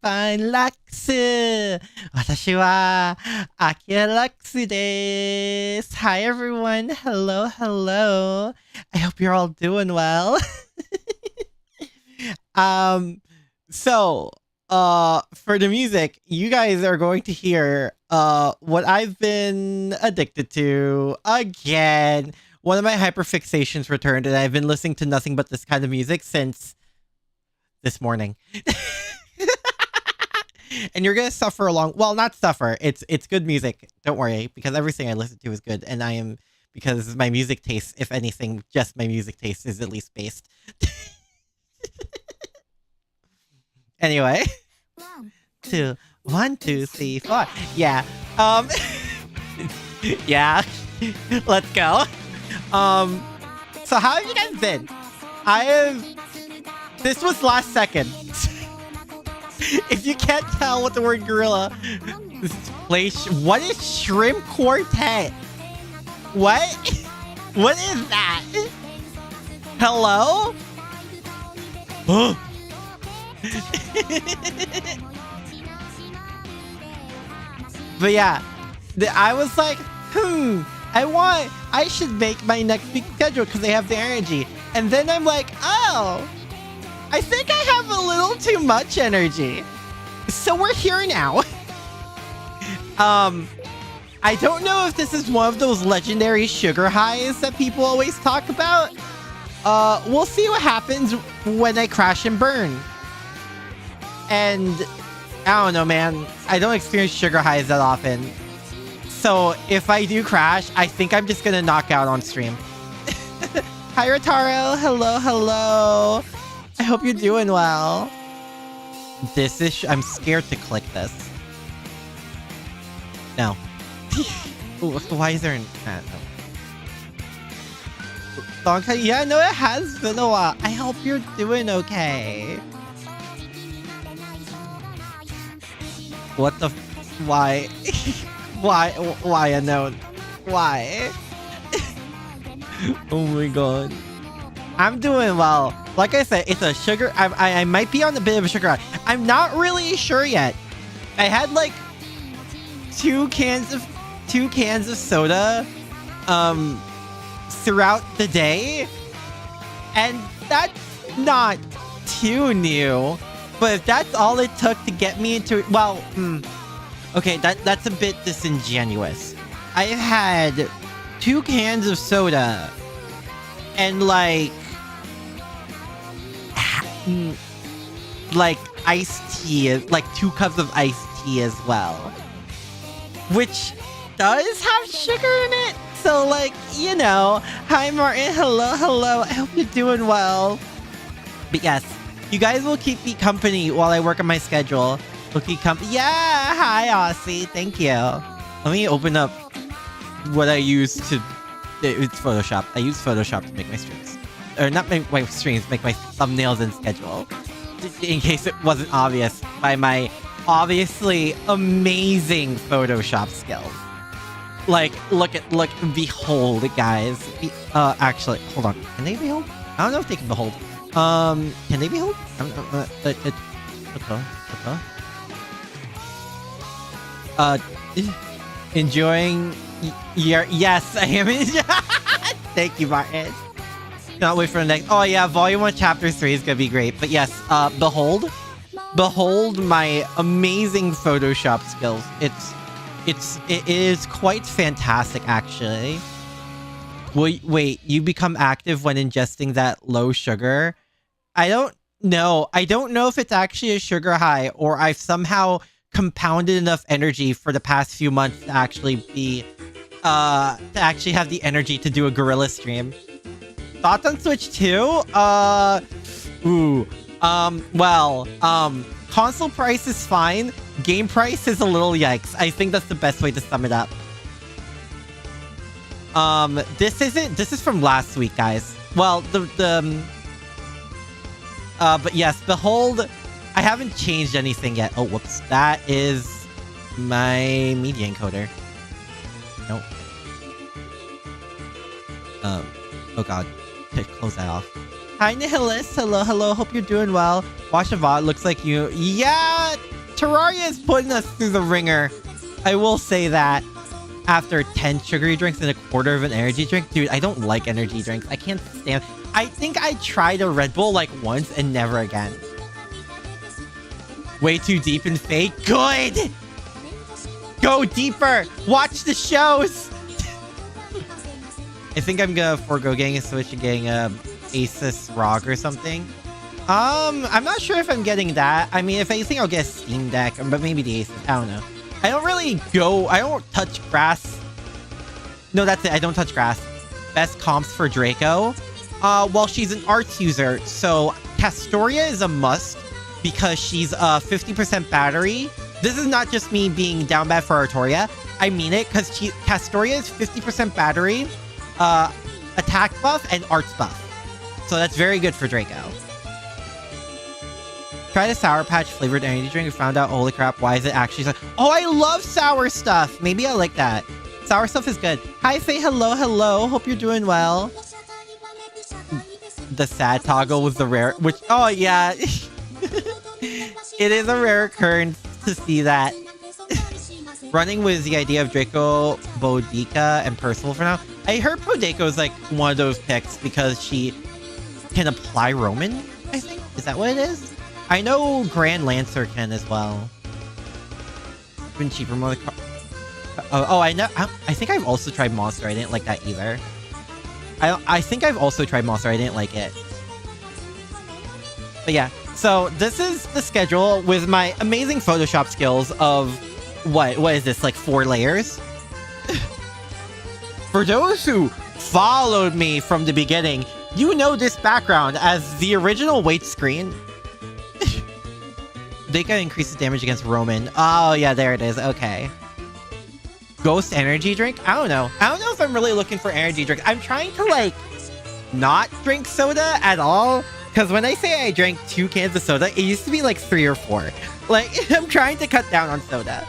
Konbanlux! 私は Akira Lux です. Hi everyone. Hello, hello. I hope you're all doing well. So, for the music, you guys are going to hear what I've been addicted to again. One of my hyperfixations returned, and I've been listening to nothing but this kind of music since this morning. And you're gonna suffer along. Well, not suffer. It's good music. Don't worry, because everything I listen to is good, and I am, because my music taste, if anything, just my music taste is at least based. Anyway, 1, 2, 3, 4. Yeah. Yeah. Let's go. So how have you guys been? This was last second. If you can't tell what the word Guerilla what is Shrimp Quartet? What? What is that? Hello? But yeah, I was like, I should make my next week schedule because they have the energy. And then I'm like, oh, I think I have a little too much energy. So we're here now. I don't know if this is one of those legendary sugar highs that people always talk about. We'll see what happens when I crash and burn. And I don't know, man. I don't experience sugar highs that often. So if I do crash, I think I'm just gonna knock out on stream. Hi, Rotaro. Hello, hello. I hope you're doing well. I'm scared to click this. No. Ooh, why is there no. Yeah, no, it has been a while. I hope you're doing okay. What the why? Why unknown? Why? Oh my god. I'm doing well. Like I said, it's a sugar. I might be on a bit of a sugar high. I'm not really sure yet. I had like two cans of soda throughout the day, and that's not too new. But if that's all it took to get me into, well, okay, that's a bit disingenuous. I've had 2 cans of soda and like iced tea, like 2 cups of iced tea as well, which does have sugar in it. So like, you know, hi Martin, hello, hello. I hope you're doing well. But yes, you guys will keep me company while I work on my schedule. We'll keep company. Yeah, hi Aussie, thank you. Let me open up what I use to. It's Photoshop. I use Photoshop to make my streams, or not make my streams, make my thumbnails and schedule. In case it wasn't obvious by my obviously amazing Photoshop skills. Like, behold, guys. Actually, hold on. Can they behold? I don't know if they can behold. Can they behold? Enjoying your, yes, I am. Thank you, Martin. Cannot wait for the next. Oh yeah, Volume 1, Chapter 3 is gonna be great. But yes, behold my amazing Photoshop skills. It is quite fantastic, actually. Wait, you become active when ingesting that low sugar? I don't know. I don't know if it's actually a sugar high or I've somehow compounded enough energy for the past few months to actually be, to actually have the energy to do a Guerilla stream. Thoughts on Switch 2? Console price is fine. Game price is a little yikes. I think that's the best way to sum it up. This is from last week, guys. Well, but yes, behold, I haven't changed anything yet. Oh, whoops. That is my media encoder. Nope. Oh god. Close that off. Hi, Nihilist. Hello, hello. Hope you're doing well. Watch the VOD. Looks like you. Yeah, Terraria is putting us through the ringer. I will say that. After 10 sugary drinks and a quarter of an energy drink. Dude, I don't like energy drinks. I can't stand... I think I tried a Red Bull like once and never again. Way too deep in Fate. Good! Go deeper! Watch the shows! I think I'm gonna forego getting a Switch and getting a Asus ROG or something. I'm not sure if I'm getting that. I mean, if anything, I'll get a Steam Deck, but maybe the Asus. I don't know. I don't touch grass. No, that's it. I don't touch grass. Best comps for Draco. Well, she's an arts user, so Castoria is a must because she's 50% battery. This is not just me being down bad for Artoria. I mean it because Castoria is 50% battery, attack buff, and arts buff. So that's very good for Draco. Tried a Sour Patch flavored energy drink and found out, holy crap, why is it actually so... Oh, I love sour stuff. Maybe I like that. Sour stuff is good. Hi, Faye. Hello, hello. Hope you're doing well. The sad toggle was the rare... Which... Oh, yeah. It is a rare occurrence to see that. Running with the idea of Draco, Boudica, and Percival for now. I heard Boudica is like one of those picks because she can apply Roman, I think. Is that what it is? I know Grand Lancer can as well. Been cheaper more. I know. I think I've also tried Monster. I didn't like that either. I think I've also tried Monster. I didn't like it. But yeah. So this is the schedule with my amazing Photoshop skills of what is this, like 4 layers? For those who followed me from the beginning, you know this background as the original weight screen. They can increase the damage against Roman. Oh, yeah, there it is. Okay. Ghost energy drink? I don't know. I don't know if I'm really looking for energy drink. I'm trying to, like, not drink soda at all. Because when I say I drank 2 cans of soda, it used to be, like, 3 or 4. Like, I'm trying to cut down on soda.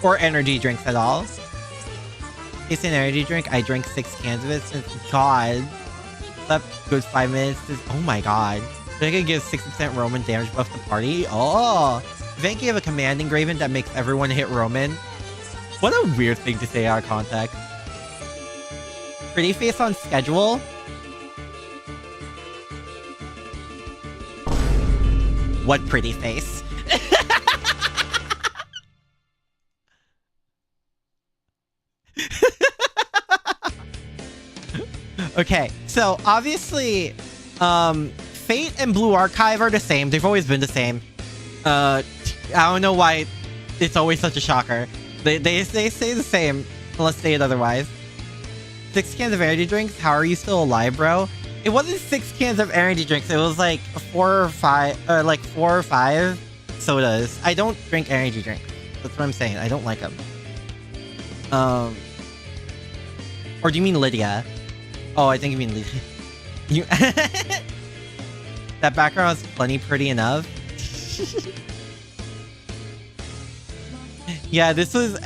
Or energy drinks at all. It's an energy drink. I drank 6 cans of it since... God. Slept good 5 minutes. Oh, my God. I can give 60% Roman damage buff to party. Oh, Vanky have a command engraven that makes everyone hit Roman. What a weird thing to say out of context. Pretty face on schedule. What pretty face? Okay, so obviously, Fate and Blue Archive are the same. They've always been the same. I don't know why it's always such a shocker. They stay the same unless stated otherwise. 6 cans of energy drinks? How are you still alive, bro? It wasn't 6 cans of energy drinks. It was like 4 or 5 sodas. I don't drink energy drinks. That's what I'm saying. I don't like them. Or do you mean Lydia? Oh, I think you mean Lydia. You... That background was plenty pretty enough. Yeah, this was...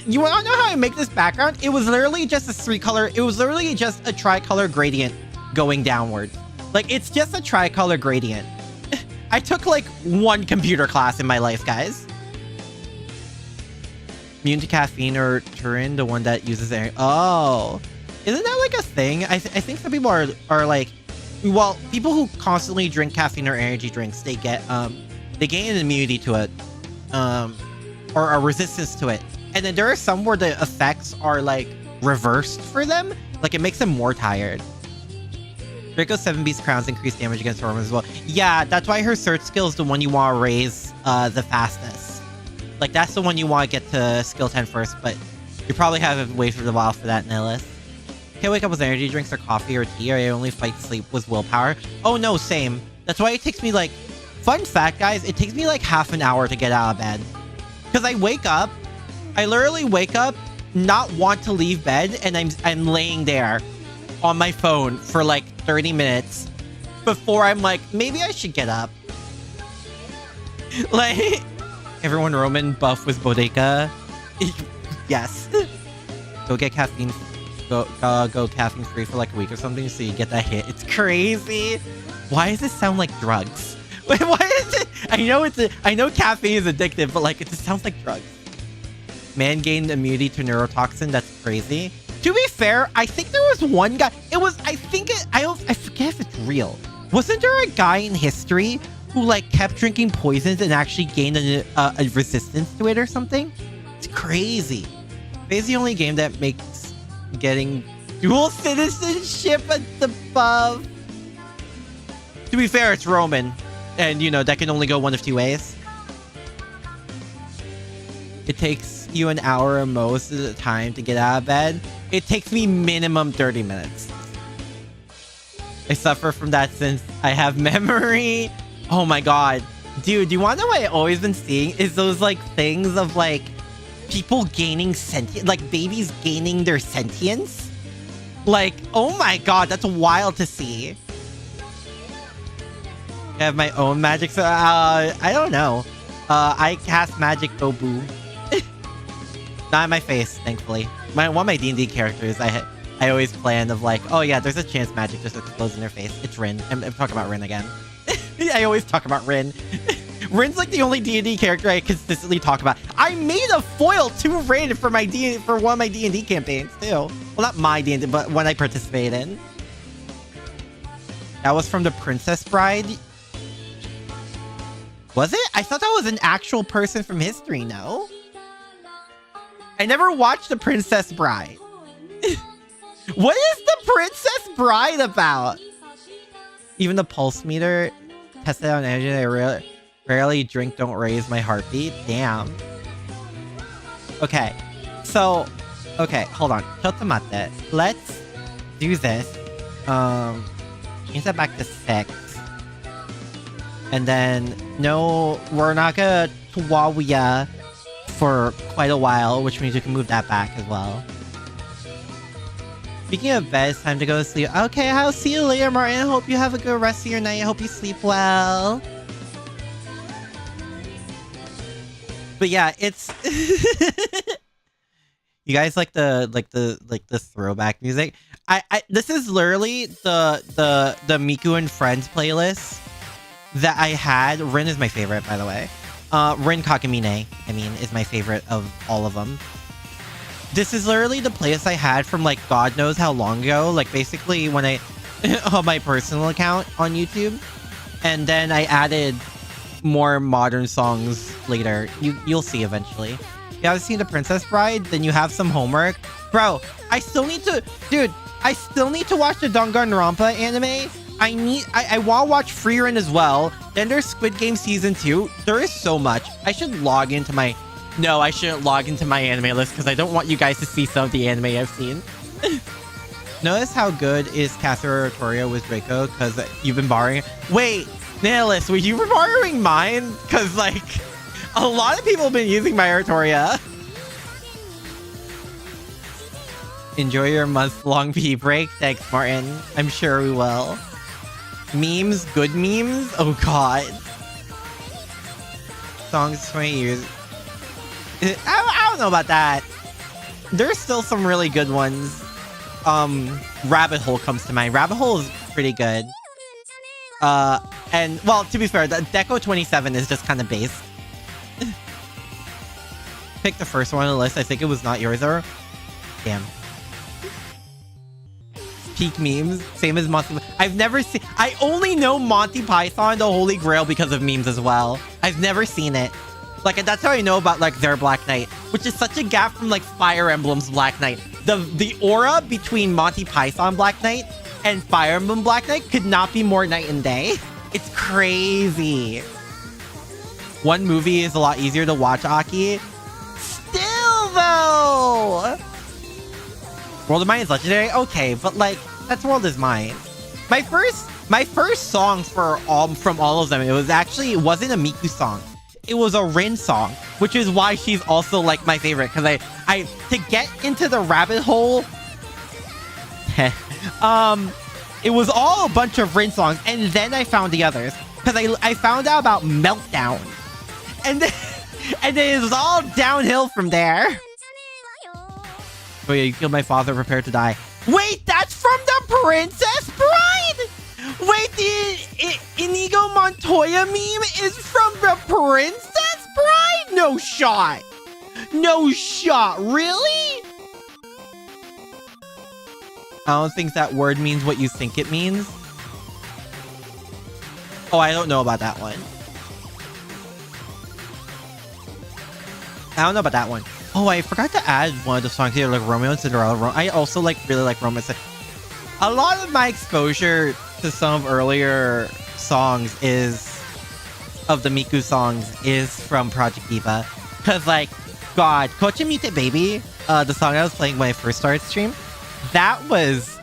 You want to know how I make this background? It was literally just a 3-color... It was literally just a tricolor gradient going downward. Like, it's just a tricolor gradient. I took, like, 1 computer class in my life, guys. Immune to caffeine or Turin, the one that uses air... Oh. Isn't that, like, a thing? I think some people are like... Well, people who constantly drink caffeine or energy drinks, they get, they gain an immunity to it. Or a resistance to it. And then there are some where the effects are, like, reversed for them. Like, it makes them more tired. Draco's 7 Beast Crowns increase damage against Romans as well. Yeah, that's why her search skill is the one you want to raise the fastest. Like, that's the one you want to get to skill 10 first, but you probably have to wait for a while for that, Nihilus. Can't wake up with energy drinks or coffee or tea, or I only fight sleep with willpower. Oh no, same. That's why it takes me like... Fun fact, guys, it takes me like half an hour to get out of bed. Because I wake up, I literally wake up, not want to leave bed, and I'm laying there on my phone for like 30 minutes before I'm like, maybe I should get up. Like, everyone Roman buff with Boudica. Yes. Go get caffeine. Go caffeine free for like a week or something so you get that hit. It's crazy. Why does this sound like drugs? Wait, why is it? I know caffeine is addictive, but like it just sounds like drugs. Man gained immunity to neurotoxin. That's crazy. To be fair, I think there was one guy. I forget if it's real. Wasn't there a guy in history who like kept drinking poisons and actually gained a resistance to it or something? It's crazy. It's the only game that makes getting dual citizenship above. To be fair, it's Roman. And, you know, that can only go one of two ways. It takes you an hour most of the time to get out of bed. It takes me minimum 30 minutes. I suffer from that since I have memory. Oh my god. Dude, do you want to know what I've always been seeing? Is those, like, things of, like, people gaining sentience. Like, babies gaining their sentience. Like, oh my god, that's wild to see. I have my own magic, so I don't know. I cast magic Obu. Not in my face, thankfully. One of my D&D characters, I always planned of like, oh yeah, there's a chance magic just explodes in their face. It's Rin. I'm talking about Rin again. I always talk about Rin. Rin's like the only D&D character I consistently talk about. I made a foil to Rin for one of my D&D campaigns too. Well, not my D&D, but one I participated in. That was from the Princess Bride. Was it? I thought that was an actual person from history, no? I never watched The Princess Bride. What is The Princess Bride about? Even the pulse meter tested on energy. I rarely drink, don't raise my heartbeat. Damn. Okay. So, okay, hold on. Chotomate. Let's do this. Change that back to 6. And then, no, we're not gonna Tuawia for quite a while, which means we can move that back as well. Speaking of bed, it's time to go to sleep. Okay, I'll see you later, Martin. Hope you have a good rest of your night. I hope you sleep well. But yeah, it's you guys like the throwback music. This is literally the Miku and Friends playlist that I had. Rin is my favorite, by the way. Rin Kakamine, I mean, is my favorite of all of them. This is literally the playlist I had from, like, God knows how long ago. Like, basically, when I... on my personal account on YouTube. And then I added more modern songs later. You'll see eventually. If you haven't seen The Princess Bride, then you have some homework. Bro, I still need to... Dude, I still need to watch the Danganronpa anime. I want to watch Frieren as well. Then there's Squid Game Season 2. There is so much. I should log into my... No, I shouldn't log into my anime list because I don't want you guys to see some of the anime I've seen. Notice how good is Casa Oratoria with Draco because you've been borrowing... Wait, Nihilist, were you borrowing mine? Because, like, a lot of people have been using my Oratoria. Enjoy your month-long pee break. Thanks, Martin. I'm sure we will. Memes? Good memes? Oh, God. Songs 20 years... I don't know about that. There's still some really good ones. Rabbit Hole comes to mind. Rabbit Hole is pretty good. And, well, to be fair, the Deco 27 is just kind of base. Pick the first one on the list. I think it was not yours, or... Damn. Peak memes. Same as Monty... I've never seen... I only know Monty Python, the Holy Grail, because of memes as well. I've never seen it. Like, that's how I know about, like, their Black Knight, which is such a gap from, like, Fire Emblem's Black Knight. The aura between Monty Python Black Knight and Fire Emblem Black Knight could not be more night and day. It's crazy. One movie is a lot easier to watch, Aki. Still, though! World of Mine is legendary? Okay, but, like, that's World is Mine. My first songs from all of them, it wasn't a Miku song. It was a Rin song, which is why she's also, like, my favorite. Because to get into the rabbit hole, it was all a bunch of Rin songs, and then I found the others. Because I found out about Meltdown. And then it was all downhill from there. Oh yeah, you killed my father, prepare to die. Wait, that's from the Princess Bride? Wait, the Inigo Montoya meme is from the Princess Bride? No shot. No shot. Really? I don't think that word means what you think it means. Oh, I don't know about that one. I don't know about that one. Oh, I forgot to add one of the songs here, like Romeo and Cinderella. I also really like Romeo and Cinderella. A lot of my exposure to some of earlier songs of the Miku songs is from Project Diva. Cause like, God, Coche Mute Baby, the song I was playing when I first started stream, that was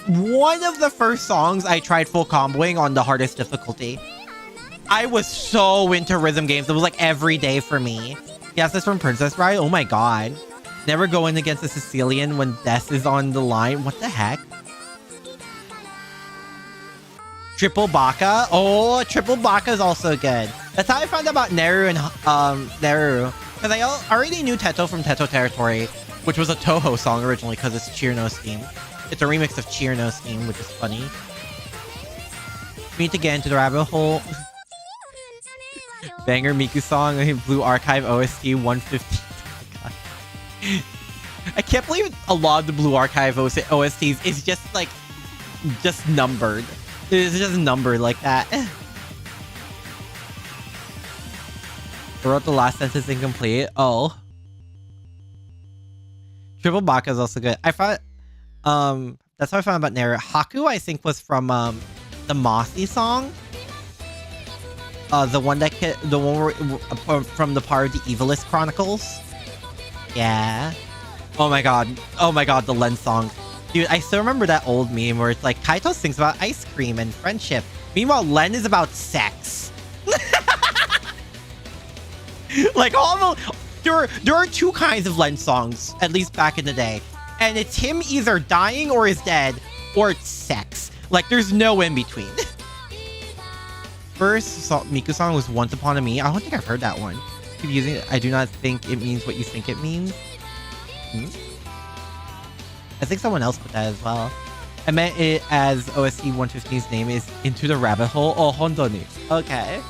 one of the first songs I tried full comboing on the hardest difficulty. I was so into rhythm games. It was like every day for me. Yes, that's from Princess Bride. Oh my God. Never going against a Sicilian when death is on the line. What the heck? Triple Baka. Oh, Triple Baka is also good. That's how I found out about Neru and Neru. Because I already knew Teto from Teto Territory, which was a Toho song originally because it's Chirno's theme. It's a remix of Chirno's theme, which is funny. Meet again to the rabbit hole. Banger Miku song, Blue Archive OST 150. Oh I can't believe a lot of the Blue Archive OSTs is just like, just numbered. It's just numbered like that. I wrote the last sentence incomplete. Oh. Triple Baka is also good. I thought, that's how I found about Neru. Haku, I think, was from, the Mossy song. The one from the part of the Evilist Chronicles. Yeah. Oh my god, the Len song. Dude, I still remember that old meme where it's like, Kaito sings about ice cream and friendship. Meanwhile, Len is about sex. Like, there are two kinds of Len songs, at least back in the day. And it's him either dying or is dead, or it's sex. Like, there's no in between. First Miku song was Once Upon a Me. I don't think I've heard that one. Keep using it. I do not think it means what you think it means. I think someone else put that as well. I meant it as OST 115's name is Into the Rabbit Hole. Oh, Hondoni. Okay.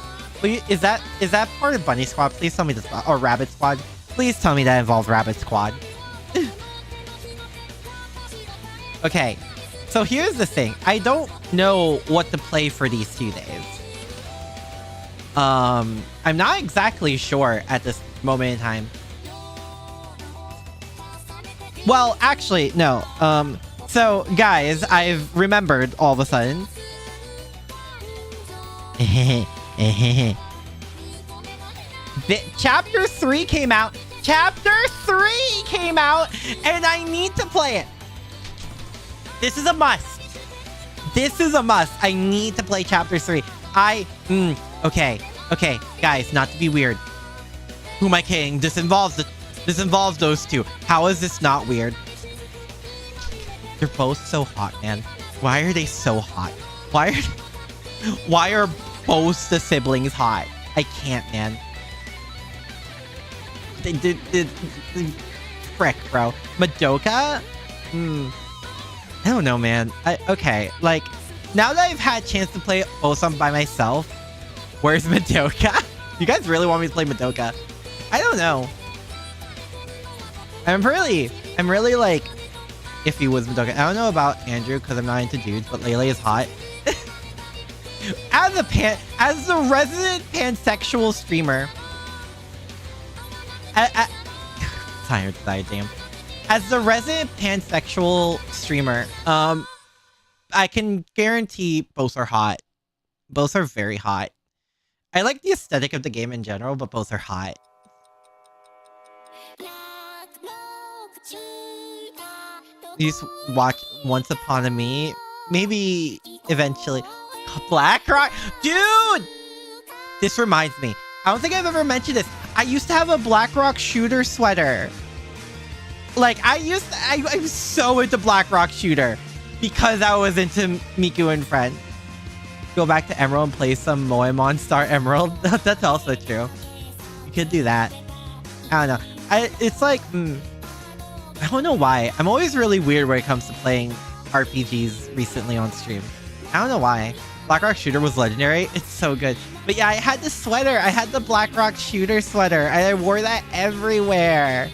Is that part of Bunny Squad? Please tell me this. Or Rabbit Squad. Please tell me that involved Rabbit Squad. Okay. So here's the thing. I don't know what to play for these 2 days. I'm not exactly sure at this moment in time. Well, actually, no. So, guys, I've remembered all of a sudden. Chapter 3 came out. Chapter 3 came out, and I need to play it. This is a must. This is a must. I need to play Chapter 3. Okay, guys, not to be weird. Who am I kidding? This involves those two. How is this not weird? They're both so hot, man. Why are they so hot? Why are both the siblings hot? I can't, man. Frick, bro. Madoka? I don't know, man. Okay, like, now that I've had a chance to play Osam by myself, where's Madoka? You guys really want me to play Madoka? I don't know. I'm really like iffy with Madoka. I don't know about Andrew because I'm not into dudes, but Lele is hot. As the resident pansexual streamer, tired, damn. As the resident pansexual streamer, I can guarantee both are hot. Both are very hot. I like the aesthetic of the game in general, but both are hot. Please watch Once Upon a Me. Maybe eventually. BlackRock? Dude! This reminds me. I don't think I've ever mentioned this. I used to have a BlackRock shooter sweater. Like, I was so into BlackRock shooter because I was into Miku and Friend. Go back to Emerald and play some Moemon Star Emerald. That's also true. You could do that. I don't know. It's like, I don't know why. I'm always really weird when it comes to playing RPGs recently on stream. I don't know why. Blackrock Shooter was legendary. It's so good. But yeah, I had the sweater. I had the Blackrock Shooter sweater. I wore that everywhere.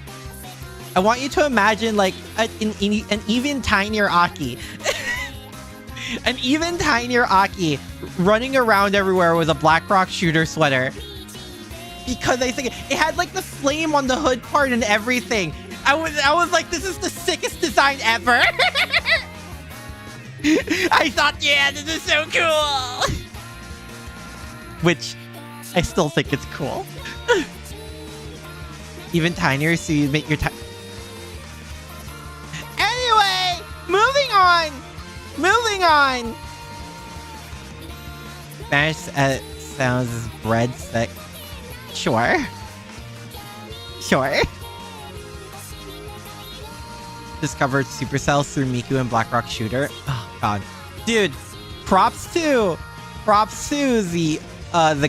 I want you to imagine like an even tinier Aki. An even tinier Aki running around everywhere with a Blackrock Shooter sweater. Because I think it had like the flame on the hood part and everything. I was like, this is the sickest design ever. I thought, yeah, this is so cool. Which I still think it's cool. Even tinier, so you make your Anyway, moving on. Moving on. Spanish sounds as bread sick. Sure. Sure. Discovered Supercell through Miku and Blackrock Shooter. Oh god. Dude, props to the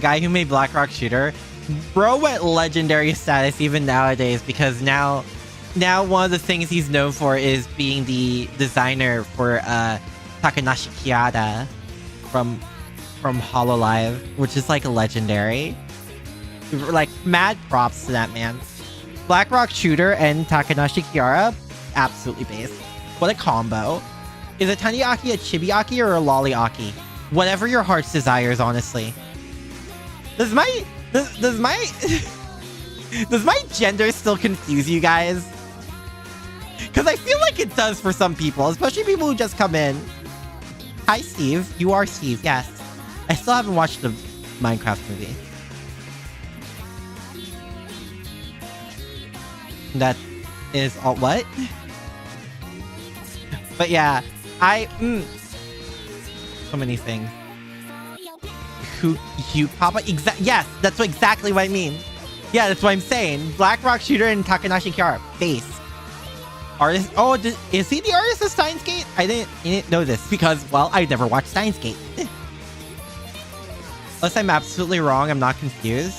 guy who made Blackrock Shooter. Bro went legendary status even nowadays because now one of the things he's known for is being the designer for Takanashi Kiada from Hololive, which is like legendary. Like mad props to that man. Blackrock Shooter and Takanashi Kiara, absolutely based. What a combo. Is a Tani Aki a Chibi Aki or a Lolly Aki? Whatever your heart's desires, honestly. Does my does my gender still confuse you guys? Because I feel like it does for some people, especially people who just come in. Hi, Steve. You are Steve, yes. I still haven't watched the Minecraft movie. That is all what? But yeah, so many things. Who Papa? Yes, that's exactly what I mean. Yeah, that's what I'm saying. Blackrock Shooter and Takanashi Kiara. Base. Artist. Oh, is he the artist of Steins Gate? I didn't know this because, well, I never watched Steins Gate. Unless I'm absolutely wrong, I'm not confused.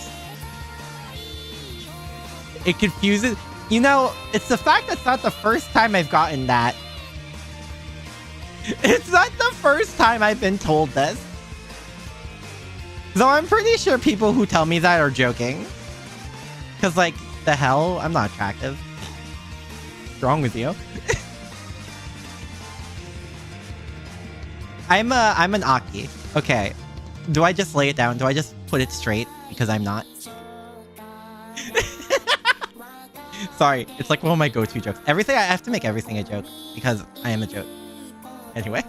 It confuses. You know, it's the fact that's not the first time I've gotten that. It's not the first time I've been told this. So I'm pretty sure people who tell me that are joking. Because, like, the hell? I'm not attractive. What's wrong with you? I'm an Aki. Okay. Do I just lay it down? Do I just put it straight? Because I'm not. Sorry, it's like one of my go-to jokes. Everything, I have to make everything a joke. Because I am a joke. Anyway.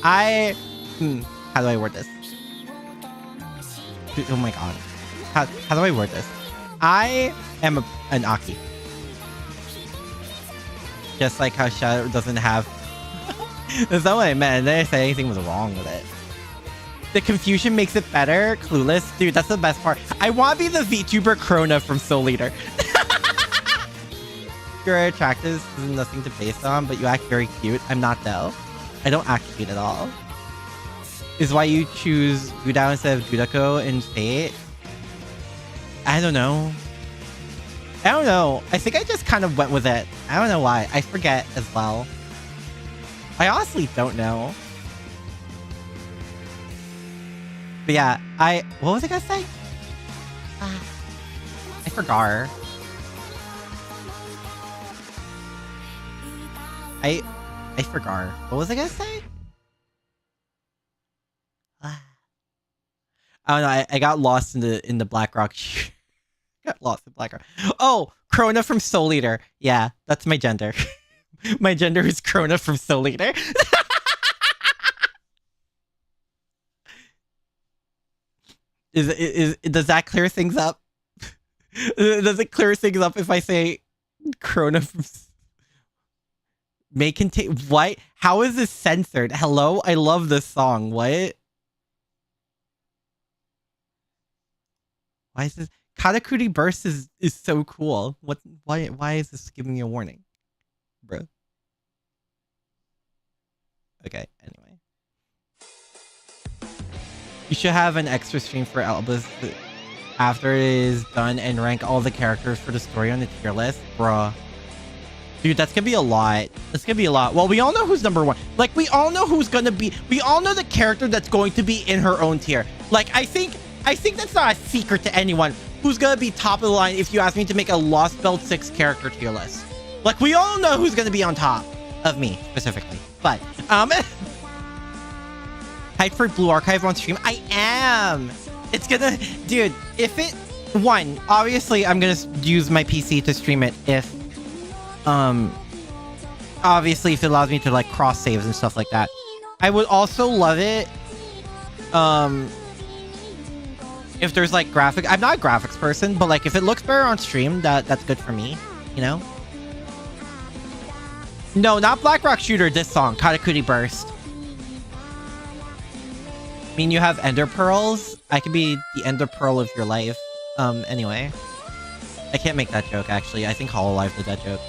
How do I word this? Oh my god. How do I word this? I am an Aki. Just like how Shadow doesn't have... That's not what I meant. I didn't say anything was wrong with it. The confusion makes it better. Clueless. Dude, that's the best part. I want to be the VTuber Krona from Soul Eater. You're attractive. There's nothing to base on, but you act very cute. I'm not though. I don't act cute at all. Is why you choose Gudao instead of Gudako in Fate? I don't know. I think I just kind of went with it. I don't know why. I forget as well. I honestly don't know. But yeah, what was I gonna say? I forgot. I forgot. What was I gonna say? I don't know. I got lost in the Blackrock. Got lost in Blackrock. Oh, Krona from Soul Eater. Yeah, that's my gender. My gender is Krona from Soul Eater. Does that clear things up? Does it clear things up if I say Krona from... May contain... What? How is this censored? Hello? I love this song. What? Why is this... Katakuri Burst is so cool. What? Why is this giving me a warning? Bro. Okay, anyway. You should have an extra stream for Albus after it is done and rank all the characters for the story on the tier list. Bruh. Dude, that's gonna be a lot. That's gonna be a lot. Well, we all know who's number one. Like, we all know who's gonna be... We all know the character that's going to be in her own tier. Like, I think that's not a secret to anyone who's gonna be top of the line if you ask me to make a Lost Belt 6 character tier list. Like, we all know who's gonna be on top of me, specifically. But, hyped for Blue Archive on stream? I am! It's gonna... Dude, if it... One, obviously, I'm gonna use my PC to stream it if... Obviously, if it allows me to, like, cross saves and stuff like that. I would also love it, if there's, like, graphic... I'm not a graphics person, but, like, if it looks better on stream, that's good for me, you know? No, not Black Rock Shooter, this song, Katakuri Burst. I mean, you have Ender Pearls. I could be the Ender Pearl of your life. Anyway. I can't make that joke, actually. I think Hololive did that joke.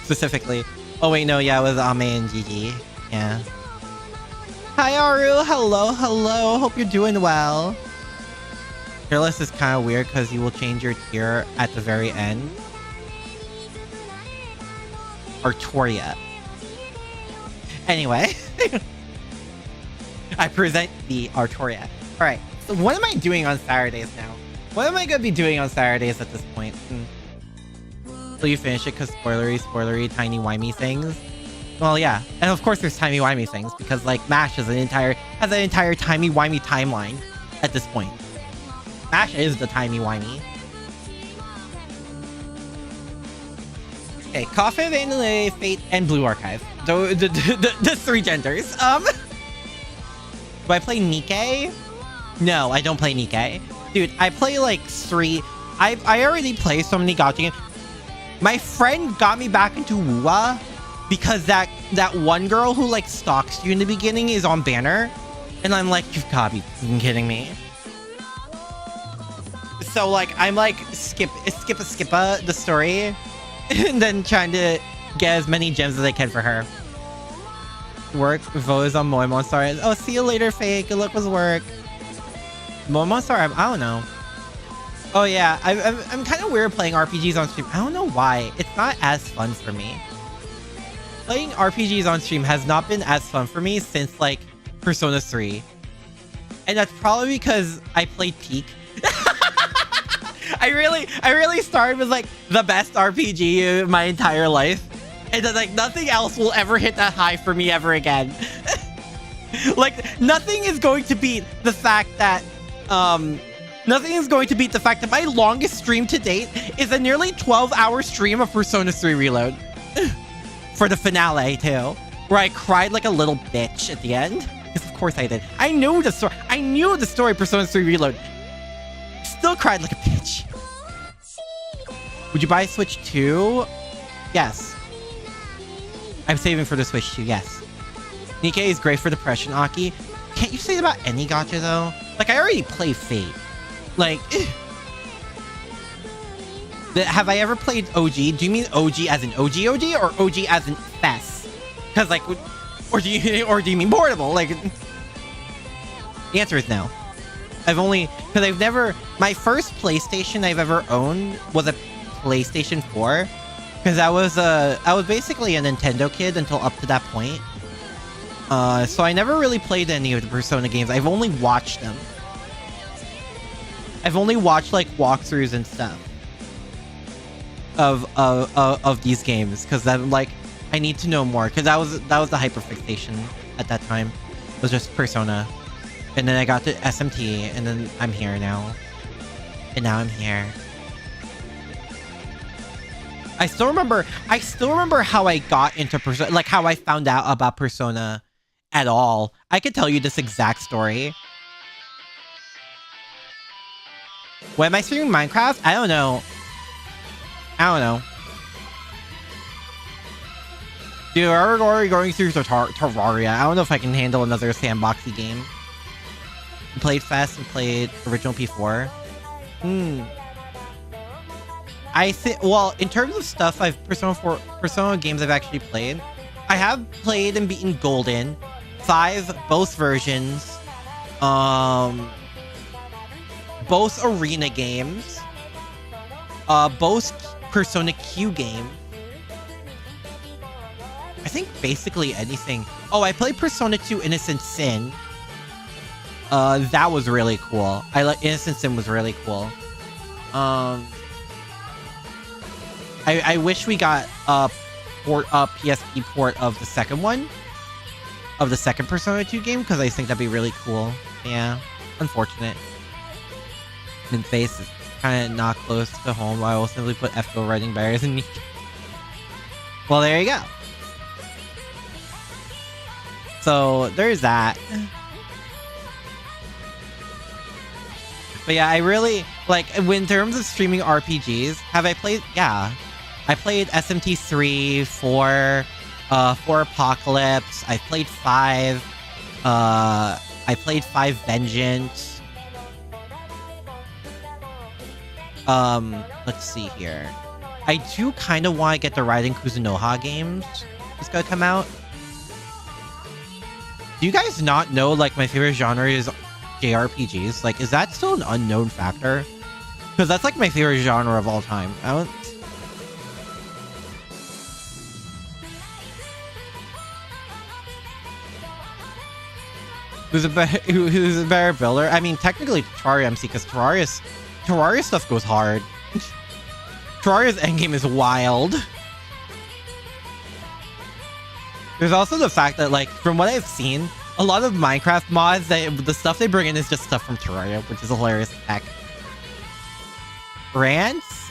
Specifically. Oh, wait, no, yeah, it was Ame and Gigi. Yeah. Hi, Aru. Hello, hello. Hope you're doing well. Tier list is kind of weird because you will change your tier at the very end. Artoria. Anyway. I present the Artoria. Alright, so what am I doing on Saturdays now? What am I going to be doing on Saturdays at this point? So you finish it because spoilery, tiny-wimey things? Well, yeah. And of course there's timey-wimey things because, like, MASH has an entire timey-wimey timeline at this point. MASH is the timey-wimey. Okay, Coffin, Vanilla, Fate, and Blue Archive. The three genders. Do I play Nikkei? No, I don't play Nikkei. Dude, I play like three... I already play so many gacha games. My friend got me back into WUA because that one girl who, like, stalks you in the beginning is on banner. And I'm like, you've got to be kidding me. So, like, I'm like, skip the story. And then trying to get as many gems as I can for her. Work, votes on Moemon Star. Oh, see you later, Faye. Good luck with work. Moemon Star, I don't know. Oh yeah, I'm kind of weird playing RPGs on stream. I don't know why. It's not as fun for me. Playing RPGs on stream has not been as fun for me since, like, Persona 3. And that's probably because I played Peak. I really started with, like, the best RPG of my entire life. And then, like, nothing else will ever hit that high for me ever again. Like, nothing is going to beat the fact that, nothing is going to beat the fact that my longest stream to date is a nearly 12-hour stream of Persona 3 Reload. For the finale, too. Where I cried like a little bitch at the end. Because of course I did. I knew the story. I knew the story of Persona 3 Reload. Still cried like a bitch. Would you buy a Switch 2? Yes. I'm saving for the Switch 2, yes. Nikkei is great for depression, Aki. Can't you say that about any gacha, though? Like, I already play Fate. Like, have I ever played OG? Do you mean OG as in OG or OG as in FES? Because, like, or do you mean portable? Like, the answer is no. Because I've never, my first PlayStation I've ever owned was a PlayStation 4. Because I was basically a Nintendo kid until up to that point. So I never really played any of the Persona games. I've only watched them. I've only watched, like, walkthroughs and stuff of these games because I'm like, I need to know more because that was the hyperfixation at that time. It was just Persona, and then I got to SMT, and then I'm here now, and now I'm here. I still remember how I got into Persona, like how I found out about Persona at all. I could tell you this exact story. When am I streaming Minecraft? I don't know. Dude, we're already going through Terraria. I don't know if I can handle another sandboxy game. Played Fest and played original P4. I think, well, in terms of stuff Persona games I've actually played, I have played and beaten Golden, 5, both versions, both arena games, both Persona Q games, I think basically anything. Oh, I played Persona 2 Innocent Sin. That was really cool. Innocent Sin was really cool. I wish we got a PSP port of the second one. Of the second Persona 2 game, because I think that'd be really cool. Yeah. Unfortunate. And face is kind of not close to home. I will simply put FGO writing barriers in. Well, there you go. So, there's that. But yeah, I really, like, in terms of streaming RPGs, have I played? Yeah. I played SMT3, 4 Apocalypse. I played 5. I played 5 Vengeance. Let's see here. I do kind of want to get the Raiden Kuzunoha games. It's gonna come out. Do you guys not know, like, my favorite genre is JRPGs? Like, is that still an unknown factor? Because that's, like, my favorite genre of all time. I don't... Who's a better builder? I mean, technically Terraria MC, because Terraria stuff goes hard. Terraria's endgame is wild. There's also the fact that, like, from what I've seen, a lot of Minecraft mods, the stuff they bring in is just stuff from Terraria, which is hilarious as heck. Rants?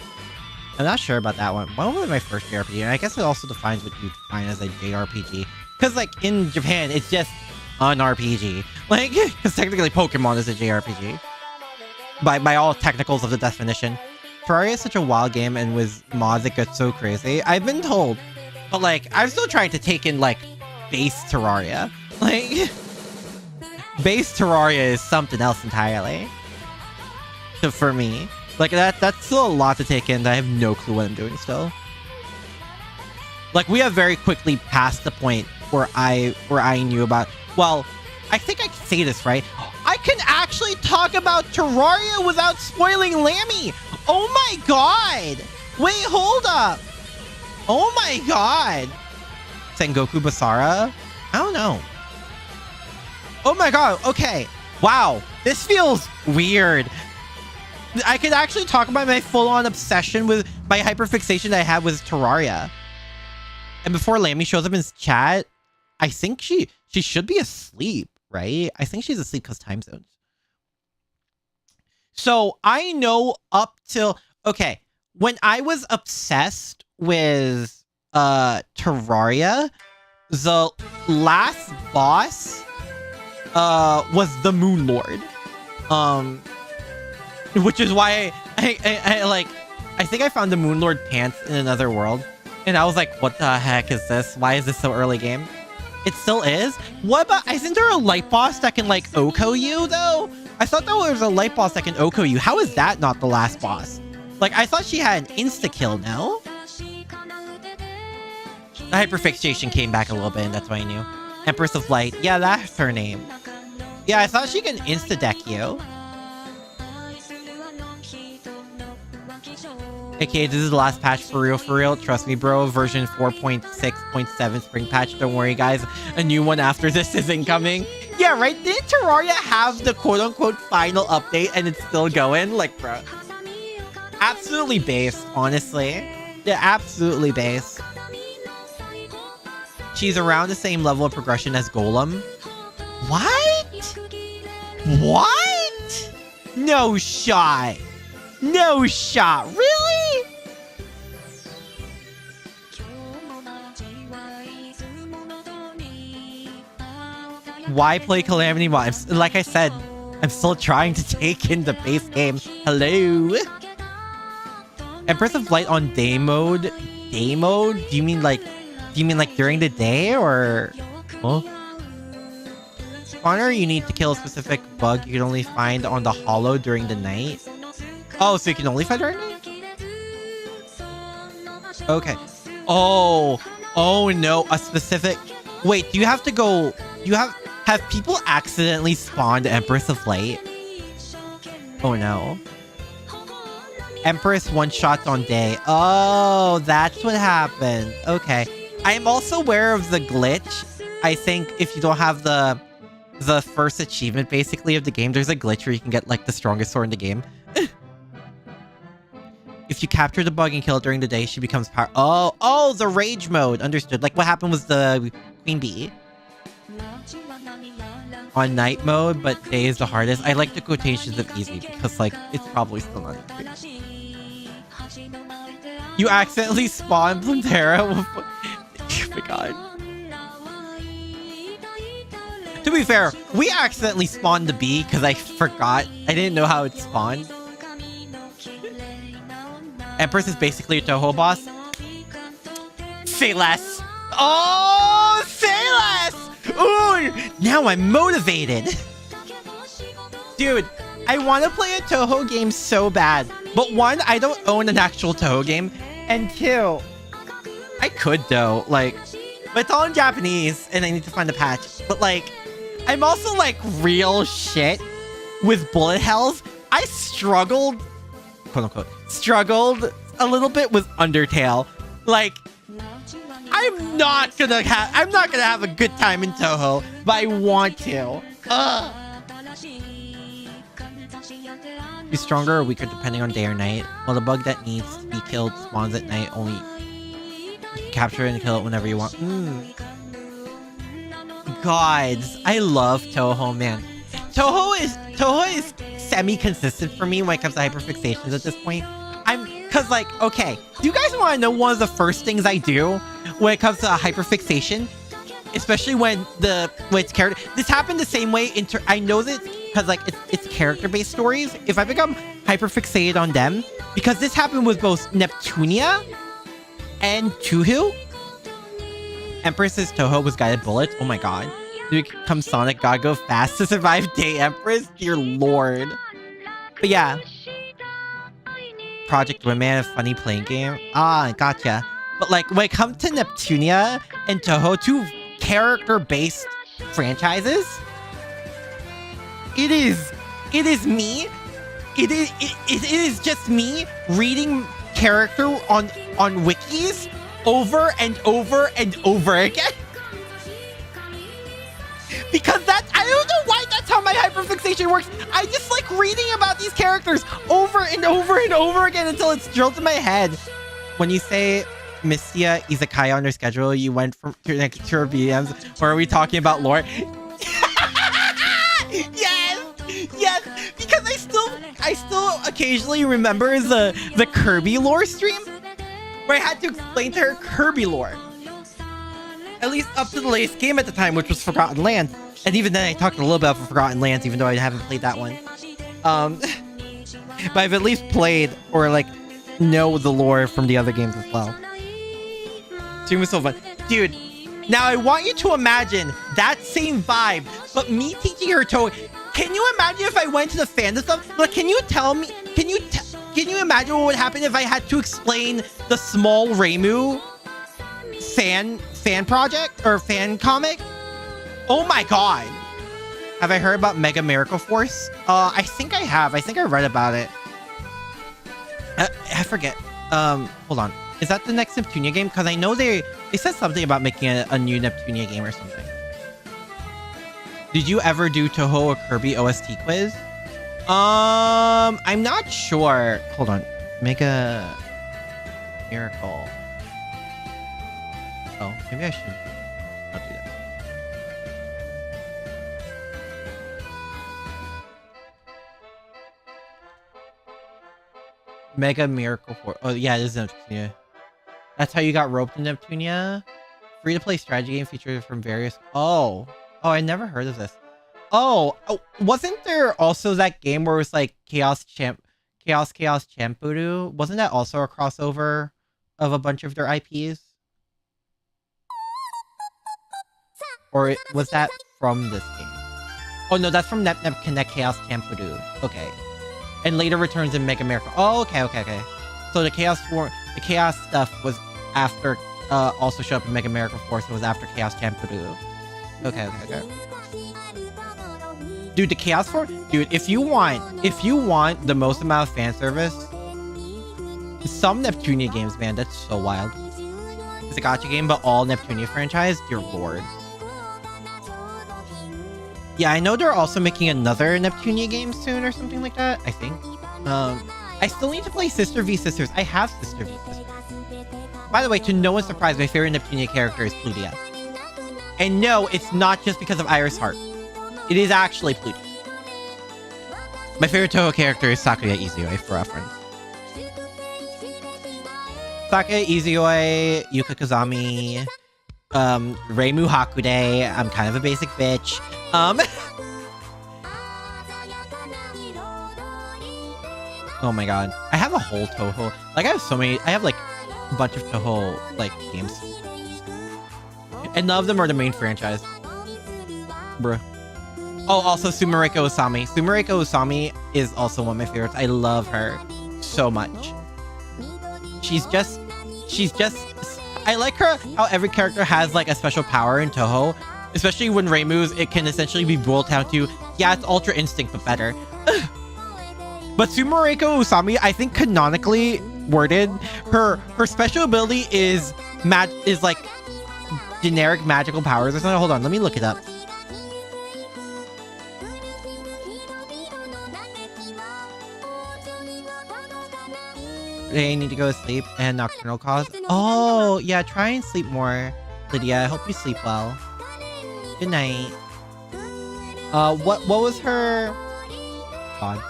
I'm not sure about that one. What was my first JRPG? And I guess it also defines what you define as a JRPG. Because, like, in Japan, it's just an RPG. Like, because technically Pokemon is a JRPG. By all technicals of the definition. Terraria is such a wild game, and with mods it gets so crazy. I've been told. But, like, I'm still trying to take in, like, base Terraria. Like, base Terraria is something else entirely. So for me. Like, that's still a lot to take in. I have no clue what I'm doing still. Like, we have very quickly passed the point where I knew about... Well, I think I can say this, right? I can actually talk about Terraria without spoiling Lammy! Oh my god! Wait, hold up! Oh my god! Sengoku Basara? I don't know. Oh my god, okay. Wow, this feels weird. I could actually talk about my full-on obsession with my hyperfixation that I had with Terraria. And before Lammy shows up in chat, I think she should be asleep, right? I think she's asleep because time zones. So I know up till... Okay, when I was obsessed with Terraria, the last boss was the Moon Lord. Which is why I think I found the Moon Lord pants in another world. And I was like, what the heck is this? Why is this so early game? It still is? What about... Isn't there a light boss that can, like, Oko you, though? I thought there was a light boss that can Oko you. How is that not the last boss? Like, I thought she had an insta-kill, no? The hyperfixation came back a little bit, and that's why I knew. Empress of Light. Yeah, that's her name. Yeah, I thought she can insta-deck you. Okay, this is the last patch for real. Trust me, bro. Version 4.6.7 spring patch. Don't worry, guys. A new one after this isn't coming. Yeah, right? Didn't Terraria have the quote-unquote final update and it's still going? Like, bro. Absolutely base, honestly. Yeah, absolutely base. She's around the same level of progression as Golem. What? What? No shot. No shot. Really? Why play Calamity Mod? Like I said, I'm still trying to take in the base game. Hello? Empress of Light on day mode? Day mode? Do you mean like during the day or... Huh? Spawner, you need to kill a specific bug you can only find on the hollow during the night. Oh, so you can only find during the night? Okay. Oh. Oh no, a specific... Wait, do you have to go... Have people accidentally spawned Empress of Light? Oh no. Empress one-shots on day. Oh, that's what happened. Okay. I am also aware of the glitch. I think if you don't have the first achievement basically of the game, there's a glitch where you can get like the strongest sword in the game. If you capture the bug and kill it during the day, she becomes power. Oh, the rage mode. Understood. Like what happened was the queen bee. On night mode, but day is the hardest. I like the quotations of easy because like it's probably still not easy. You accidentally spawned Plantera. Oh my god. To be fair, we accidentally spawned the bee because I forgot. I didn't know how it spawned. Empress is basically a Touhou boss. Say less. Oh, say less. Ooh, now I'm motivated. Dude, I want to play a Touhou game so bad. But one, I don't own an actual Touhou game. And two, I could though. Like, but it's all in Japanese and I need to find a patch. But like, I'm also like real shit with bullet hells. I struggled, quote unquote, a little bit with Undertale. Like, I'm not gonna have a good time in Touhou, but I want to. Ugh. Be stronger or weaker depending on day or night. Well, the bug that needs to be killed spawns at night. Only capture it and kill it whenever you want. Gods, I love Touhou, man. Touhou is semi-consistent for me when it comes to hyperfixations at this point. Cause like, okay, do you guys want to know one of the first things I do when it comes to hyperfixation? Especially when it's character. This happened the same way. I know that because like it's character-based stories. If I become hyperfixated on them, because this happened with both Neptunia and Tuhu. Empress's Touhou was guided bullets. Oh my god. Here comes Sonic. Gotta go fast to survive day, Empress. Dear lord. But yeah. Project Women, a funny playing game. Ah, gotcha. But like when it comes to Neptunia and Touhou, two character-based franchises, it is me. It is just me reading character on wikis over and over and over again. Because I don't know why that's how my hyperfixation works. I just like reading about these characters over and over and over again until it's drilled in my head. When you say Mistia Izakaya on your schedule, you went from to her BMs, or are we talking about lore? Yes, because I still occasionally remember the Kirby lore stream where I had to explain to her Kirby lore. At least up to the latest game at the time, which was Forgotten Lands. And even then, I talked a little bit about Forgotten Lands, even though I haven't played that one. But I've at least played, or like, know the lore from the other games as well. Stream was so fun. Dude, now I want you to imagine that same vibe, but me teaching her Touhou. Can you imagine if I went to the fandom stuff? Like, can you tell me, can you imagine what would happen if I had to explain the small Reimu fan project or fan comic? Oh my god. Have I heard about Mega Miracle Force? I think I have. I think I read about it. I forget. Hold on. Is that the next Neptunia game? Because I know they said something about making a new Neptunia game or something. Did you ever do Touhou or Kirby OST quiz? I'm not sure. Hold on. Mega Miracle. Oh, maybe I should not do that. Mega Miracle Force. Oh, yeah, it is Neptunia. That's how you got roped in Neptunia? Free-to-play strategy game featured from various... Oh, I never heard of this. Oh, wasn't there also that game where it was like Chaos Champloo? Wasn't that also a crossover of a bunch of their IPs? Or was that from this game? Oh no, that's from Nep Connect Chaos Champloo. Okay. And later returns in Mega Miracle. Oh, okay. So the Chaos stuff was after, also showed up in Mega Miracle Force. It was after Chaos Champloo. Okay. Dude, the Chaos Force, dude, if you want the most amount of fan service, some Neptunia games, man, that's so wild. is a gacha game, but all Neptunia franchise, dear lord. Yeah, I know they're also making another Neptunia game soon or something like that, I think. I still need to play Sister v Sisters. I have Sister v Sisters. By the way, to no one's surprise, my favorite Neptunia character is Plutia. And no, it's not just because of Iris Heart. It is actually Plutia. My favorite Toho character is Sakuya Izuyoi, for reference. Sakuya Izuyoi, Yuka Kazami, Reimu Hakude. I'm kind of a basic bitch. Oh my god. I have a whole Toho. Like, I have so many. I have, like, a bunch of Toho, like, games. And none of them are the main franchise. Bruh. Oh, also Sumereko Usami. Sumereko Usami is also one of my favorites. I love her so much. She's just... I like her how every character has, like, a special power in Toho. Especially when Reimu's, it can essentially be boiled down to, yeah, it's Ultra Instinct, but better. But Sumereko Usami, I think canonically worded, her special ability is like generic magical powers or something. Hold on, let me look it up. I need to go to sleep and nocturnal cause. Oh, yeah, try and sleep more, Lydia. I hope you sleep well. Good night. What was her... God.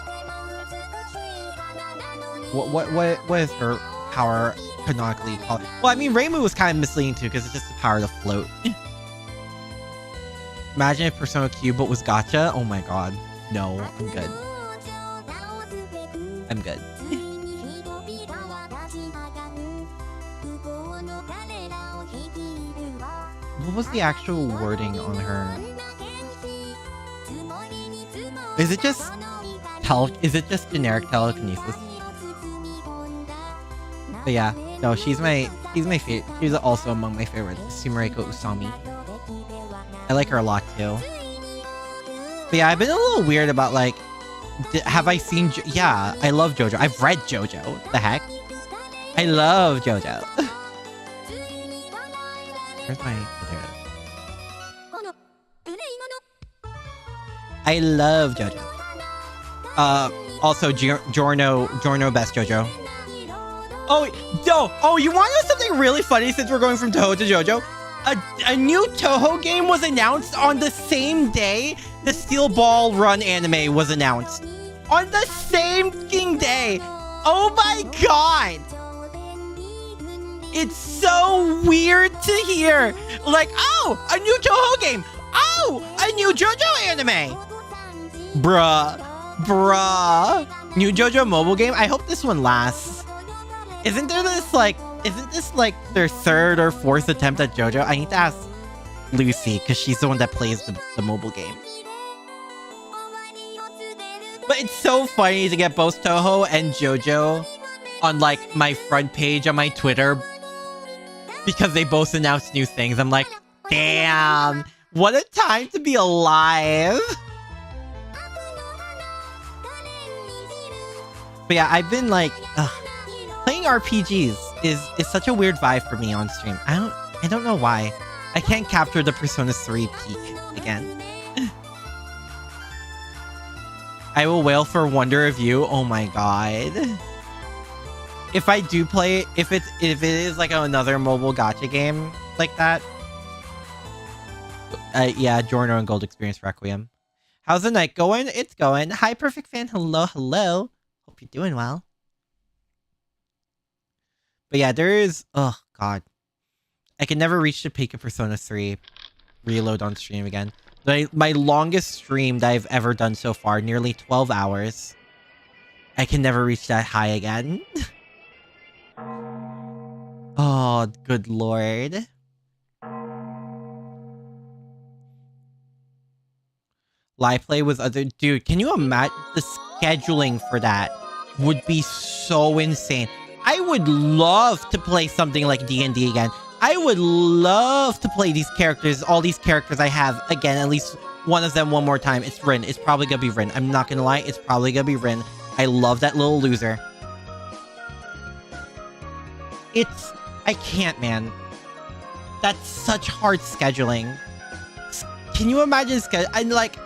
What is her power canonically called? Well, I mean, Reimu was kind of misleading too, because it's just the power to float. Imagine if Persona Q but was gacha. Oh my god. No, I'm good. I'm good. What was the actual wording on her? Is it just generic telekinesis? But yeah, no, she's my favorite. She's also among my favorites. Sumereko Usami. I like her a lot too. But yeah, I've been a little weird about, like, have I seen? Yeah, I love JoJo. I've read JoJo. The heck? I love JoJo. Where's my? There it is. I love JoJo. Also Giorno best JoJo. Oh, you want to know something really funny since we're going from Toho to JoJo? A new Toho game was announced on the same day the Steel Ball Run anime was announced. On the same fucking day. Oh my god. It's so weird to hear. Like, oh, a new Toho game. Oh, a new JoJo anime. Bruh. New JoJo mobile game? I hope this one lasts. Isn't this like their third or fourth attempt at JoJo? I need to ask Lucy, because she's the one that plays the mobile game. But it's so funny to get both Toho and JoJo on, like, my front page on my Twitter, because they both announced new things. I'm like, damn, what a time to be alive. But yeah, I've been like, playing RPGs is such a weird vibe for me on stream. I don't know why. I can't capture the Persona 3 peak again. I will wail for Wonder of You. Oh my god. If I do play, if it is like another mobile gacha game like that. Yeah, Giorno and Gold Experience Requiem. How's the night going? It's going. Hi, Perfect Fan. Hello. Hope you're doing well. But yeah, there is... Oh, God. I can never reach the peak of Persona 3 reload on stream again. My longest stream that I've ever done so far, nearly 12 hours. I can never reach that high again. Oh, good lord. Live play with other... Dude, can you imagine? The scheduling for that would be so insane. I would love to play something like D&D again. I would love to play these characters, all these characters I have again, at least one of them one more time. It's Rin. It's probably gonna be Rin. I'm not gonna lie. It's probably gonna be Rin. I love that little loser. I can't, man. That's such hard scheduling. Can you imagine and like,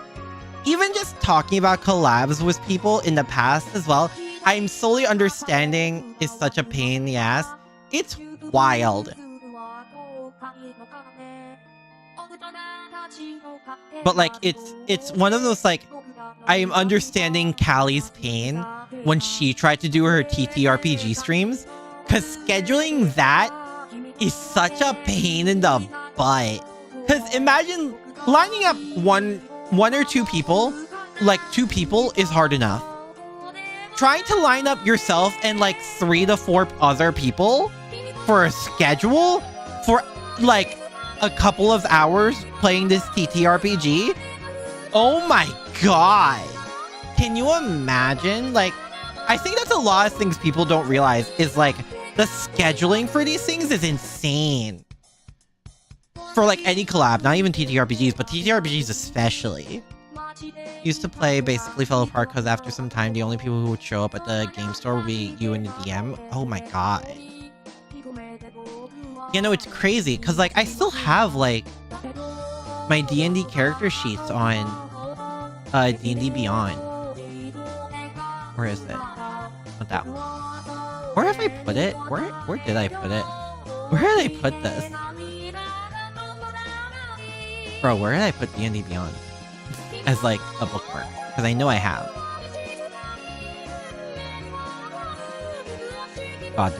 even just talking about collabs with people in the past as well, I'm slowly understanding is such a pain in the ass. It's wild. But like, it's one of those like, I am understanding Callie's pain when she tried to do her TTRPG streams, because scheduling that is such a pain in the butt. Because imagine lining up one or two people, like 2 people is hard enough. Trying to line up yourself and like 3 to 4 other people for a schedule for like a couple of hours playing this TTRPG. Oh my god. Can you imagine? Like, I think that's a lot of things people don't realize is like the scheduling for these things is insane. For like any collab, not even TTRPGs, but TTRPGs especially. Used to play basically fell apart because after some time, the only people who would show up at the game store would be you and the DM. Oh my god. You know, it's crazy because like I still have like my D&D character sheets on D&D Beyond. Where is it? Not that one. Where have I put it? Where did I put it? Where did I put this? Bro, where did I put D&D Beyond? As like a bookmark. Because I know I have. God,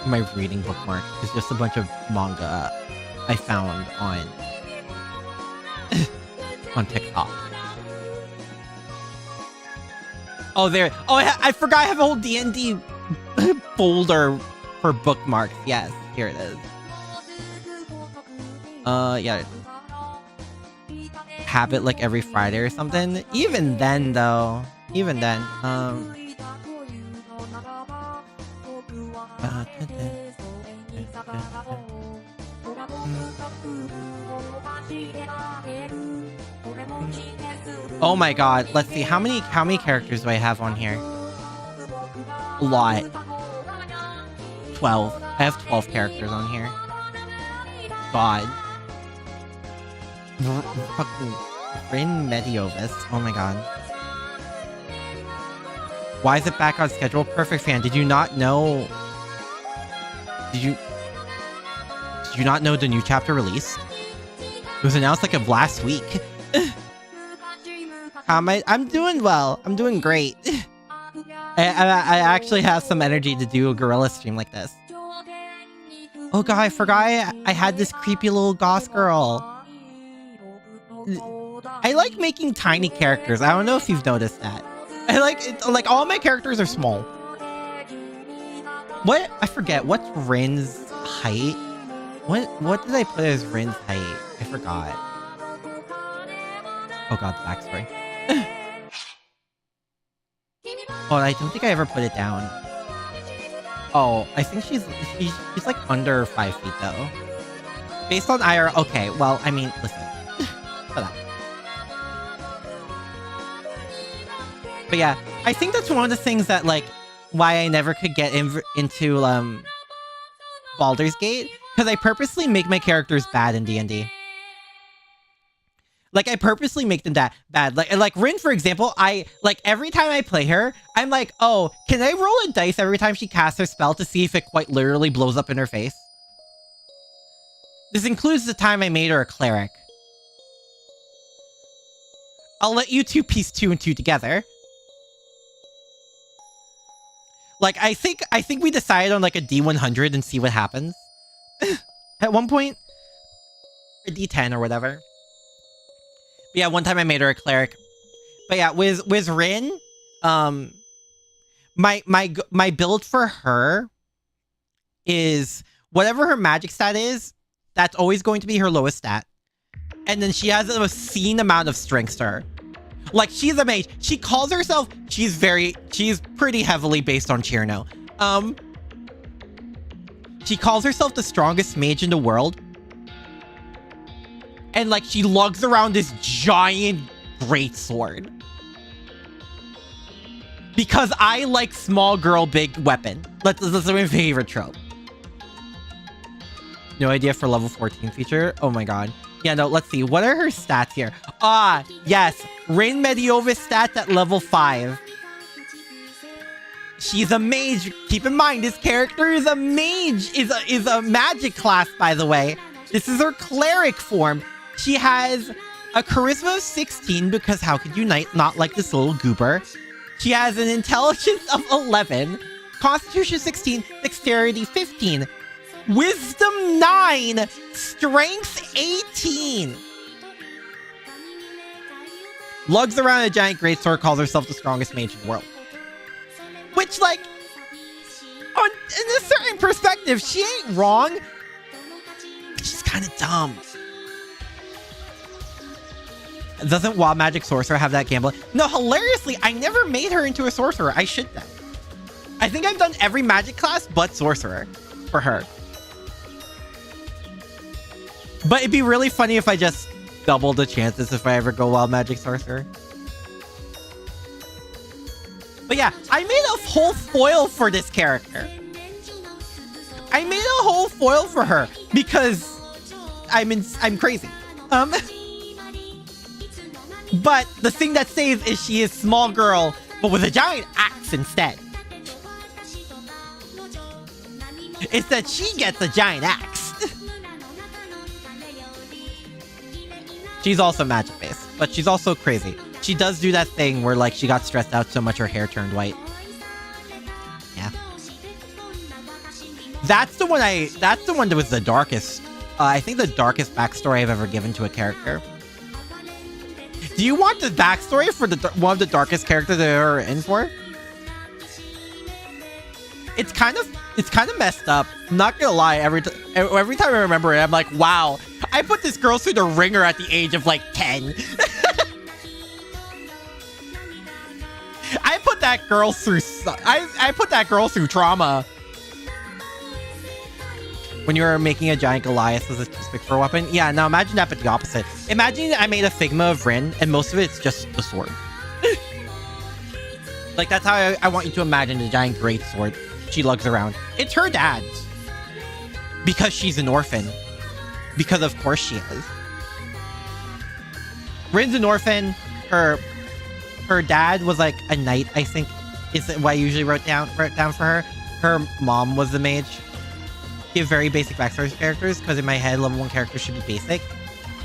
my reading bookmark is just a bunch of manga I found on on TikTok. Oh, there. Oh, I forgot I have a whole D&D folder for bookmarks. Yes, here it is. Yeah. Have it like every Friday or something. Even then, though. Even then. Oh my god. Let's see. How many characters do I have on here? A lot. 12. I have 12 characters on here. God. Fucking Rin Mediovis. Oh my god. Why is it back on schedule? Perfect fan. Did you not know? Did you not know the new chapter released? It was announced like of last week. I'm doing well. I'm doing great. I actually have some energy to do a Guerilla stream like this. Oh god, I forgot I had this creepy little goth girl. I like making tiny characters. I don't know if you've noticed that. I like all my characters are small. What? I forget. What's Rin's height? What did I put as Rin's height? I forgot. Oh god, the backstory. Oh, I don't think I ever put it down. Oh, I think she's like under 5 feet though. Based on IR, okay. Well, I mean, listen. Shut up. But yeah, I think that's one of the things that like why I never could get into Baldur's Gate, because I purposely make my characters bad in D&D. Like, I purposely make them that bad. Like Rin, for example, every time I play her, I'm like, oh, can I roll a dice every time she casts her spell to see if it quite literally blows up in her face? This includes the time I made her a cleric. I'll let you two piece 2 and 2 together. Like, I think we decided on like a D100 and see what happens. At one point. A D10 or whatever. But yeah, one time I made her a cleric. But yeah, with Rin, my build for her is whatever her magic stat is, that's always going to be her lowest stat. And then she has an obscene amount of strength to her. Like, she's a mage. She calls herself, she's pretty heavily based on Cherno. She calls herself the strongest mage in the world. And like, she lugs around this giant greatsword. Because I like small girl, big weapon. That's my favorite trope. No idea for level 14 feature. Oh my god. Yeah, no, let's see. What are her stats here? Ah, yes. Rin Medievis stats at level 5. She's a mage. Keep in mind, this character is a mage. Is a magic class, by the way. This is her cleric form. She has a charisma of 16, because how could you not like this little goober? She has an intelligence of 11, constitution 16, dexterity 15, wisdom 9, strength 18. Lugs around a giant greatsword, calls herself the strongest mage in the world. Which, like, in a certain perspective, she ain't wrong. She's kind of dumb. Doesn't Wild Magic Sorcerer have that gambling? No, hilariously, I never made her into a sorcerer. I should have. I think I've done every magic class but sorcerer for her. But it'd be really funny if I just doubled the chances if I ever go Wild Magic Sorcerer. But yeah, I made a whole foil for this character. I made a whole foil for her because I'm crazy. But the thing that saves is she is small girl, but with a giant axe instead. It's that she gets a giant axe. She's also magic based, but she's also crazy. She does do that thing where like she got stressed out so much her hair turned white. Yeah. That's the one that was the darkest. I think the darkest backstory I've ever given to a character. Do you want the backstory for one of the darkest characters I've ever in for? It's kind of messed up. I'm not gonna lie. Every time I remember it, I'm like, wow. I put this girl through the ringer at the age of like 10. I put that girl through trauma. When you were making a giant Goliath as a toothpick for a weapon? Yeah, now imagine that, but the opposite. Imagine I made a Figma of Rin, and most of it's just the sword. Like, that's how I want you to imagine the giant great sword she lugs around. It's her dad's. Because she's an orphan. Because of course she is. Rin's an orphan. Her dad was like a knight, I think, is what I usually wrote down for her. Her mom was the mage. Give very basic backstory characters, because in my head, level 1 characters should be basic.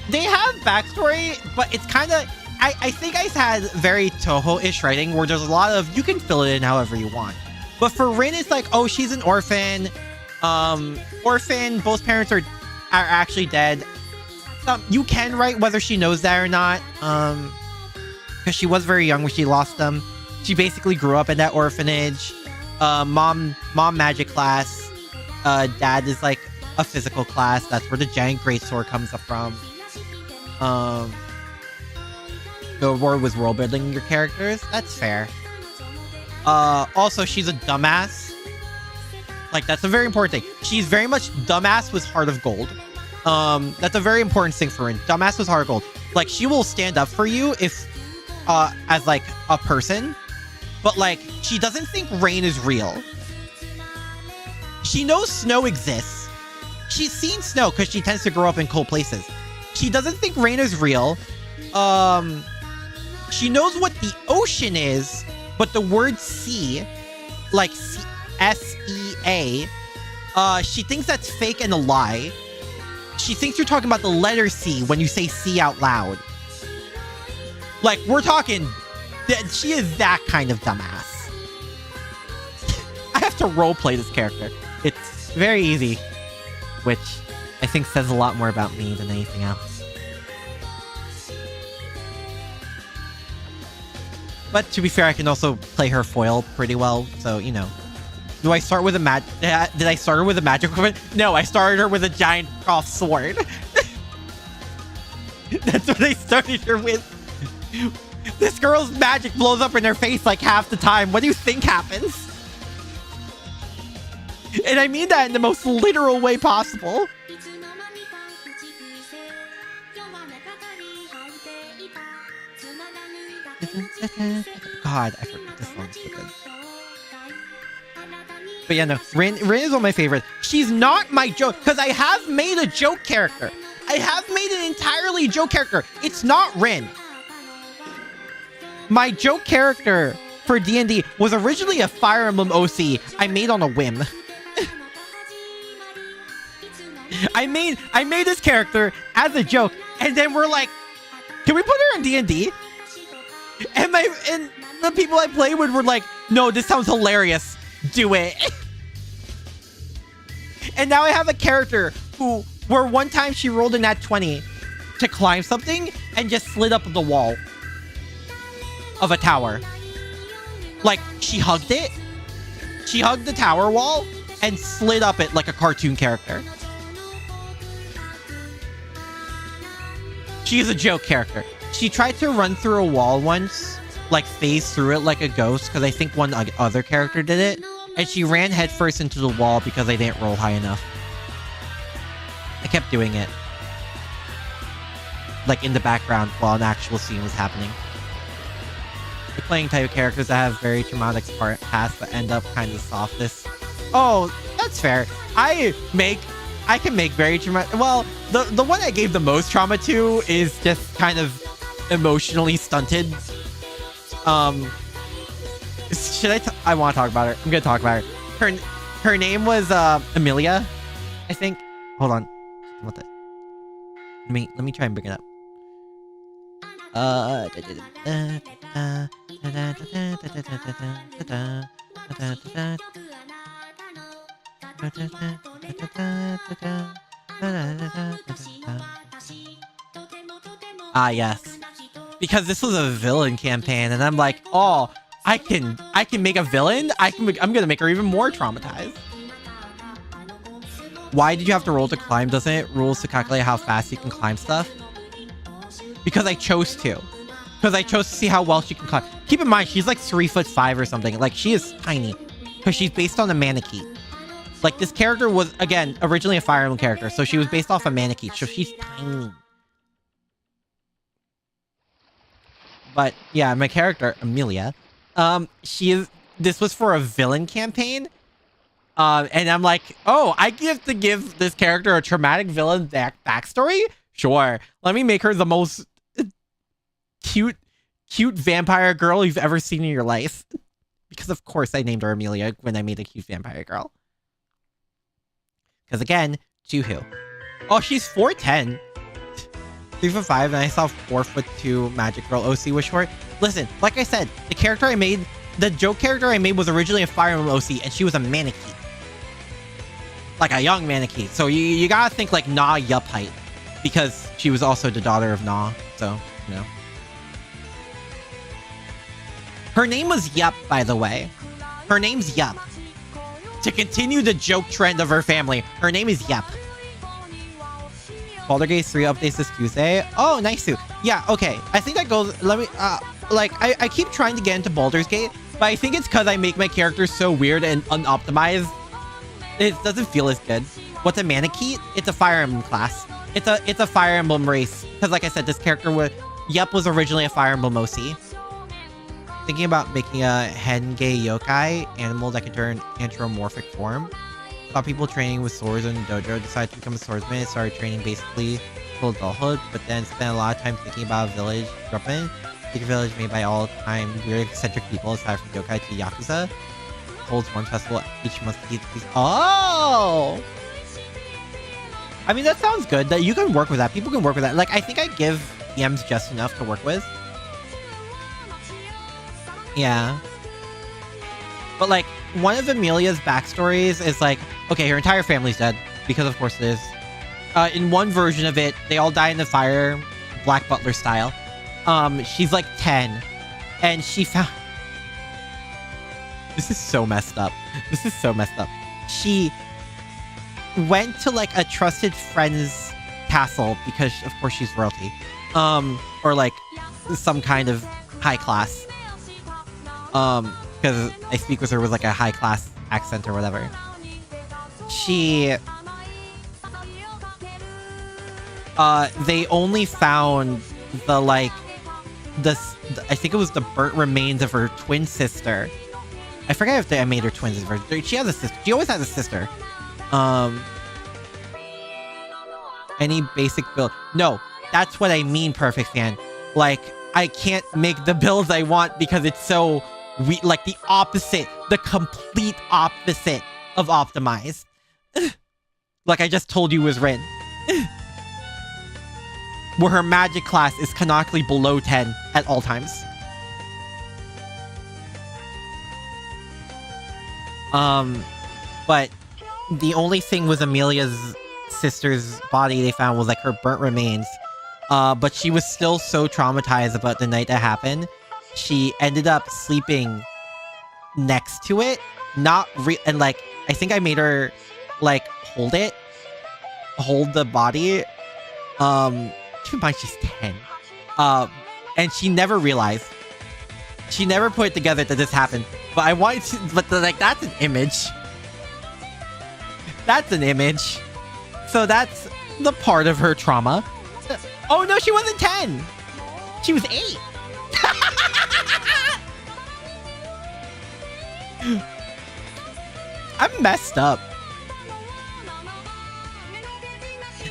They have backstory, but it's kind of... I think I had very Toho-ish writing, where there's a lot of... You can fill it in however you want. But for Rin, it's like, oh, she's an orphan. Orphan, both parents are actually dead. You can write whether she knows that or not. Because she was very young when she lost them. She basically grew up in that orphanage. Mom magic class. Dad is like a physical class. That's where the giant greatsword comes up from. The word was world building your characters. That's fair. Also, she's a dumbass. Like, that's a very important thing. She's very much dumbass with heart of gold. That's a very important thing for her. Dumbass with heart of gold. Like, she will stand up for you if, as like a person, but like, she doesn't think rain is real. She knows snow exists. She's seen snow because she tends to grow up in cold places. She doesn't think rain is real. She knows what the ocean is, but the word sea, like S-E-A, she thinks that's fake and a lie. She thinks you're talking about the letter C when you say C out loud. Like, we're talking... She is that kind of dumbass. I have to roleplay this character. It's very easy, which I think says a lot more about me than anything else. But to be fair, I can also play her foil pretty well, so, you know. Do I start with a did I start her with a magic weapon? No, I started her with a giant off sword. That's what I started her with. This girl's magic blows up in her face like half the time. What do you think happens? And I mean that in the most literal way possible. God, I forget this song's so good. But yeah, no, Rin is one of my favorites. She's not my joke, because I have made a joke character. I have made an entirely joke character. It's not Rin. My joke character for D&D was originally a Fire Emblem OC I made on a whim. I made this character as a joke, and then we're like, can we put her in D&D? And the people I played with were like, no, this sounds hilarious. Do it. And now I have a character where one time she rolled a nat 20 to climb something and just slid up the wall of a tower. Like, she hugged it. She hugged the tower wall and slid up it like a cartoon character. She is a joke character. She tried to run through a wall once, like phase through it like a ghost, because I think one other character did it. And she ran headfirst into the wall because I didn't roll high enough. I kept doing it. Like in the background while an actual scene was happening. You're playing type of characters that have very traumatic past but end up kind of softest. Oh, that's fair. I can make very traumatic... Well, the one I gave the most trauma to is just kind of emotionally stunted. Should I want to talk about her. I'm gonna talk about her. Her name was Amelia, I think. Hold on. What the? Let me try and bring it up. Ah, yes. Because this was a villain campaign, and I'm like, oh, I can make a villain. I'm gonna make her even more traumatized. Why did you have to roll to climb? Doesn't it rules to calculate how fast you can climb stuff? Because I chose to. Because I chose to see how well she can climb. Keep in mind, she's like 3'5" or something. Like, she is tiny. Because she's based on a Manakee. Like, this character was, again, originally a Fire Emblem character. So she was based off a Manakee. So she's tiny. But, yeah, my character, Amelia, this was for a villain campaign. And I'm like, oh, I get to give this character a traumatic villain backstory? Sure. Let me make her the most cute vampire girl you've ever seen in your life. Because of course I named her Amelia when I made a cute vampire girl. Because again, Juhu. Oh, she's 4'10". 3'5", and I saw 4'2" magic girl OC was short. Listen, like I said, the joke character I made was originally a Fire Emblem OC, and she was a Manakee. Like a young Manakee. So you gotta think like Na Yup height. Because she was also the daughter of Na. So, you know. Her name was Yup, by the way. Her name's Yup. To continue the joke trend of her family, her name is Yup. Baldur's Gate 3 updates this Tuesday. Oh, nice too. Yeah, okay. I think that goes... Let me... I keep trying to get into Baldur's Gate, but I think it's because I make my characters so weird and unoptimized. It doesn't feel as good. What's a Manakee? It's a Fire Emblem class. It's a Fire Emblem race. Because like I said, this character was originally a Fire Emblem OC. Thinking about making a Henge yokai animal that can turn anthropomorphic form. Saw people training with swords in the dojo, decided to become a swordsman and started training basically till adulthood, but then spent a lot of time thinking about a village grew up in. Big village made by all-time weird eccentric people aside from yokai to yakuza. Holds one festival each month to keep these. Oh! I mean, that sounds good. That you can work with that. People can work with that. Like, I think I give EMs just enough to work with. Yeah. But, like, one of Amelia's backstories is, like, okay, her entire family's dead. Because, of course, it is. In one version of it, they all die in the fire, Black Butler style. She's, like, 10. And she found... This is so messed up. This is so messed up. She went to, like, a trusted friend's castle because, of course, she's royalty. Or, like, some kind of high class. Because I speak with her with, like, a high class accent or whatever. They only found the, like, I think it was the burnt remains of her twin sister. I forget if I made her twins. She has a sister. She always has a sister. Any basic build? No, that's what I mean, perfect fan. Like, I can't make the builds I want because it's so like the opposite, the complete opposite of optimized. Like I just told you was Rin. Where her magic class is canonically below 10 at all times. But the only thing with Amelia's sister's body they found was like her burnt remains. But she was still so traumatized about the night that happened. She ended up sleeping next to it. And like, I think I made her like hold the body. Keep in mind she's 10. And she never realized. She never put it together that this happened. But I wanted to, but like, that's an image. That's an image. So that's the part of her trauma. Oh no, she wasn't 10. She was 8. I'm messed up.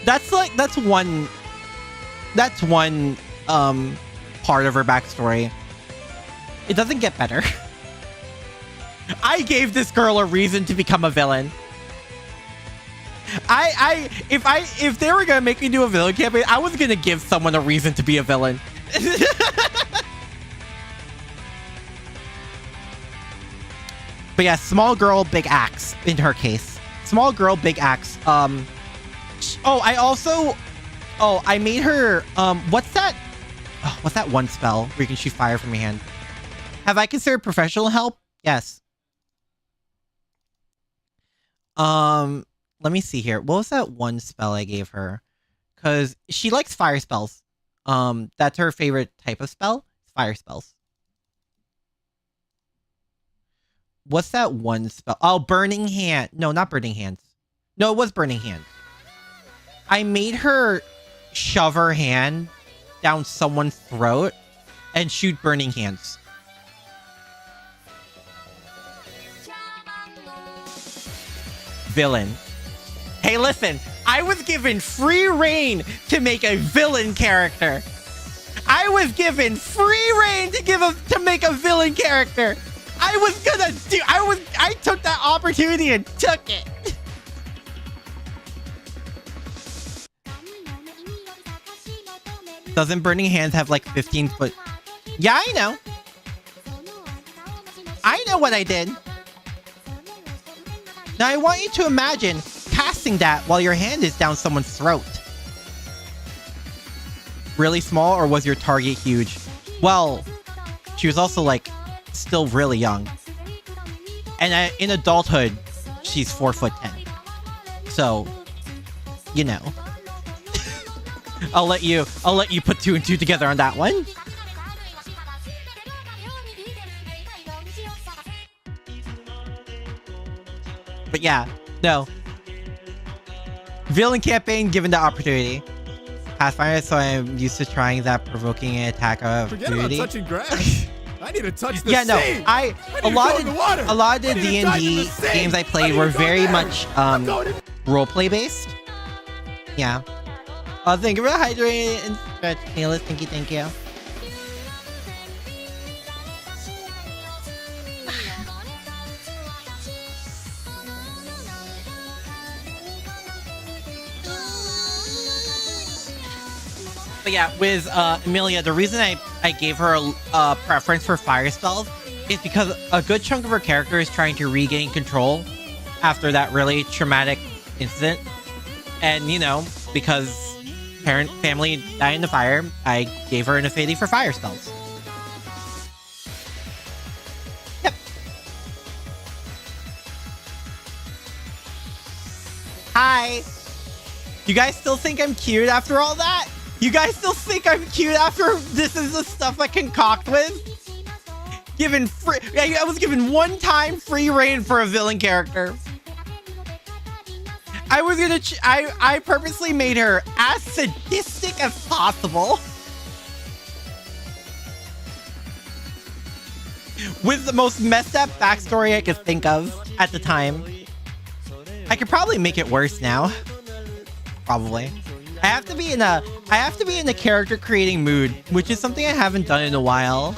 That's one part of her backstory. It doesn't get better. I gave this girl a reason to become a villain. If they were gonna make me do a villain campaign, I was gonna give someone a reason to be a villain. But yeah, small girl, big axe in her case. Small girl, big axe. I made her what's that one spell where you can shoot fire from your hand? Have I considered professional help? Yes. Let me see here. What was that one spell I gave her? Because she likes fire spells. That's her favorite type of spell. Fire spells. What's that one spell? Oh, Burning Hand. No, not Burning Hands. No, it was Burning Hand. I made her shove her hand down someone's throat and shoot Burning Hands. Villain. Hey, listen, I was given free reign to make a villain character. I was given free reign to make a villain character. I took that opportunity and took it. Doesn't Burning Hands have like 15 foot? Yeah, I know. I know what I did. Now I want you to imagine casting that while your hand is down someone's throat. Really small, or was your target huge? Well, she was also like still really young. And in adulthood, she's 4'10". So, you know. I'll let you put 2 and 2 together on that one. But yeah, no. Villain campaign given the opportunity. Pathfinder, so I'm used to trying that provoking an attack of opportunity. Forget about touching grass. I need to touch the yeah, no. sea. A lot of the D&D games I played were very much roleplay based. Yeah. Thank you for the hydrating and stretch, Neelis. Thank you. But yeah, with Amelia, the reason I gave her a preference for fire spells is because a good chunk of her character is trying to regain control after that really traumatic incident. And, you know, because family died in the fire, I gave her an affinity for fire spells. Yep. Hi. You guys still think I'm cute after all that? You guys still think I'm cute after this is the stuff I concoct with? I was given one time free reign for a villain character. I purposely made her as sadistic as possible. with the most messed up backstory I could think of at the time. I could probably make it worse now. Probably. I have to be in a character creating mood, which is something I haven't done in a while.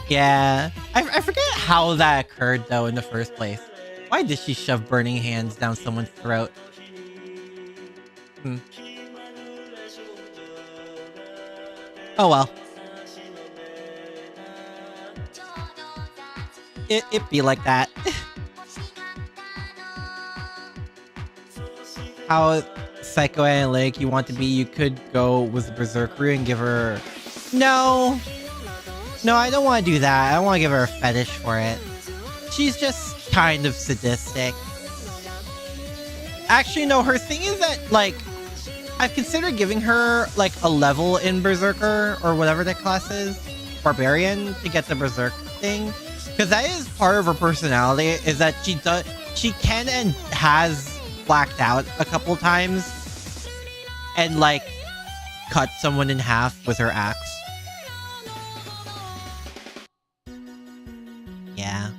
Yeah. I forget how that occurred though in the first place. Why did she shove burning hands down someone's throat? Oh well. It be like that. How psychoanalytic you want to be, you could go with the berserker and give her... No, I don't want to do that. I don't want to give her a fetish for it. She's just kind of sadistic. Actually, no, her thing is that, like, I've considered giving her, like, a level in Berserker, or whatever that class is, Barbarian, to get the Berserk thing. Because that is part of her personality, is that she can and has blacked out a couple times and, like, cut someone in half with her axe. Yeah.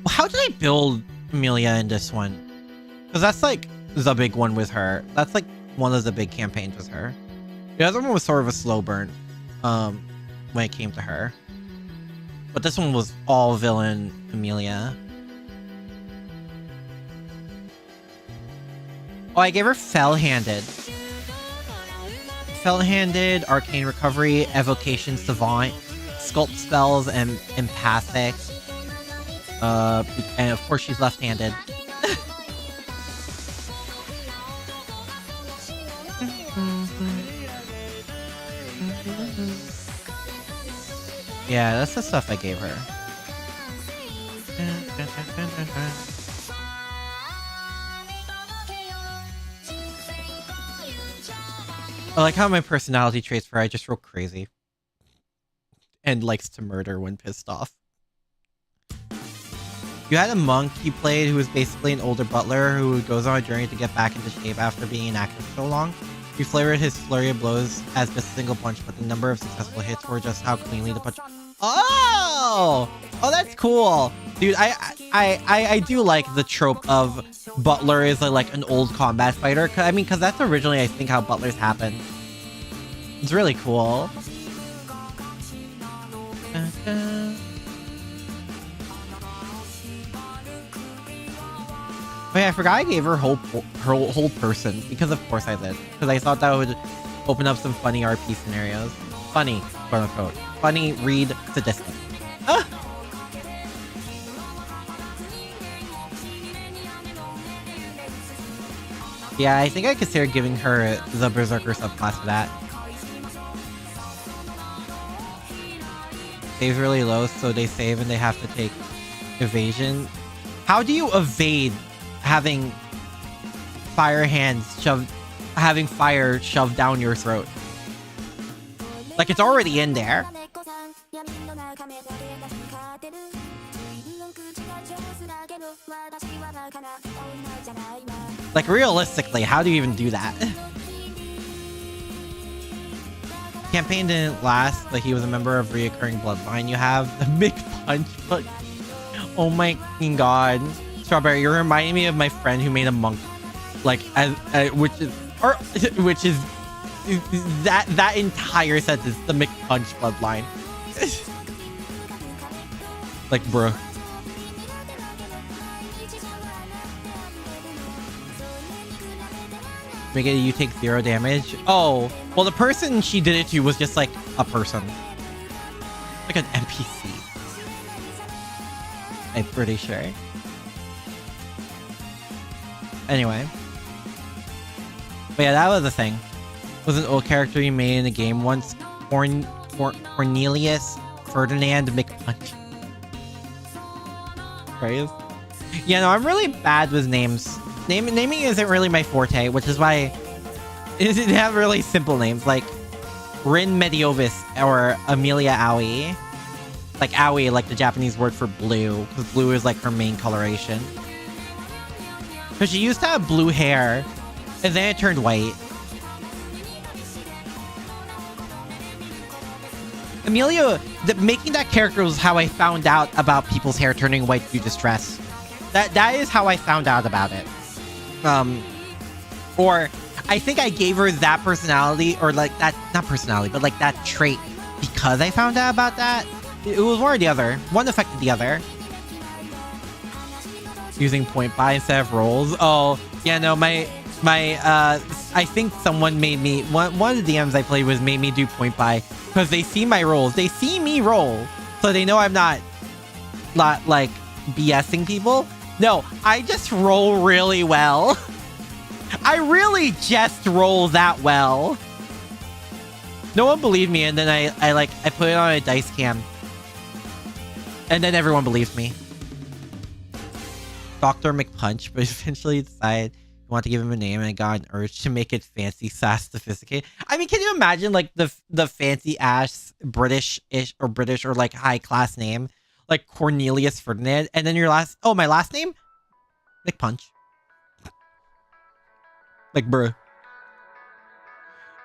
Well, how did I build Amelia in this one? Because that's, like, the big one with her. That's, like, one of the big campaigns with her. The other one was sort of a slow burn when it came to her. But this one was all villain Amelia. Oh, I gave her Fell-Handed. Fell-Handed, Arcane Recovery, Evocation Savant, Sculpt Spells, and Empathic. And of course she's left-handed. Yeah, that's the stuff I gave her. I like how my personality traits for her, I just real crazy. And likes to murder when pissed off. You had a monk you played who was basically an older butler who goes on a journey to get back into shape after being inactive so long. You flavored his flurry of blows as just a single punch, but the number of successful hits were just how cleanly the punch... Oh! Oh, that's cool. Dude, I do like the trope of butler is like an old combat fighter. I mean, because that's originally, I think, how butlers happen. It's really cool. Oh yeah, I forgot I gave her whole person, because of course I did. Because I thought that would open up some funny RP scenarios. Funny, quote unquote. Funny, read, sadistic. Ah! Yeah, I think I consider giving her the Berserker subclass for that. Save's really low, so they save and they have to take evasion. How do you evade having fire shoved down your throat? Like, it's already in there. Like, realistically, how do you even do that? Campaign didn't last, but he was a member of reoccurring bloodline. You have the big punch, but oh my god. Strawberry, you're reminding me of my friend who made a monk, like, which is that entire sentence, the McPunch bloodline. Like, bruh. Make it you take 0 damage. Oh, well, the person she did it to was just like a person, like an NPC. I'm pretty sure. Anyway, but yeah, that was the thing. It was an old character you made in the game once. Cornelius Ferdinand McPunch. Right? Yeah, no, I'm really bad with names. Naming isn't really my forte, which is why it didn't have really simple names like Rin Mediovis or Amelia Aoi. Like Aoi, like the Japanese word for blue, because blue is like her main coloration. Because she used to have blue hair, and then it turned white. Amelia, making that character was how I found out about people's hair turning white due to stress. That is how I found out about it. Or I think I gave her that personality, or like that, not personality, but like that trait because I found out about that. It was one or the other. One affected the other. Using point buy instead of rolls. Oh, yeah, no, I think someone made me, one of the DMs I played was made me do point buy because they see my rolls. They see me roll. So they know I'm not like BSing people. No, I just roll really well. I really just roll that well. No one believed me, and then I put it on a dice cam. And then everyone believed me. Dr. McPunch, but eventually decided I want to give him a name, and I got an urge to make it fancy, sass, sophisticated. I mean, can you imagine like the fancy ass British or like high class name, like Cornelius Ferdinand, and then my last name, McPunch. Like, bruh.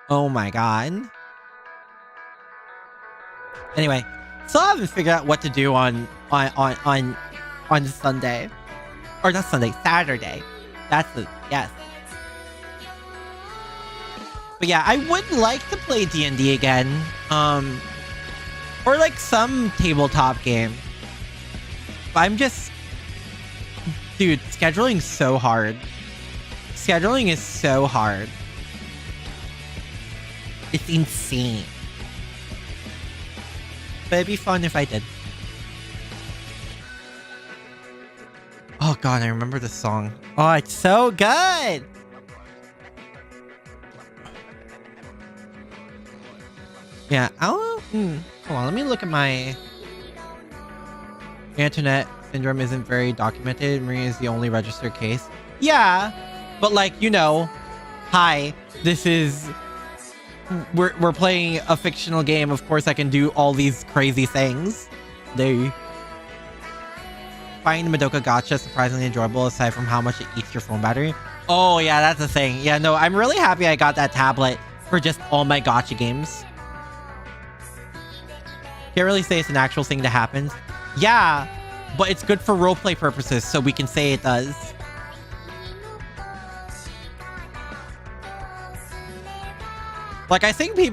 Oh my god. Anyway, still haven't figured out what to do on Sunday. Or not Sunday, Saturday. That's the, yes. But yeah, I would like to play D&D again. Or like some tabletop game. But I'm just... Dude, scheduling's so hard. Scheduling is so hard. It's insane. But it'd be fun if I did. Oh god, I remember the song. Oh, it's so good! Yeah, hold on, let me look at my... Internet syndrome isn't very documented. Maria is the only registered case. Yeah, but like, you know, hi, this is... We're playing a fictional game. Of course I can do all these crazy things. They... Finding the Madoka gacha surprisingly enjoyable aside from how much it eats your phone battery. Oh yeah, that's the thing. Yeah, no, I'm really happy I got that tablet for just all my gacha games. Can't really say it's an actual thing that happens. Yeah, but it's good for roleplay purposes, so we can say it does. Like, I think a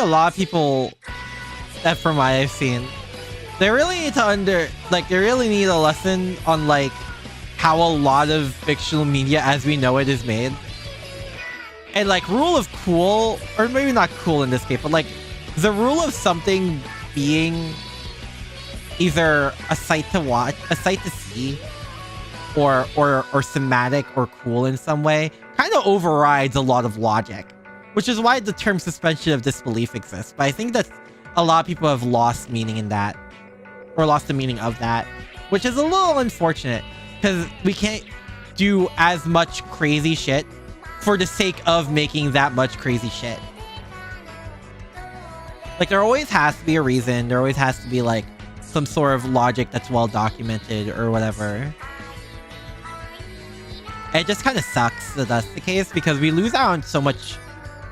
lot of people, that from what I've seen, they really need to they really need a lesson on, like, how a lot of fictional media as we know it is made. And, like, rule of cool, or maybe not cool in this case, but, like, the rule of something being either a sight to watch, a sight to see, or thematic or cool in some way, kind of overrides a lot of logic. Which is why the term suspension of disbelief exists. But I think that a lot of people have lost meaning in that. Or lost the meaning of that. Which is a little unfortunate. Because we can't do as much crazy shit for the sake of making that much crazy shit. Like, there always has to be a reason. There always has to be, like, some sort of logic that's well documented or whatever. It just kind of sucks that that's the case because we lose out on so much,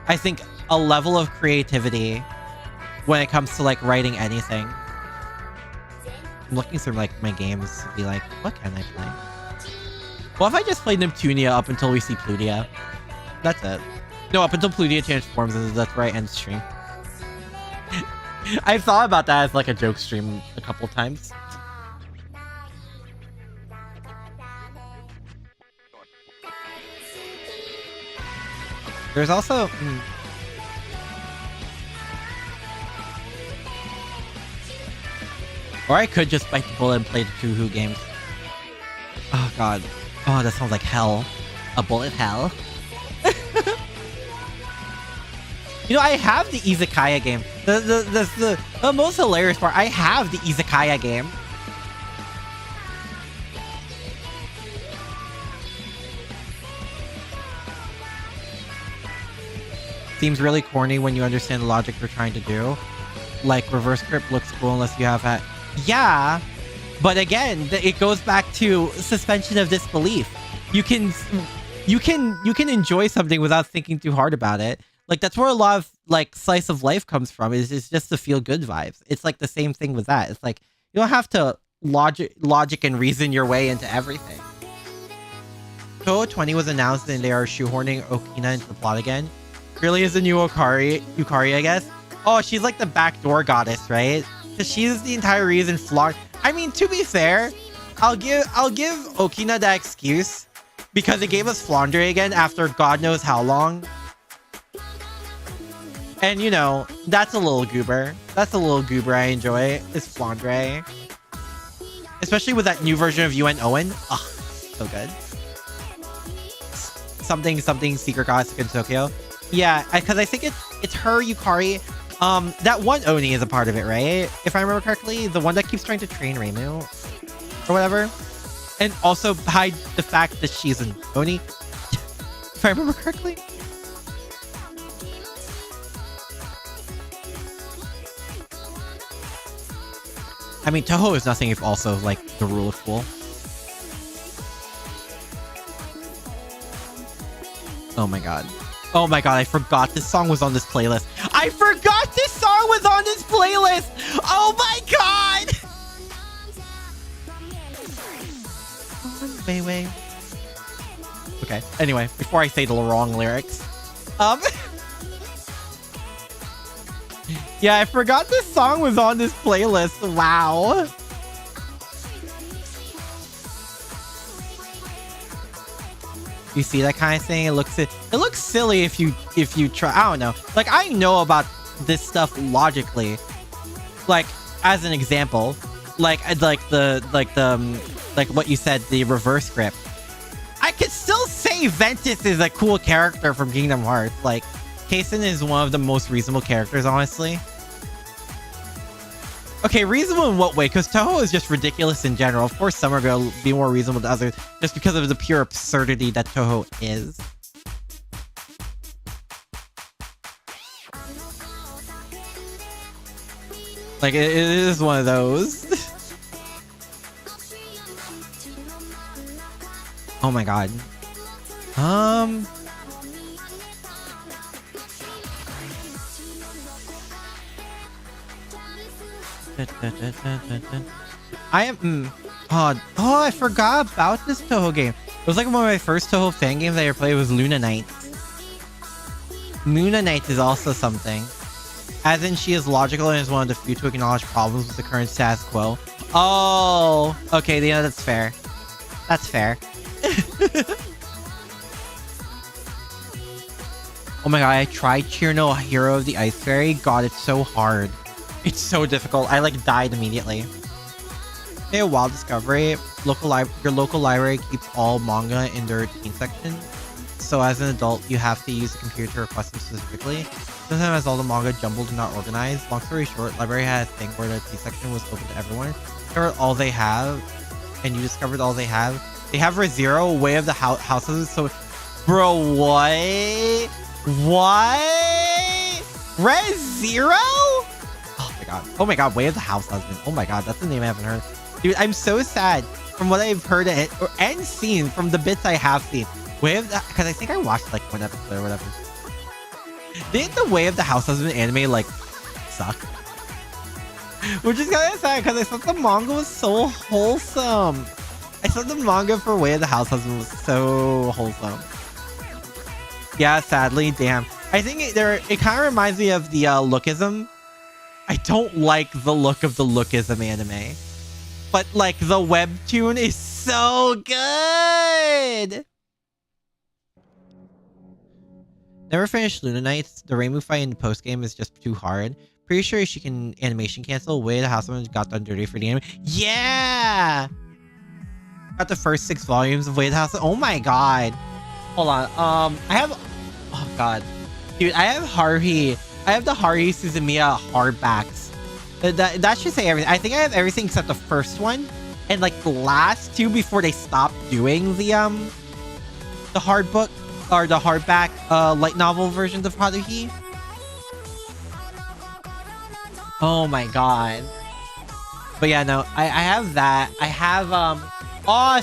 I think, a level of creativity when it comes to, like, writing anything. I'm looking through, like, my games to be like, what can I play? Well, if I just play Neptunia up until we see Plutia. That's it. No, up until Plutia transforms, that's where I end stream. I've thought about that as, like, a joke stream a couple times. There's also... Or I could just bite the bullet and play the Tuhu games. Oh god. Oh, that sounds like hell. A bullet hell. You know, I have the Izakaya game. The most hilarious part, I have the Izakaya game. Seems really corny when you understand the logic they're trying to do. Like, reverse grip looks cool unless you have that. Yeah, but again, it goes back to suspension of disbelief. You can enjoy something without thinking too hard about it. Like that's where a lot of like slice of life comes from. Is just the feel good vibes. It's like the same thing with that. It's like you don't have to logic and reason your way into everything. Toho 20 was announced and they are shoehorning Okina into the plot again. Really is a new Yukari, I guess. Oh, she's like the backdoor goddess, right? Because she's the entire reason I mean, to be fair, I'll give Okina that excuse because it gave us Flandre again after God knows how long. And you know, that's a little goober. That's a little goober I enjoy. Is Flandre. Especially with that new version of UN Owen. Oh, so good. Something Secret Goddess in Tokyo. Yeah, because I think it's her, Yukari. That one Oni is a part of it, right? If I remember correctly, the one that keeps trying to train Reimu or whatever, and also hide the fact that she's an Oni. If I remember correctly. I mean, Toho is nothing if also like the rule of cool. Oh my god. Oh my god, I forgot this song was on this playlist. I forgot this song was on this playlist! Oh my god! Wait. Okay, anyway, before I say the wrong lyrics. Yeah, I forgot this song was on this playlist. Wow. You see that kind of thing? It looks silly if you try. I don't know. Like I know about this stuff logically. Like as an example, like what you said, the reverse grip. I could still say Ventus is a cool character from Kingdom Hearts. Like Kason is one of the most reasonable characters, honestly. Okay, reasonable in what way? Because Toho is just ridiculous in general. Of course, some are going to be more reasonable than others just because of the pure absurdity that Toho is. Like, it is one of those. Oh my god. I am oh, I forgot about this Toho game. It was like one of my first Toho fan games I ever played. Was Luna Knights. Luna Knights is also something. As in, she is logical and is one of the few to acknowledge problems with the current status quo. Oh, okay, yeah, that's fair. That's fair. Oh my god, I tried Chirno, Hero of the Ice Fairy. God, it's so hard. It's so difficult. I like died immediately. Okay, a wild discovery. Your local library keeps all manga in their teen section. So as an adult, you have to use the computer to request them specifically. Sometimes has all the manga jumbled and not organized. Long story short, library had a thing where the teen section was open to everyone. Discovered all they have, and you discovered all they have. They have ReZero, Way of the Houses. So, bro, what? What? ReZero? Oh my god, Way of the House Husband. Oh my god, that's the name I haven't heard. Dude, I'm so sad from what I've heard and seen from the bits I have seen. Way of the, because I think I watched like one episode or whatever. Didn't the Way of the House Husband anime like suck? Which is kind of sad because I thought the manga was so wholesome. I thought the manga for Way of the House Husband was so wholesome. Yeah, sadly, damn. I think it kind of reminds me of the Lookism. I don't like the look of the Lookism anime. But like the webtoon is so good. Never finished Luna Knights. The Reimu fight in the post-game is just too hard. Pretty sure she can animation cancel. Way the Houseman got done dirty for the anime. Yeah! Got the first 6 volumes of Way the House. Oh my god. Hold on. I have... Oh god. Dude, I have Haruhi. I have the Haruhi Suzumiya hardbacks. That should say everything. I think I have everything except the first one. And like the last 2 before they stopped doing the hard book. Or the hardback light novel versions of Haruhi. Oh my god. But yeah, no, I have that. I have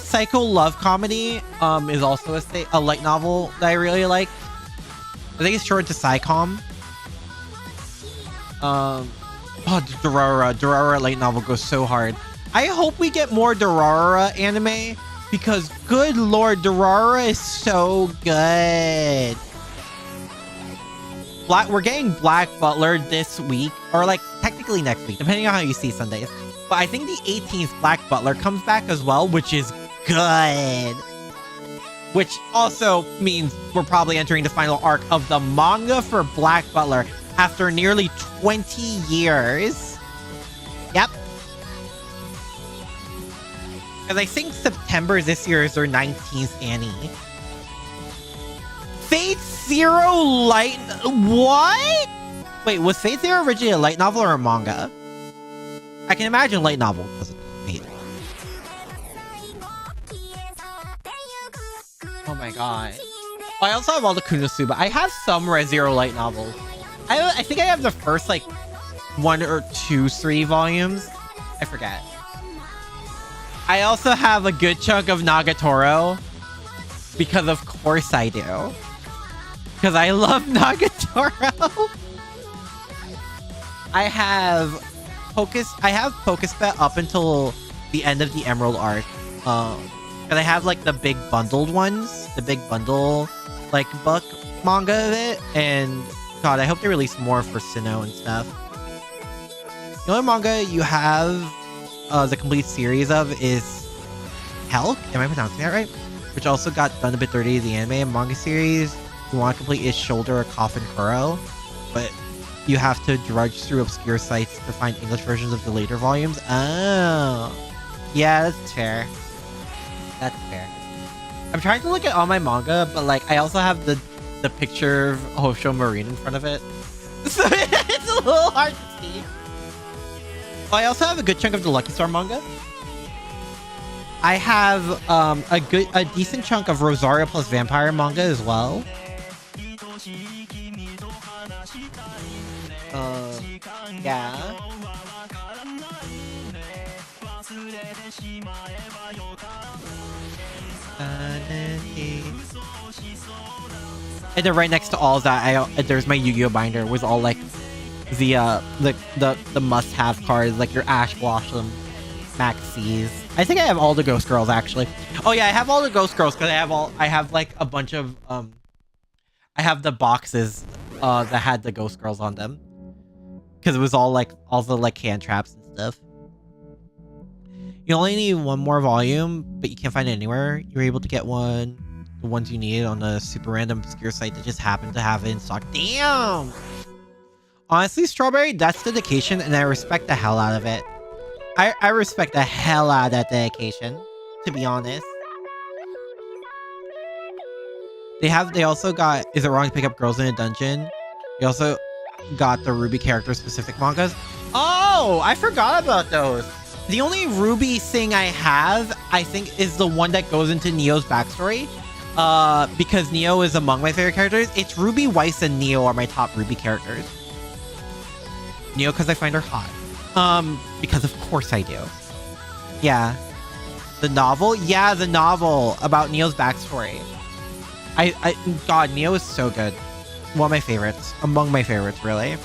Psycho Love Comedy is also a light novel that I really like. think it's short to Psycom. Oh, Durarara light novel goes so hard. I hope we get more Durarara anime because good lord, Durarara is so good. We're getting Black Butler this week, or like technically next week, depending on how you see Sundays. But I think the 18th Black Butler comes back as well, which is good. Which also means we're probably entering the final arc of the manga for Black Butler after nearly 20 years. Yep. Because I think September this year is their 19th Annie. Fate Zero light... What? Wait, was Fate Zero originally a light novel or a manga? I can imagine light novel because of Fate. Oh my god. Oh, I also have all the Kunosuba. I have some Re:Zero light novels. I think I have the first like 1 or 2, 3 volumes. I forget. I also have a good chunk of Nagatoro. Because of course I do. Because I love Nagatoro. I have Pokespet up until the end of the Emerald arc. And I have like the big bundled ones, the big bundle like book manga of it, and god, I hope they release more for Sinnoh and stuff. The only manga you have the complete series of is Helk, am I pronouncing that right? Which also got done a bit dirty in the anime and manga series. You want to complete its Shoulder or Coffin Kuro, but you have to drudge through obscure sites to find English versions of the later volumes. Oh, yeah, that's fair. That's fair. I'm trying to look at all my manga, but like I also have the picture of Hosho Marine in front of it. So it's a little hard to see. Oh, I also have a good chunk of the Lucky Star manga. I have a decent chunk of Rosario plus Vampire manga as well. Yeah. And then right next to all of that, there's my Yu-Gi-Oh binder with all like the must-have cards, like your Ash Blossom, Maxis. I think I have all the Ghost Girls actually. Oh yeah, I have all the Ghost Girls because I have like a bunch of I have the boxes that had the Ghost Girls on them because it was all like also like hand traps and stuff. You only need one more volume, but you can't find it anywhere. You're able to get the ones you need on a super random obscure site that just happened to have it in stock. Damn! Honestly, Strawberry, that's dedication, and I respect the hell out of it. I respect the hell out of that dedication, to be honest. They also got Is It Wrong to Pick Up Girls in a Dungeon? They also got the Ruby character specific mangas. Oh, I forgot about those. The only Ruby thing I have, I think, is the one that goes into Neo's backstory. Because Neo is among my favorite characters. It's Ruby, Weiss, and Neo are my top Ruby characters. Neo because I find her hot. Because of course I do. Yeah. The novel? Yeah, the novel about Neo's backstory. God, Neo is so good. One of my favorites. Among my favorites, really.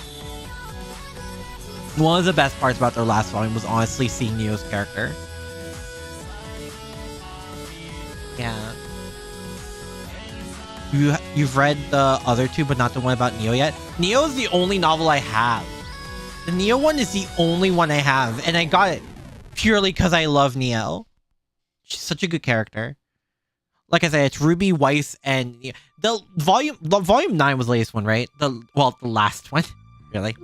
One of the best parts about their last volume was honestly seeing Neo's character. Yeah. You've read the other two, but not the one about Neo yet? Neo is the only novel I have. The Neo one is the only one I have, and I got it purely because I love Neo. She's such a good character. Like I said, it's Ruby, Weiss, and the volume 9 was the latest one, right? The last one, really.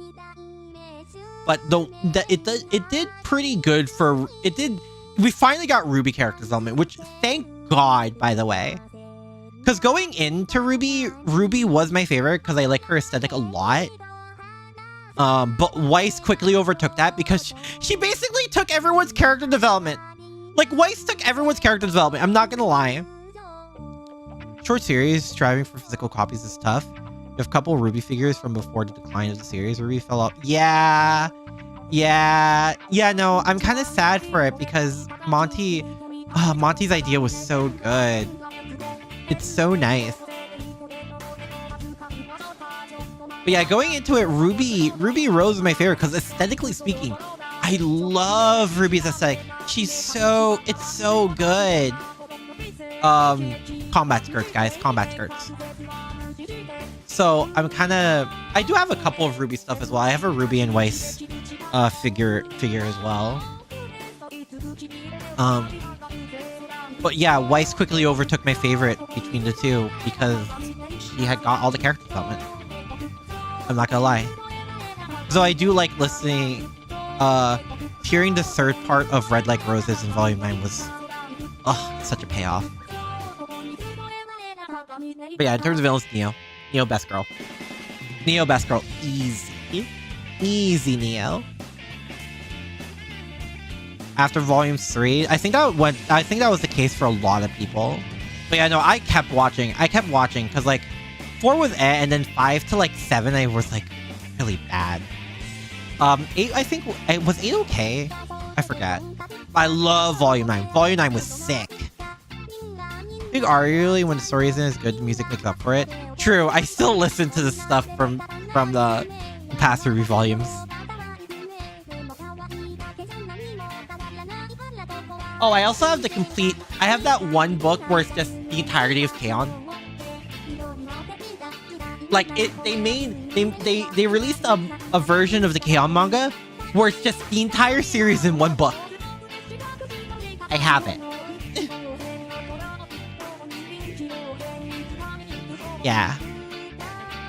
But it did pretty good for it did. We finally got Ruby character development, which thank God, by the way. Because going into Ruby was my favorite because I like her aesthetic a lot. But Weiss quickly overtook that because she basically took everyone's character development. Like, Weiss took everyone's character development. I'm not gonna lie. Short series, striving for physical copies is tough. You have a couple Ruby figures from before the decline of the series. Ruby fell off. Yeah, no, I'm kind of sad for it because Monty's idea was so good. It's so nice. But yeah, going into it, Ruby Rose is my favorite because aesthetically speaking, I love Ruby's aesthetic. It's so good. Combat skirts, guys, combat skirts. So I do have a couple of Ruby stuff as well. I have a Ruby and Weiss figure as well. But yeah, Weiss quickly overtook my favorite between the two because she had got all the character development. I'm not gonna lie. So I do like listening, hearing the third part of Red Like Roses in Volume 9 was, such a payoff. But yeah, in terms of villains, Neo. Neo, best girl. Neo, best girl. Easy. Easy, Neo. After Volume 3, I think that was the case for a lot of people. But yeah, no, I kept watching because like 4 was and then 5 to like 7 I was like really bad. 8, I think was 8 okay? I forget. I love Volume 9. Volume 9 was sick. I think arguably when the story isn't as good, the music makes up for it. True, I still listen to the stuff from the past Ruby volumes. Oh, I also have I have that one book where it's just the entirety of K-On! Like they released a version of the K-On! Manga where it's just the entire series in one book. I have it. Yeah.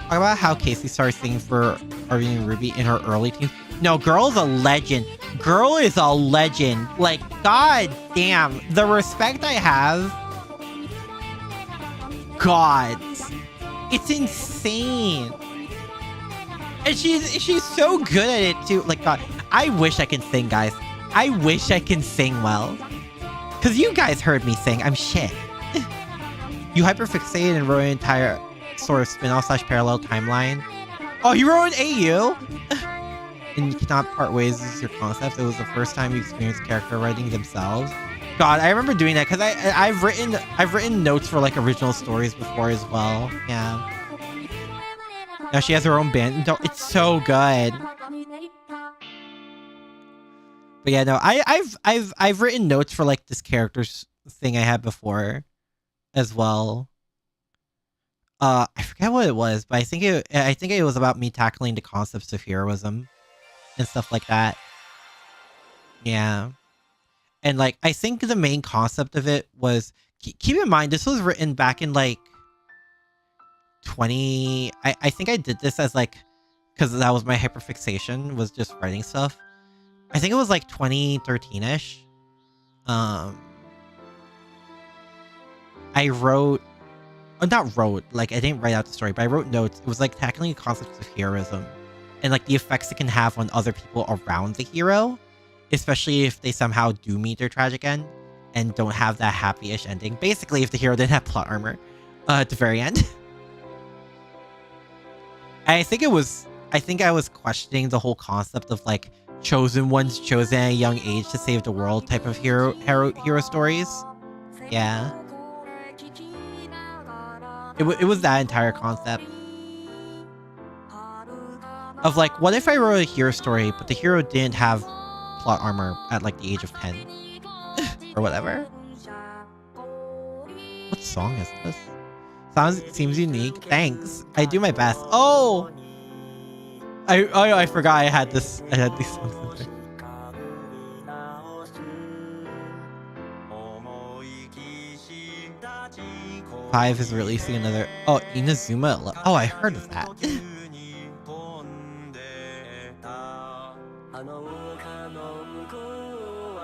Talk about how Casey started singing for Arvine and Ruby in her early teens. No, Girl is a legend. Girl is a legend. Like, god damn. The respect I have. God. It's insane. And she's so good at it too. Like, god. I wish I can sing, guys. I wish I can sing well. Because you guys heard me sing. I'm shit. You hyperfixated and wrote an entire sort of spin-off / parallel timeline. Oh, you wrote an AU? And you cannot part ways with your concept. It was the first time you experienced character writing themselves. God, I remember doing that because I've written notes for like original stories before as well. Yeah. Now she has her own band. It's so good. But yeah, no, I've written notes for like this character's thing I had before as well. I forget what it was, but I think it was about me tackling the concepts of heroism and stuff like that. Yeah. And like I think the main concept of it was, keep in mind this was written back in like 20, I think I did this as like, because that was my hyperfixation, was just writing stuff. I think it was like 2013ish. I wrote, like I didn't write out the story, but I wrote notes. It was like tackling concepts of heroism and like the effects it can have on other people around the hero, especially if they somehow do meet their tragic end and don't have that happy-ish ending. Basically, if the hero didn't have plot armor at the very end. And I think I was questioning the whole concept of like chosen ones chosen at a young age to save the world type of hero stories. Yeah. It was that entire concept of like, what if I wrote a hero story, but the hero didn't have plot armor at like the age of 10 or whatever. What song is this? Seems unique. Thanks. I do my best. Oh, I forgot I had these songs in there. 5 is releasing another. Oh, Inazuma. Oh, I heard of that.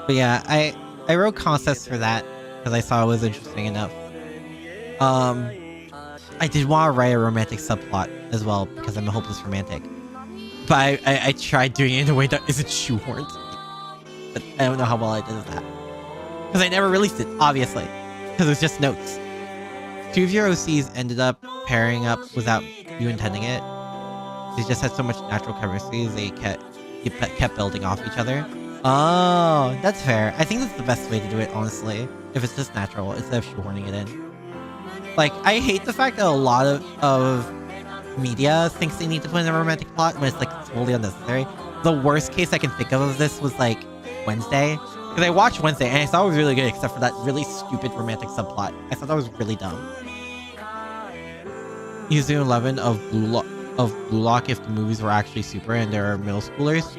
But yeah, I wrote concepts for that because I saw it was interesting enough. I did want to write a romantic subplot as well because I'm a hopeless romantic. But I tried doing it in a way that isn't shoehorned. But I don't know how well I did that. Because I never released it, obviously. Because it was just notes. 2 of your OCs ended up pairing up without you intending it. They just had so much natural chemistry, they kept building off each other. Oh, that's fair. I think that's the best way to do it, honestly. If it's just natural, instead of shoehorning it in. Like, I hate the fact that a lot of media thinks they need to put in a romantic plot when it's like totally unnecessary. The worst case I can think of this was like Wednesday. Because I watched Wednesday and I thought it was really good except for that really stupid romantic subplot. I thought that was really dumb. Season 11 of Blue Lock if the movies were actually super and there are middle schoolers.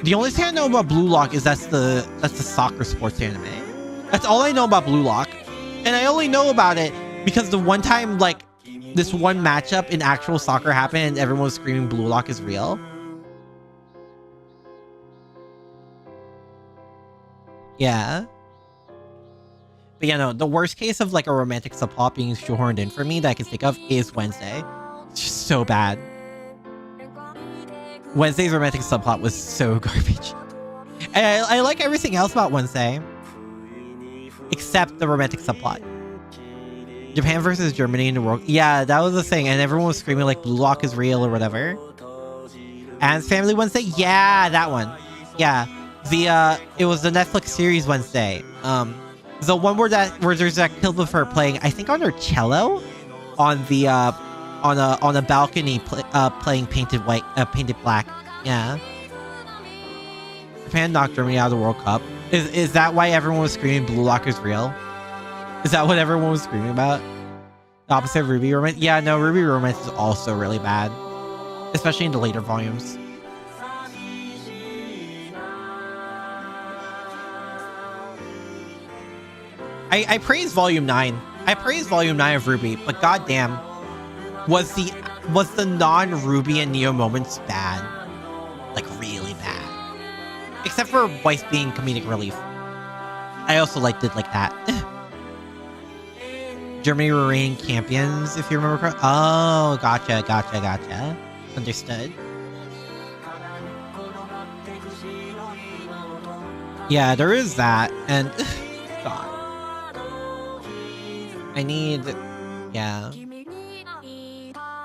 The only thing I know about Blue Lock is that's the soccer sports anime. That's all I know about Blue Lock. And I only know about it because the one time like this one matchup in actual soccer happened and everyone was screaming Blue Lock is real. Yeah. But yeah, no, the worst case of like a romantic subplot being shoehorned in for me that I can think of is Wednesday. It's just so bad. Wednesday's romantic subplot was so garbage. And I like everything else about Wednesday. Except the romantic subplot. Japan versus Germany in the world. Yeah, that was the thing. And everyone was screaming like Blue Lock is real or whatever. Adam's Family Wednesday? Yeah, that one. Yeah. It was the Netflix series Wednesday. The one where there's that clip of her playing, I think on her cello, on the on a balcony playing painted black. Yeah. Japan knocked Germany out of the World Cup. Is that why everyone was screaming Blue Lock is real? Is that what everyone was screaming about? The opposite of Ruby Romance? Yeah, no, Ruby Romance is also really bad. Especially in the later volumes. I praise Volume 9. I praise Volume 9 of Ruby, but goddamn, was the non-Ruby and Neo moments bad? Like really bad. Except for Weiss being comedic relief. I also liked it like that. Germany were reigning champions, if you remember correctly. Oh, gotcha. Understood. Yeah, there is that, and God. Yeah.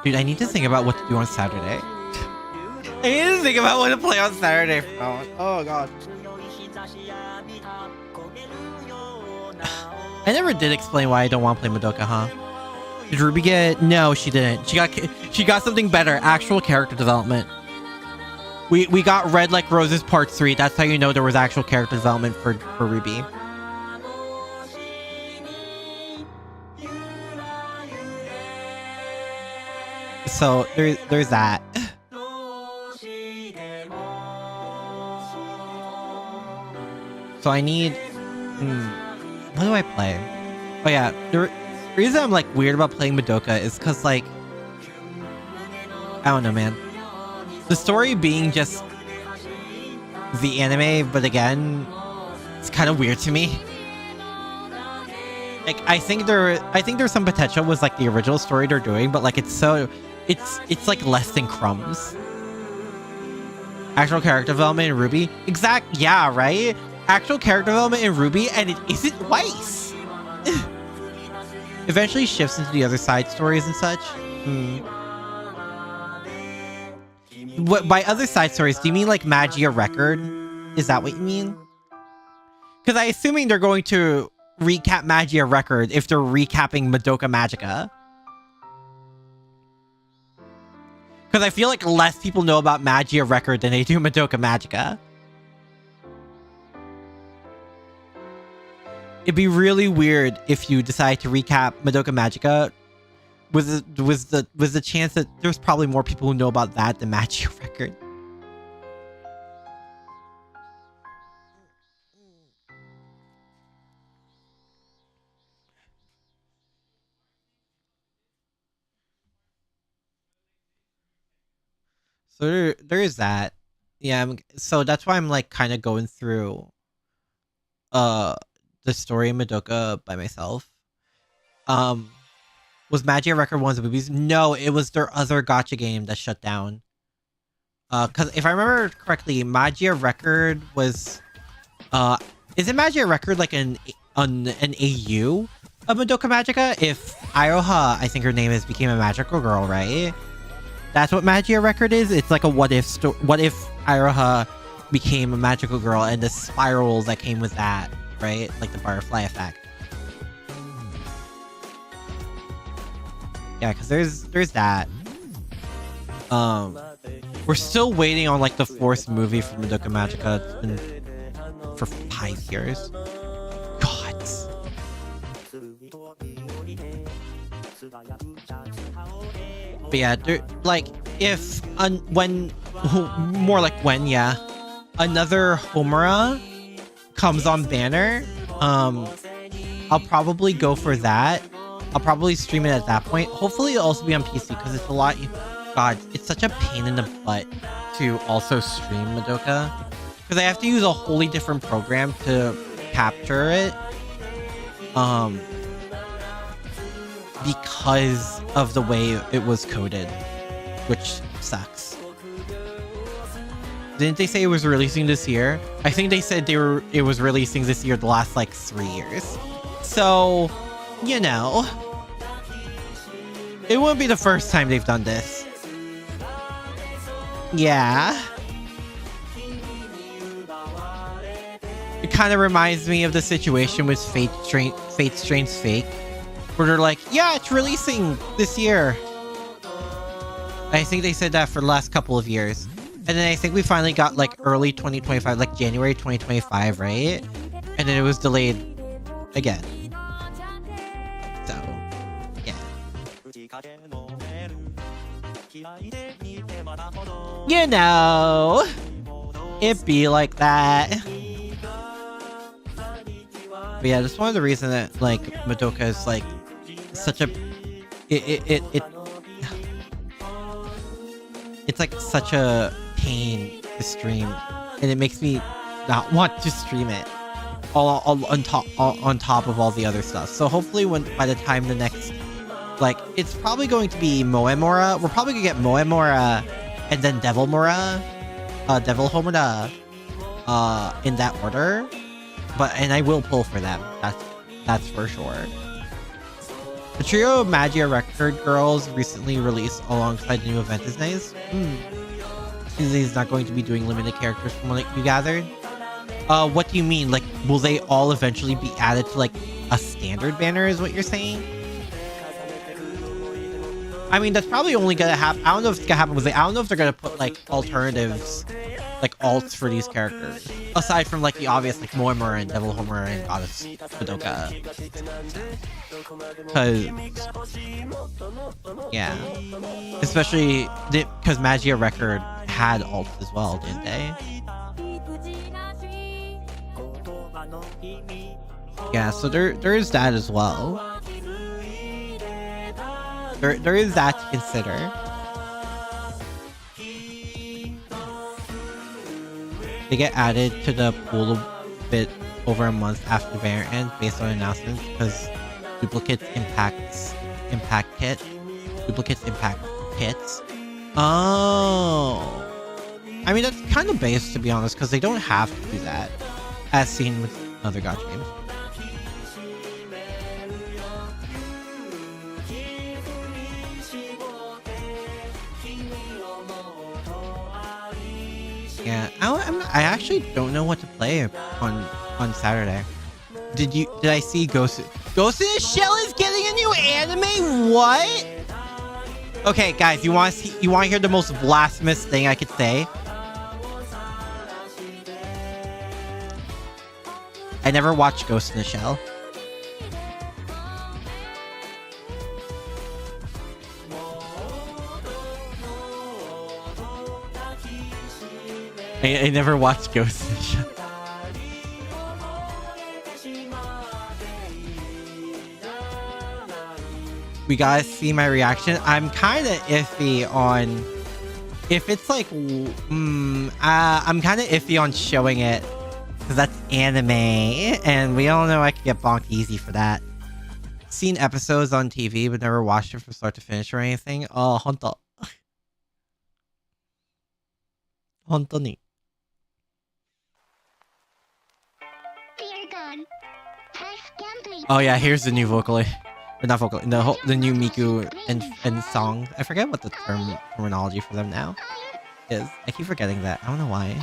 Dude, I need to think about what to do on Saturday. I need to think about what to play on Saturday. Oh God. I never did explain why I don't want to play Madoka, huh? Did Ruby get... No, she didn't. She got something better. Actual character development. We got Red Like Roses Part 3. That's how you know there was actual character development for Ruby. So there's that. So I need... what do I play? Oh yeah, the reason I'm like weird about playing Madoka is because like... I don't know, man. The story being just the anime, but again, it's kind of weird to me. Like I think there's some potential with like the original story they're doing, but like it's like less than crumbs. Actual character development in Ruby? Yeah, right? Actual character development in Ruby, and it isn't Weiss. Eventually shifts into the other side stories and such. What by other side stories, do you mean like Magia Record? Is that what you mean? Because I'm assuming they're going to recap Magia Record if they're recapping Madoka Magica. Because I feel like less people know about Magia Record than they do Madoka Magica. It'd be really weird if you decide to recap Madoka Magica with the chance that there's probably more people who know about that than Magia Record. So there is that. Yeah, so that's why I'm like kind of going through the story of Madoka by myself. Was Magia Record one of the movies? No, it was their other gacha game that shut down. Because if I remember correctly, Magia Record was isn't Magia Record like an AU of Madoka Magica? If Iroha, I think her name is, became a magical girl, right? That's what Magia Record is. It's like a what if Iroha became a magical girl and the spirals that came with that, right? Like the butterfly effect. Yeah, because there's that. We're still waiting on like the 4th movie for Madoka Magica. It's been for 5 years. God. But yeah, like if yeah, another Homura comes on banner, I'll probably go for that. I'll probably stream it at that point. Hopefully it'll also be on PC because it's a lot. God, it's such a pain in the butt to also stream Madoka because I have to use a wholly different program to capture it. Because of the way it was coded, which sucks. Didn't they say it was releasing this year? I think they said it was releasing this year the last like 3 years. So, you know, it wouldn't be the first time they've done this. Yeah. It kind of reminds me of the situation with Fate Strange Fake, where they're like, yeah, it's releasing this year. I think they said that for the last couple of years. And then I think we finally got like early 2025, like January 2025, right? And then it was delayed again. So, yeah. You know, it be like that. But yeah, that's one of the reasons that like Madoka is like such a it's like such a pain to stream, and it makes me not want to stream it all on top of all the other stuff. So hopefully by the time the next, like, it's probably going to be Moemura. We're probably gonna get Moemura and then Devil Homura in that order. And I will pull for them. That's for sure. The trio of Magia Record Girls recently released alongside the new event is nice. He's not going to be doing limited characters from what you gathered. What do you mean? Like, will they all eventually be added to like a standard banner is what you're saying? I mean, that's probably only gonna happen. I don't know if it's gonna happen with I don't know if they're gonna put like alternatives, like alts for these characters. Aside from like the obvious like Moemura and Devil Homura and Goddess Madoka. Cause yeah. Especially because Magia Record had alts as well, didn't they? Yeah, so there is that as well. There is that to consider. They get added to the pool a bit over a month after the banner ends based on announcements because duplicates impact kits. Oh. I mean, that's kind of base, to be honest, because they don't have to do that, as seen with other gacha games. Yeah, I actually don't know what to play on Saturday. Did I see Ghost in the Shell is getting a new anime? What? Okay, guys, you want to hear the most blasphemous thing I could say? I never watched Ghost in the Shell. I never watched Ghost in the Shell. We gotta see my reaction. I'm kind of iffy on if it's like I'm kind of iffy on showing it because that's anime and we all know I could get bonked easy for that. Seen episodes on TV but never watched it from start to finish or anything. Oh, honto. Honto ni. Oh yeah, here's the new vocal. Or not vocal. The new Miku and song. I forget what the terminology for them now is. I keep forgetting that. I don't know why.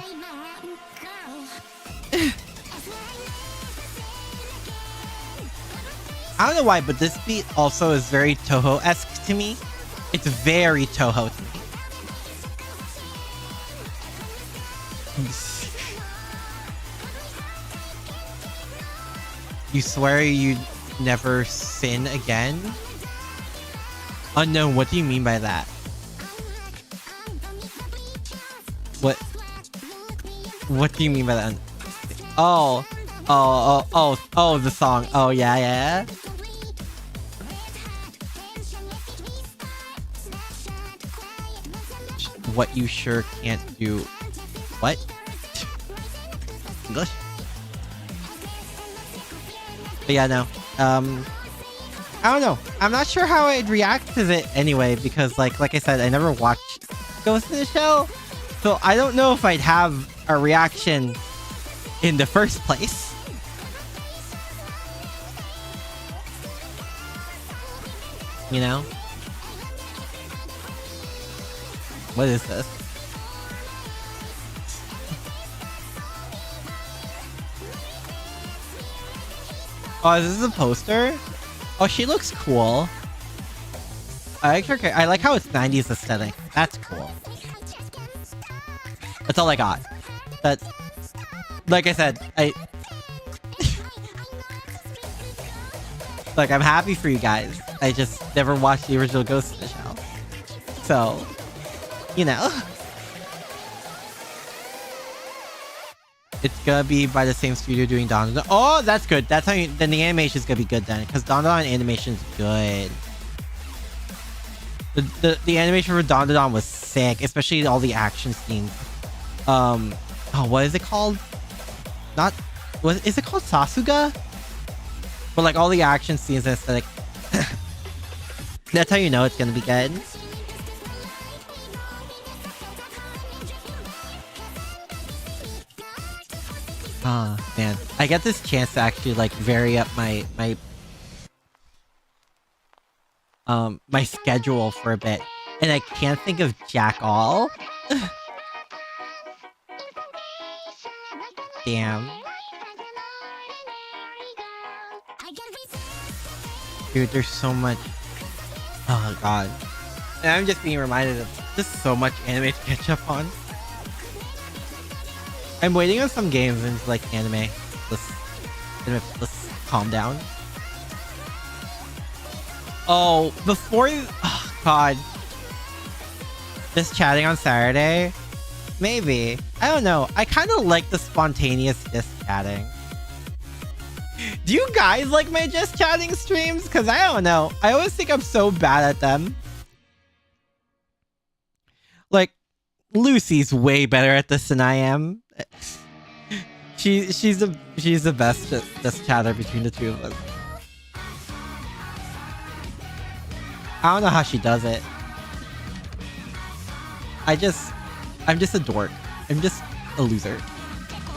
I don't know why, but this beat also is very Toho-esque to me. It's very Toho to me. You swear you'd never sin again? Unknown, what do you mean by that? What do you mean by that? Oh, the song. Oh, yeah. What you sure can't do. What? English? But yeah, no. I don't know. I'm not sure how I'd react to it anyway, because like I said, I never watched Ghost in the Shell. So I don't know if I'd have a reaction in the first place. You know? What is this? Oh, is this a poster? Oh, she looks cool. I like her. I like how it's 90s aesthetic. That's cool. That's all I got. That, like I said, like, I'm happy for you guys. I just never watched the original Ghost in the Shell. So, you know. It's gonna be by the same studio doing Don. Oh, that's good. That's how you, then the animation is gonna be good then, because Don animation is good. The animation for Don was sick, especially all the action scenes. Oh, what is it called? Not, what is it called? Sasuga? But like all the action scenes and aesthetic. That's how you know it's gonna be good. Ah, man. I get this chance to actually like vary up my my schedule for a bit. And I can't think of jack all. Damn. Dude, there's so much. Oh god. And I'm just being reminded of just so much anime to catch up on. I'm waiting on some games and it's like anime. Let's calm down. Oh, before oh god. Just chatting on Saturday? Maybe. I don't know. I kind of like the spontaneous just chatting. Do you guys like my just chatting streams? Because I don't know. I always think I'm so bad at them. Like, Lucy's way better at this than I am. She's the best just chatter between the two of us. I don't know how she does it. I'm just a dork. I'm just a loser.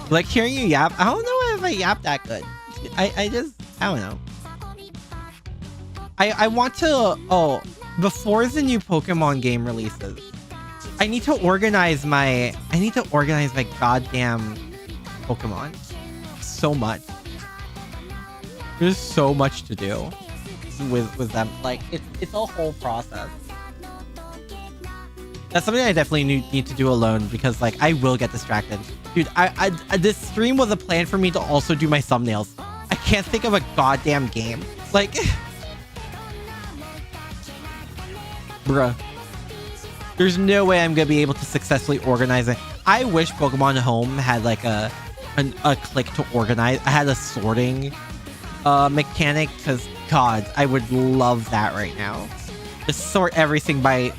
Like hearing you yap, I don't know if I yap that good. I don't know. I want to, before the new Pokemon game releases, I need to organize my goddamn Pokemon. So much. There's so much to do with them. Like it's a whole process. That's something I definitely need to do alone because like I will get distracted. Dude, I this stream was a plan for me to also do my thumbnails. I can't think of a goddamn game. Like bruh. There's no way I'm gonna be able to successfully organize it. I wish Pokemon Home had like a click to organize. I had a sorting mechanic because god, I would love that right now. Just sort everything by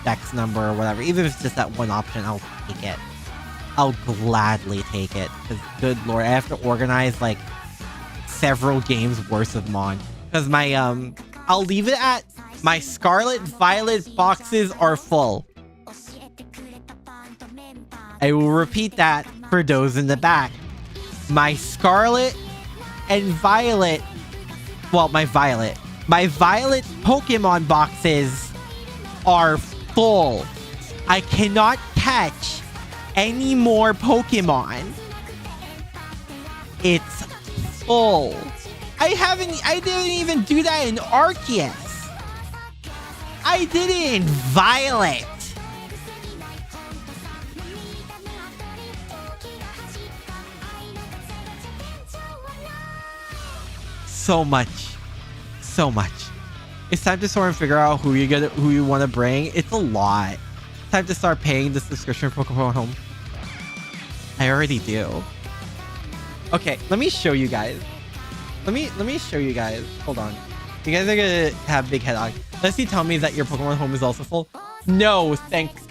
dex number or whatever. Even if it's just that one option, I'll take it. I'll gladly take it. Because good lord, I have to organize like several games worth of Mon. Because my I'll leave it at my Scarlet Violet boxes are full. I will repeat that for those in the back. My Scarlet and Violet, well, my Violet Pokemon boxes are full. I cannot catch any more Pokemon. It's full. I didn't even do that in Arceus. I did it in Violet. so much. So much. It's time to sort and figure out who you want to bring. It's a lot. Time to start paying the subscription for Pokemon Home. I already do. Okay, let me show you guys. Let me show you guys. Hold on. You guys are gonna have big head on. Unless you tell me that your Pokemon Home is also full. No, thanks.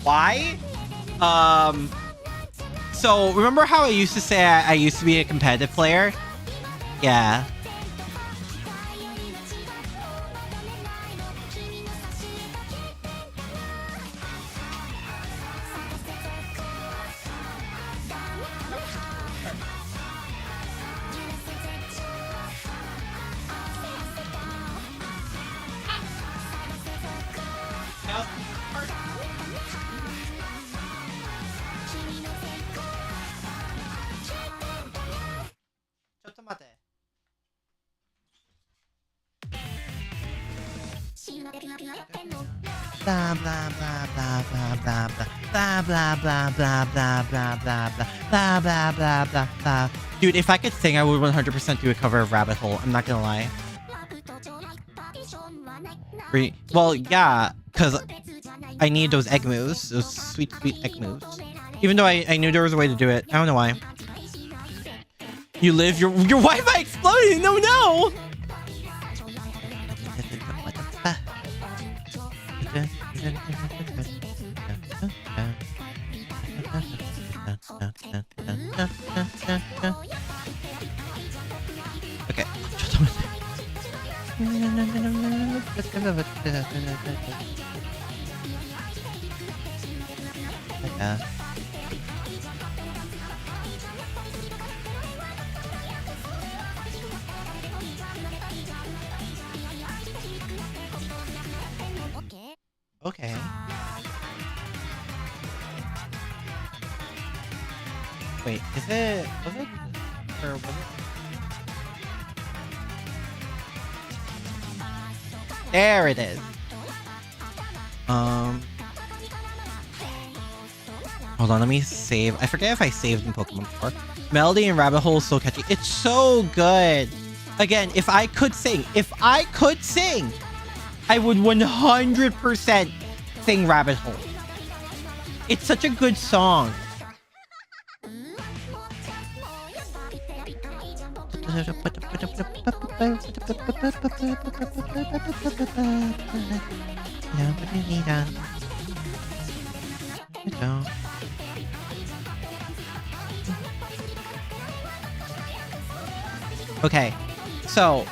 Why? So remember how I used to say I used to be a competitive player? Yeah. Blah blah blah blah blah blah blah blah blah blah blah blah blah blah blah blah blah blah blah. Dude, if I could sing, I would 100% do a cover of Rabbit Hole. I'm not gonna lie. Well, yeah, because I need those egg moves, those sweet, sweet egg moves. Even though I knew there was a way to do it, I don't know why. You live your Wi-Fi exploding. No, no. Okay. Okay. Wait, is it? Was it? Or was it? There it is. Hold on, let me save. I forget if I saved in Pokemon before. Melody and Rabbit Hole is so catchy. It's so good. Again, if I could sing, I would 100% sing Rabbit Hole. It's such a good song. Okay, so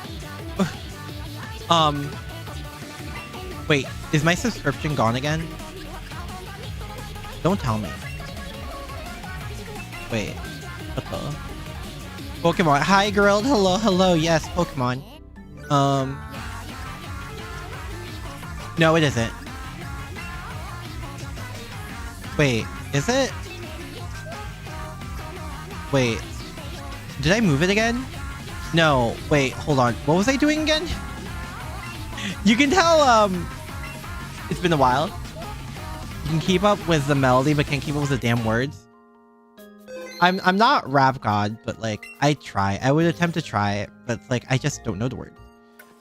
wait, is my subscription gone again? Don't tell me. Wait, what the? Pokemon. Hi, Guerilla. Hello, hello. Yes, Pokemon. No, it isn't. Wait, is it? Wait, did I move it again? No, wait, hold on. What was I doing again? You can tell, it's been a while. You can keep up with the melody, but can't keep up with the damn words. I'm not rap god, but like, I try. I would attempt to try it, but like, I just don't know the words.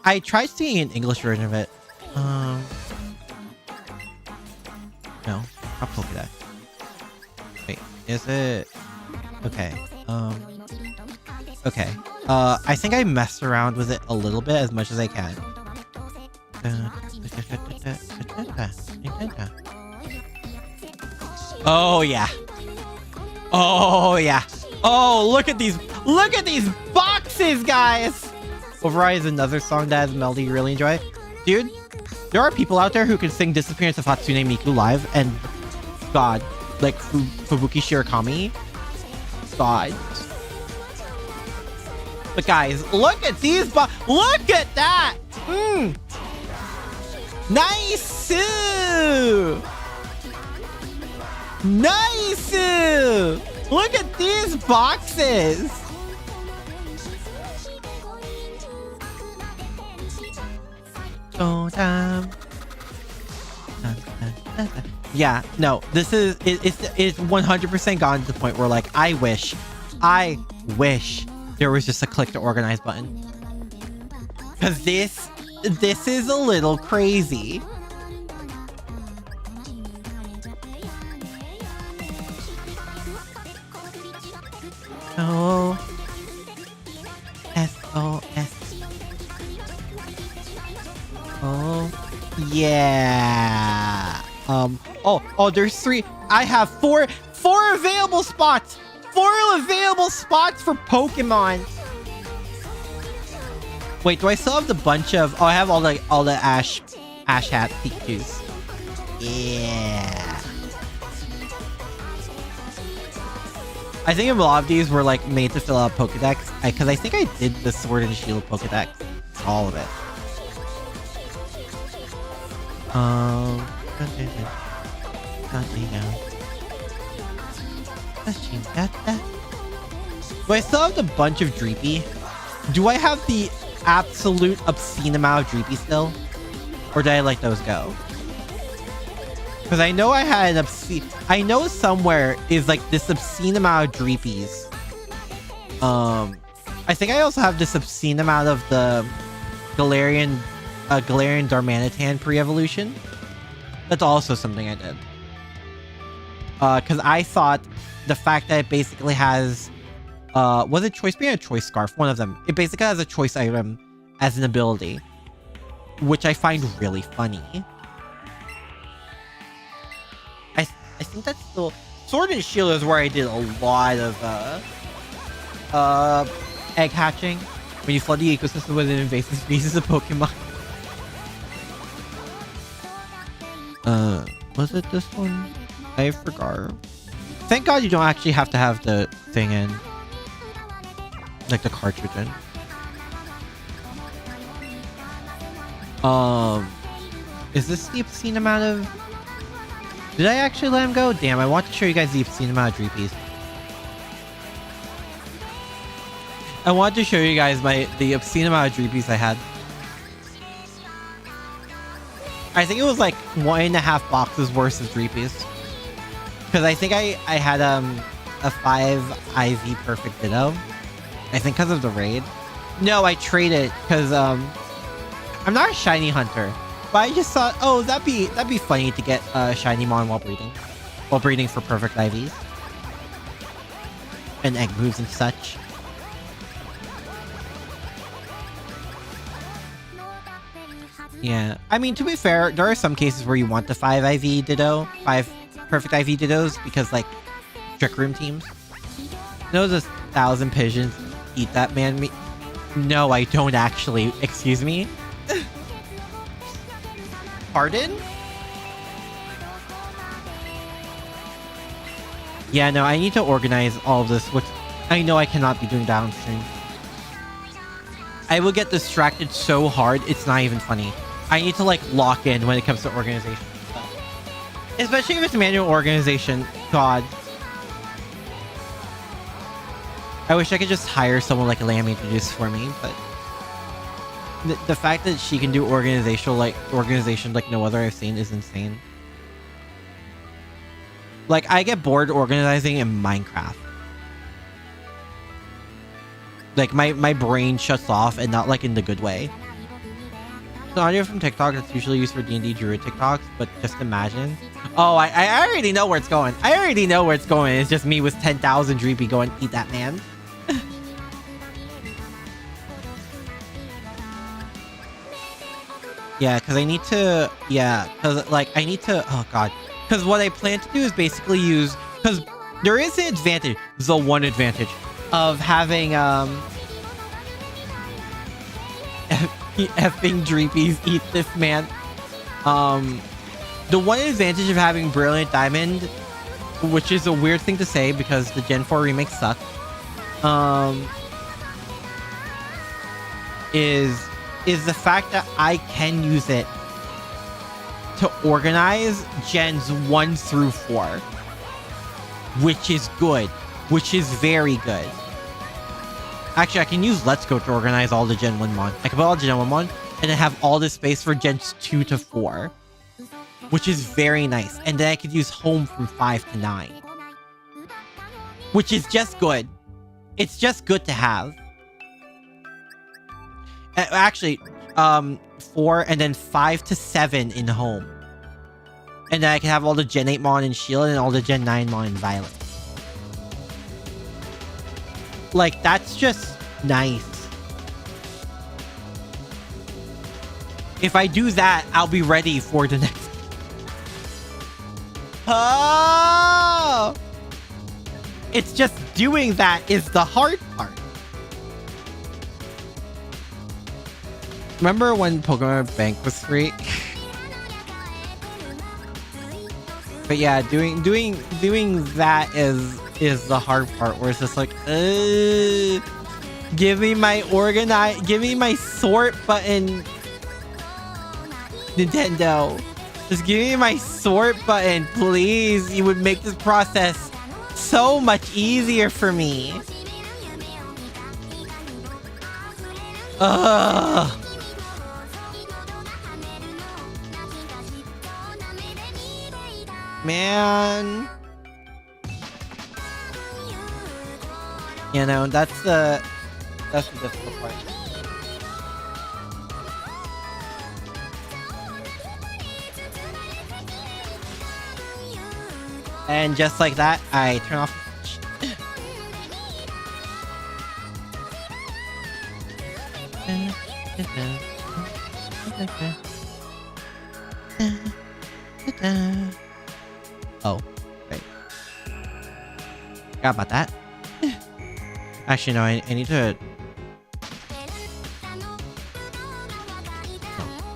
I tried singing an English version of it. No, not Pokedex. Wait, is it? Okay, okay. I think I messed around with it a little bit as much as I can. Oh yeah. Oh yeah. Oh, look at these boxes, guys. Override is another song that has a melody you really enjoy. Dude, there are people out there who can sing Disappearance of Hatsune Miku live, and God, like Fubuki Shirakami. God. But guys, look at these look at that! Nice! Nice! Look at these boxes! Oh, damn. Yeah, no, this is it's 100% gotten to the point where like I wish there was just a click to organize button, because this is a little crazy. Oh, SOS. Oh, yeah. Oh, there's 3. I have 4 available spots. 4 available spots for Pokemon. Wait, do I still have the bunch of... Oh, I have all the Ash Hat Pikachus. Yeah. I think a lot of these were like made to fill out Pokedex, because I think I did the Sword and Shield Pokedex. All of it. Do I still have the bunch of Dreepy? Do I have the absolute obscene amount of Dreepy still? Or did I let those go? Because I know I had an obscene... I know somewhere is like this obscene amount of Dreepies. I think I also have this obscene amount of the Galarian Darmanitan pre-evolution. That's also something I did. Because I thought the fact that it basically has... was it Choice Band or Choice Scarf? One of them. It basically has a choice item as an ability, which I find really funny. I think that's still... Sword and Shield is where I did a lot of egg hatching. When you flood the ecosystem with an invasive species of Pokemon. Was it this one? I forgot. Thank God you don't actually have to have the thing in. Like the cartridge in. Is this the obscene amount of... Did I actually let him go? Damn, I want to show you guys the obscene amount of Dreepies. I want to show you guys the obscene amount of Dreepies I had. I think it was like 1.5 boxes worth of Dreepies. Because I think I had a 5 IV Perfect Ditto. I think because of the raid. No, I traded because I'm not a shiny hunter. But I just thought, oh, that'd be funny to get a shiny mon while breeding for perfect IVs and egg moves and such. Yeah, I mean, to be fair, there are some cases where you want the 5 IV Ditto, 5 perfect IV Dittos, because like Trick Room teams. Those 1,000 pigeons eat that man meat. No, I don't actually. Excuse me. Pardon? Yeah, no, I need to organize all of this, which I know I cannot be doing downstream. I will get distracted so hard, it's not even funny. I need to like lock in when it comes to organization stuff. Especially if it's manual organization. God. I wish I could just hire someone like Lammy to do this for me, but... The fact that she can do organization like no other I've seen is insane. Like, I get bored organizing in Minecraft. Like, my brain shuts off, and not like in the good way. The audio from TikTok that's usually used for D&D Druid TikToks, but just imagine. Oh, I already know where it's going. I already know where it's going. It's just me with 10,000 Dreepy going, eat that man. Yeah, because I need to... Yeah, because, like, I need to... Oh, God. Because what I plan to do is basically use... Because there is an advantage. The one advantage of having, effing Dreepies eat this man. The one advantage of having Brilliant Diamond, which is a weird thing to say because the Gen 4 remakes suck, is the fact that I can use it to organize Gens 1 through 4. Which is good. Which is very good. Actually, I can use Let's Go to organize all the Gen 1 mon. I can put all the Gen 1 mon and then have all the space for Gens 2 to 4. which is very nice. And then I could use home from 5 to 9, which is just good. It's just good to have. Actually, 4 and then 5 to 7 in home. And then I can have all the Gen 8 Mon in Shield and all the Gen 9 Mon in Violet. Like, that's just nice. If I do that, I'll be ready for the next... Oh! It's just doing that is the hard part. Remember when Pokemon Bank was free? But yeah, doing that is the hard part, where it's just like, give me my sort button, Nintendo. Just give me my sort button, please. You would make this process so much easier for me. Ugh. Man. You know, that's the difficult part. And just like that, I turn off the switch. Oh, right. Forgot about that. Actually, no, I need to...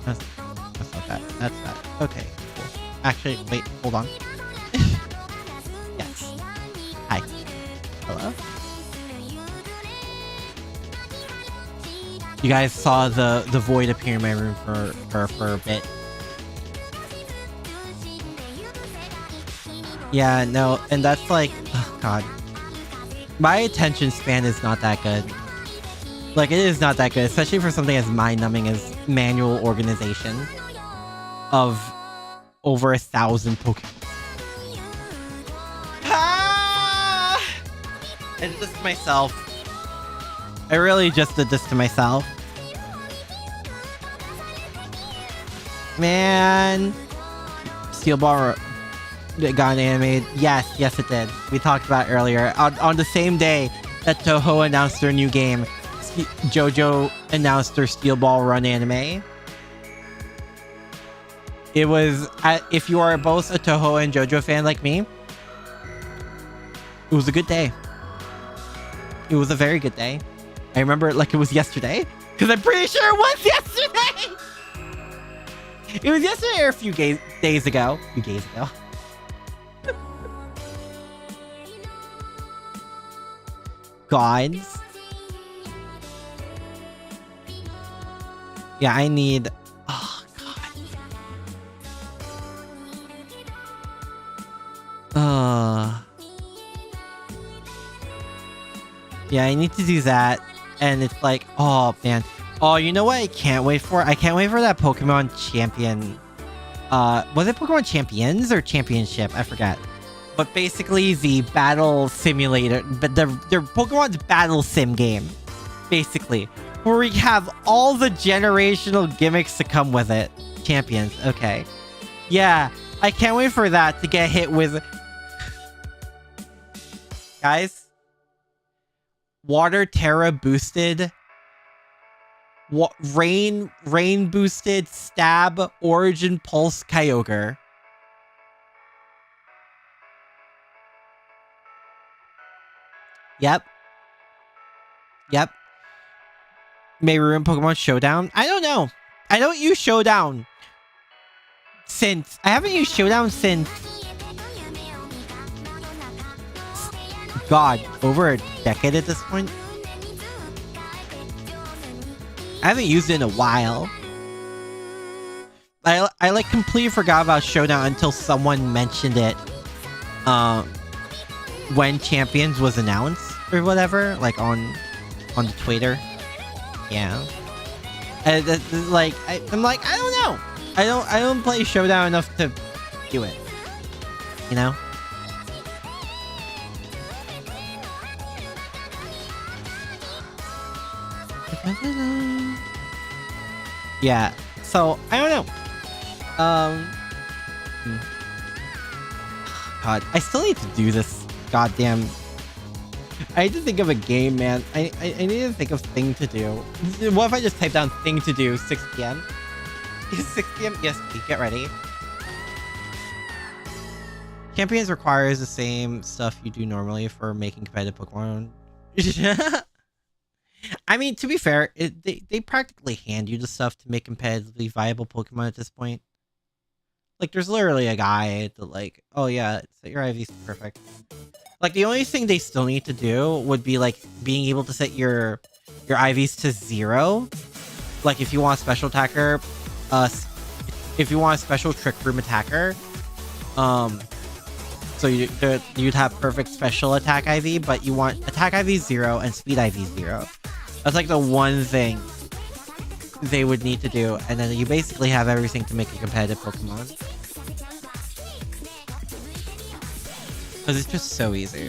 No, that's not that. That's that. Okay, cool. Actually, wait, hold on. Yes. Hi. Hello? You guys saw the void appear in my room for a bit. Yeah, no, and that's like, oh god. My attention span is not that good. Like, it is not that good, especially for something as mind-numbing as manual organization of over 1,000 Pokemon. Ah! I did this to myself. I really just did this to myself. Man. Steel Ball got animated. Yes it did. We talked about it earlier. On the same day that Toho announced their new game, JoJo announced their Steel Ball Run anime. It was, if you are both a Toho and JoJo fan like me, it was a good day. It was a very good day. I remember it like it was yesterday, because I'm pretty sure it was yesterday! It was yesterday or a few days ago. Gods. Yeah, I need... Oh, God. Yeah, I need to do that. And it's like, oh, man. Oh, you know what I can't wait for? I can't wait for that Pokemon Champion. Was it Pokemon Champions or Championship? I forgot. But basically the battle simulator, but they're Pokemon's battle sim game, basically, where we have all the generational gimmicks to come with it. Champions, okay. Yeah, I can't wait for that to get hit with... Guys, Water Terra boosted, Rain boosted Stab Origin Pulse Kyogre. Yep. May ruin Pokemon Showdown. I don't know. I don't use Showdown since... I haven't used Showdown since... God, over a decade at this point. I haven't used it in a while. I like completely forgot about Showdown until someone mentioned it when Champions was announced or whatever, like on the Twitter. Yeah. I'm like, I don't know. I don't play Showdown enough to do it. You know? Yeah. So I don't know. God, I still need to do this. Goddamn. I need to think of a game, man. I need to think of thing to do. What if I just type down thing to do 6 p.m.? Is 6 p.m.? Yes, please, get ready. Champions requires the same stuff you do normally for making competitive Pokemon. I mean, to be fair, they practically hand you the stuff to make competitively viable Pokemon at this point. Like, there's literally a guide that, like, oh yeah, set your IVs to perfect. Like, the only thing they still need to do would be, like, being able to set your IVs to 0. Like, if you want a special attacker, if you want a special Trick Room attacker, so you'd have perfect special attack IV, but you want attack IV 0 and speed IV 0. That's like the one thing they would need to do, and then you basically have everything to make a competitive Pokemon. Because it's just so easy.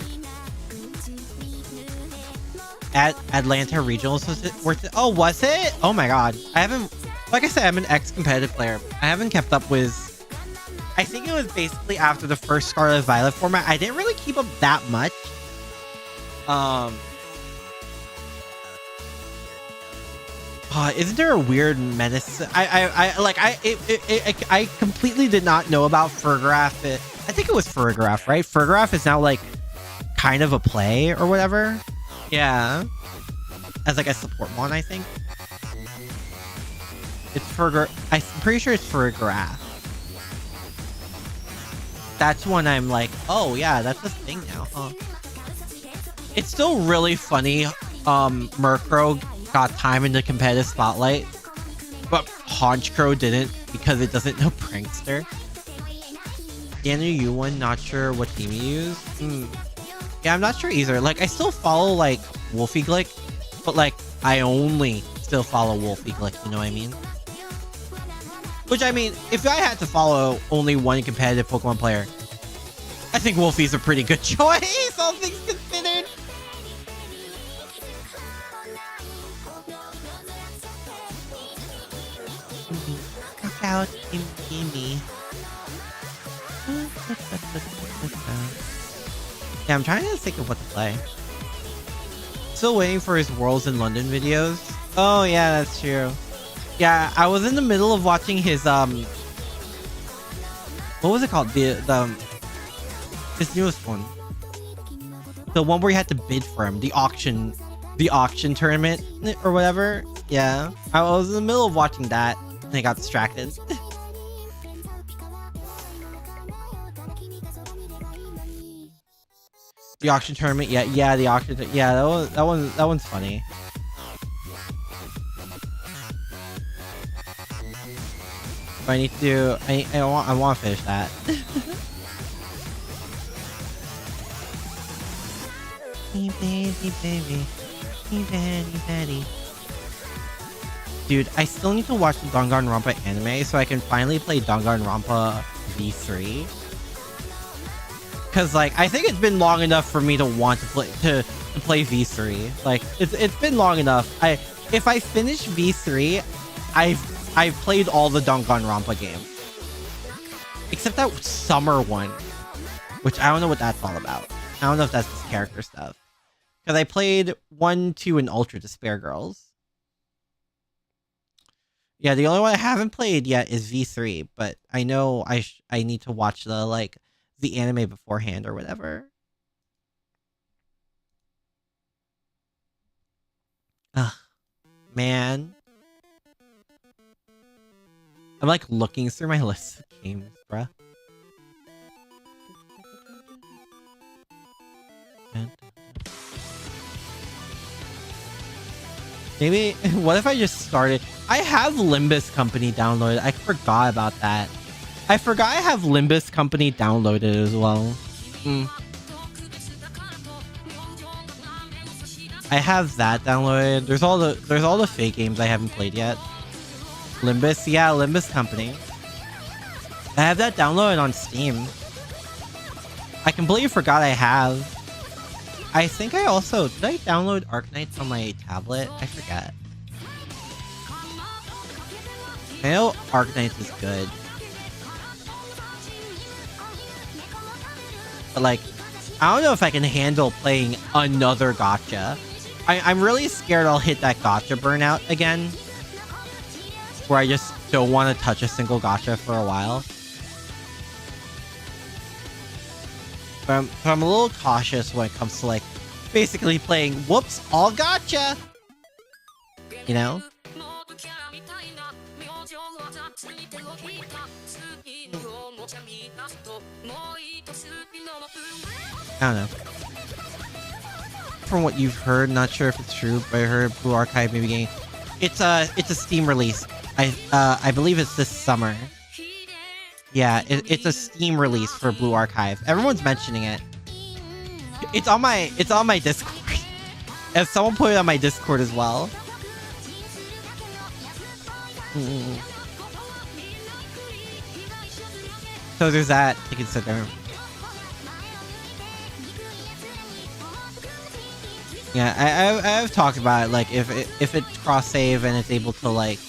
At Atlanta Regionals was it worth it? Oh, was it? Oh my god. I haven't, like I said, I'm an ex-competitive player. I haven't kept up with, I think it was basically after the first Scarlet Violet format. I didn't really keep up that much. Isn't there a weird menace? I completely did not know about Fergraph. I think it was Fergraph, right? Fergraph is now like kind of a play or whatever. Yeah. As like a support one, I think. It's Fergraph. I'm pretty sure it's Fergraph. That's when I'm like, oh yeah, that's a thing now, huh? It's still really funny. Murkrow got time in the competitive spotlight, but Honchkrow didn't because it doesn't know Prankster. Daniel, you one, not sure what team you use. Yeah, I'm not sure either. Like, I still follow like Wolfie Glick, but like I only still follow Wolfie Glick. You know what I mean? Which I mean, if I had to follow only one competitive Pokemon player, I think Wolfie's a pretty good choice, all things considered. Out gimme. Yeah, I'm trying to think of what to play. Still waiting for his Worlds in London videos. Oh yeah, that's true. Yeah, I was in the middle of watching his what was it called? His newest one. The one where you had to bid for him, the auction tournament or whatever. Yeah. I was in the middle of watching that. And I got distracted. The auction tournament, yeah, the auction, yeah, that one's funny. But I need to do, I want to finish that. Baby. Dude, I still need to watch the Danganronpa anime so I can finally play Danganronpa V3. Cause like I think it's been long enough for me to want to play V3. Like it's been long enough. If I finish V3, I've played all the Danganronpa games. Except that summer one, which I don't know what that's all about. I don't know if that's just character stuff. Cause I played 1, 2, and Ultra Despair Girls. Yeah, the only one I haven't played yet is V3, but I know I need to watch the anime beforehand or whatever. Ugh, man. I'm like looking through my list of games, bruh. Maybe, what if I just started? I have Limbus Company downloaded. I forgot about that. I forgot I have Limbus Company downloaded as well. I have that downloaded. There's all the fake games I haven't played yet. Limbus, yeah, Limbus Company. I have that downloaded on Steam. I completely forgot I have. I think I also... Did I download Arknights on my tablet? I forget. I know Arknights is good. But like, I don't know if I can handle playing another gacha. I'm really scared I'll hit that gacha burnout again. Where I just don't want to touch a single gacha for a while. But I'm a little cautious when it comes to like basically playing whoops all gacha. You know? I don't know. From what you've heard, not sure if it's true, but I heard Blue Archive maybe getting... It's a Steam release. I believe it's this summer. Yeah, it's a Steam release for Blue Archive. Everyone's mentioning it. It's on my Discord. If someone put it on my Discord as well. So there's that to consider. Yeah, I've talked about it, like if it's cross save and it's able to like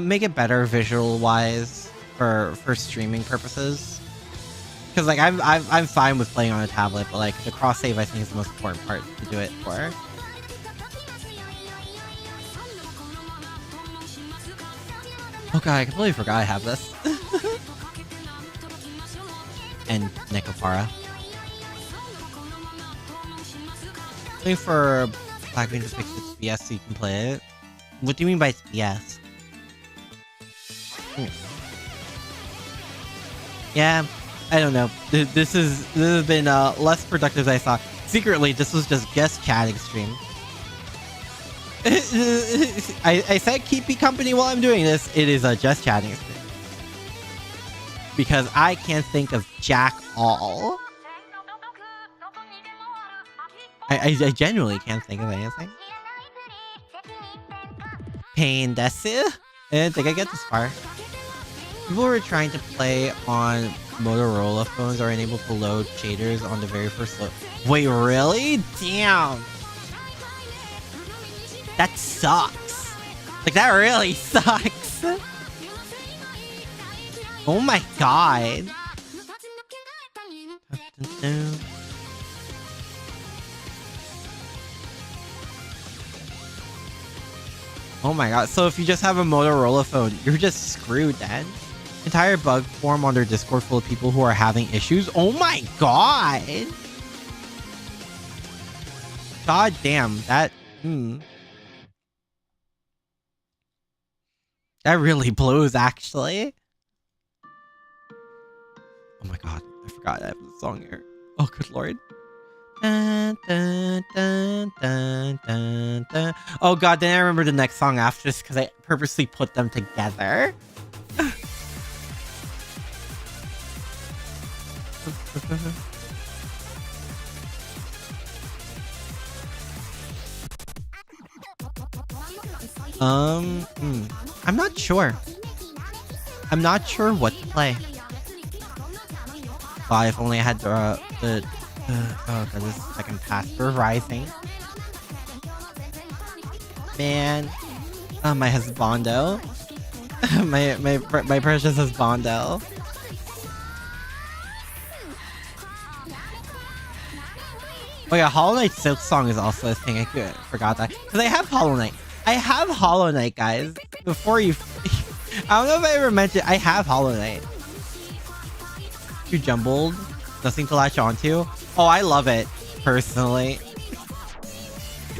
make it better visual wise for streaming purposes. Because like I'm fine with playing on a tablet, but like the cross save I think is the most important part to do it for. Oh god, I completely forgot I have this. And Nekopara. Waiting for Blackbean to fix its BS so you can play it. What do you mean by it's BS? Yeah, I don't know. This has been less productive than I thought. Secretly, this was just guest chatting stream. I said keep me company while I'm doing this. It is a just chatting stream. Because I can't think of jack all. I genuinely can't think of anything. Pain desu? I didn't think I'd get this far. People who are trying to play on Motorola phones are unable to load shaders on the very first load. Wait, really? Damn. That sucks. Like, that really sucks. Oh my god. Oh my god, so if you just have a Motorola phone, you're just screwed then. Entire bug forum on their Discord full of people who are having issues. Oh my god! God damn, that... That really blows, actually. Oh my god, I forgot I have the song here. Oh, good lord. Dun, dun, dun, dun, dun, dun. Oh god, then I remember the next song after this because I purposely put them together. I'm not sure. I'm not sure what to play. God, if only I had oh god, this second pass for Rising. Man. Oh, my husbando. my precious husbando. Oh yeah, Hollow Knight Silk Song is also a thing. I forgot that. Because I have Hollow Knight. I have Hollow Knight, guys. Before you... I don't know if I ever mentioned I have Hollow Knight. Too jumbled. Nothing to latch onto. Oh, I love it, personally.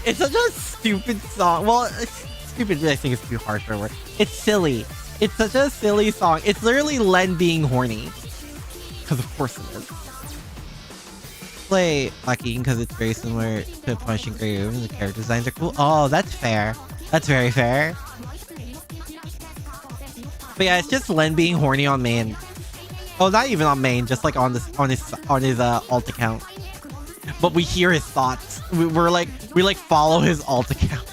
It's such a stupid song. Well, stupid I think is too harsh for a word. It's silly. It's such a silly song. It's literally Len being horny. Because of course it is. Play Black Eaton because it's very similar to Punishing Grey Room and the character designs are cool. Oh, that's fair. That's very fair. But yeah, it's just Len being horny on main. Oh, not even on main, just like on his alt account. But we hear his thoughts. We follow his alt account.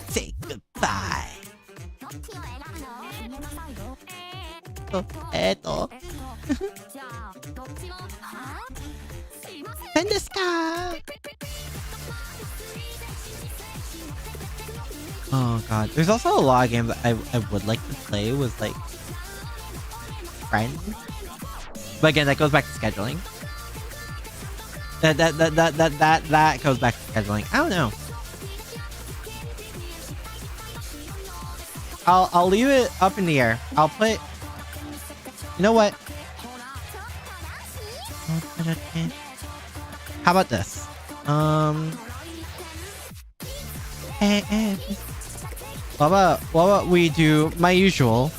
Say goodbye. Pendeska! Oh god. There's also a lot of games that I would like to play with like friends. But again, that goes back to scheduling. That goes back to scheduling. I don't know. I'll leave it up in the air. I'll put. You know what? How about this? What about we do my usual?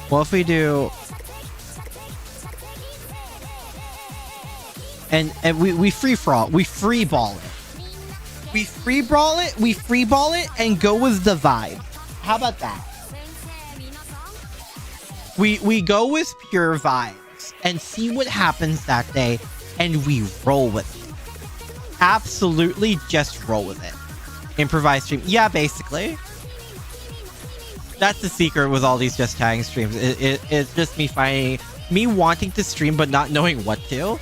What if we do? And we free for all. We free ball it. We free ball it. We free ball it and go with the vibe. How about that? We go with pure vibes and see what happens that day, and we roll with it. Absolutely, just roll with it. Improvise stream. Yeah, basically. That's the secret with all these just chatting streams. It's just me wanting to stream but not knowing what to.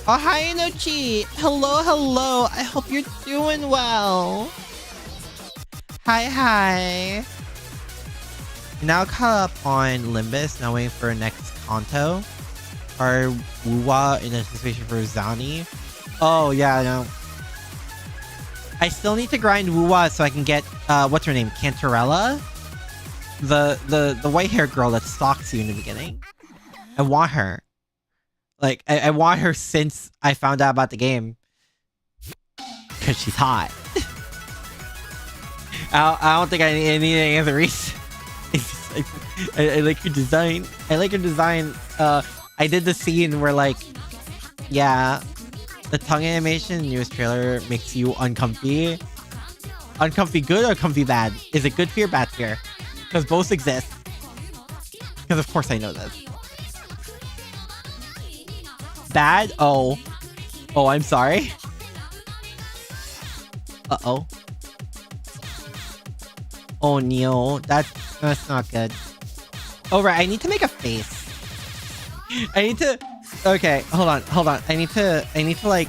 Oh, hi, Inochi. Hello, hello. I hope you're doing well. Hi. Now caught up on Limbus, now waiting for next Kanto. Or Wuwa in anticipation for Zani. Oh, yeah, no. I still need to grind Wuwa so I can get, what's her name? Cantarella? The white-haired girl that stalks you in the beginning. I want her. Like, I want her since I found out about the game. Because she's hot. I don't think I need any other reason. It's just like, I like her design. I like her design. I did the scene where, like, yeah, the tongue animation in the newest trailer makes you uncomfy. Uncomfy good or comfy bad? Is it good fear, bad fear? Because both exist. Because of course I know this. Bad? Oh, I'm sorry. Uh-oh. Oh, no. That's not good. Oh, right. I need to make a face. I need to... Okay, hold on. I need to like...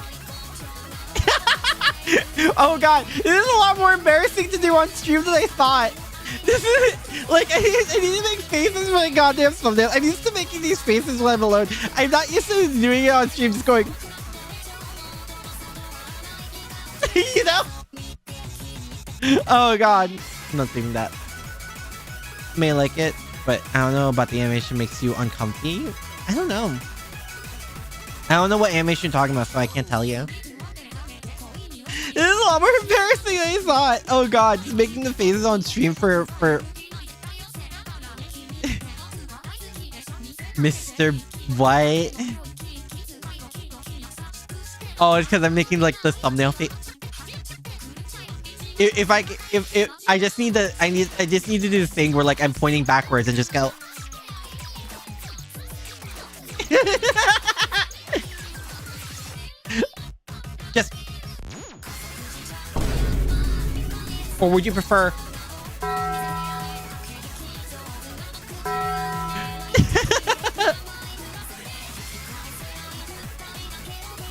Oh, God. This is a lot more embarrassing to do on stream than I thought. This is... Like, I need to make faces for my goddamn thumbnail. I'm used to making these faces when I'm alone. I'm not used to doing it on stream, just going... You know? Oh, God. I'm not doing that. May like it, but I don't know about the animation makes you uncomfy. I don't know. I don't know what animation you're talking about, so I can't tell you. This is a lot more embarrassing than I thought. Oh god, just making the faces on stream for Mr. White. Oh, it's because I'm making like the thumbnail face. If I just need to do the thing where like I'm pointing backwards and just go. Just. Or would you prefer?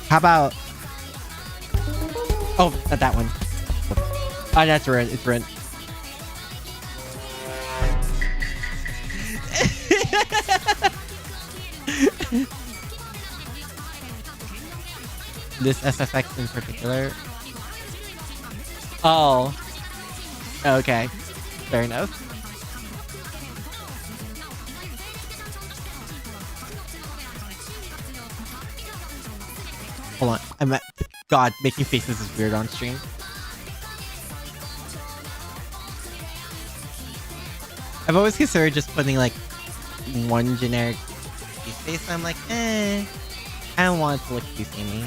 How about? Oh, not that one. Oh, that's Ren. It's Ren. This SFX in particular. Oh. Okay. Fair enough. Hold on. I'm at... God, making faces is weird on stream. I've always considered just putting like one generic face. I'm like, I don't want it to look too samey.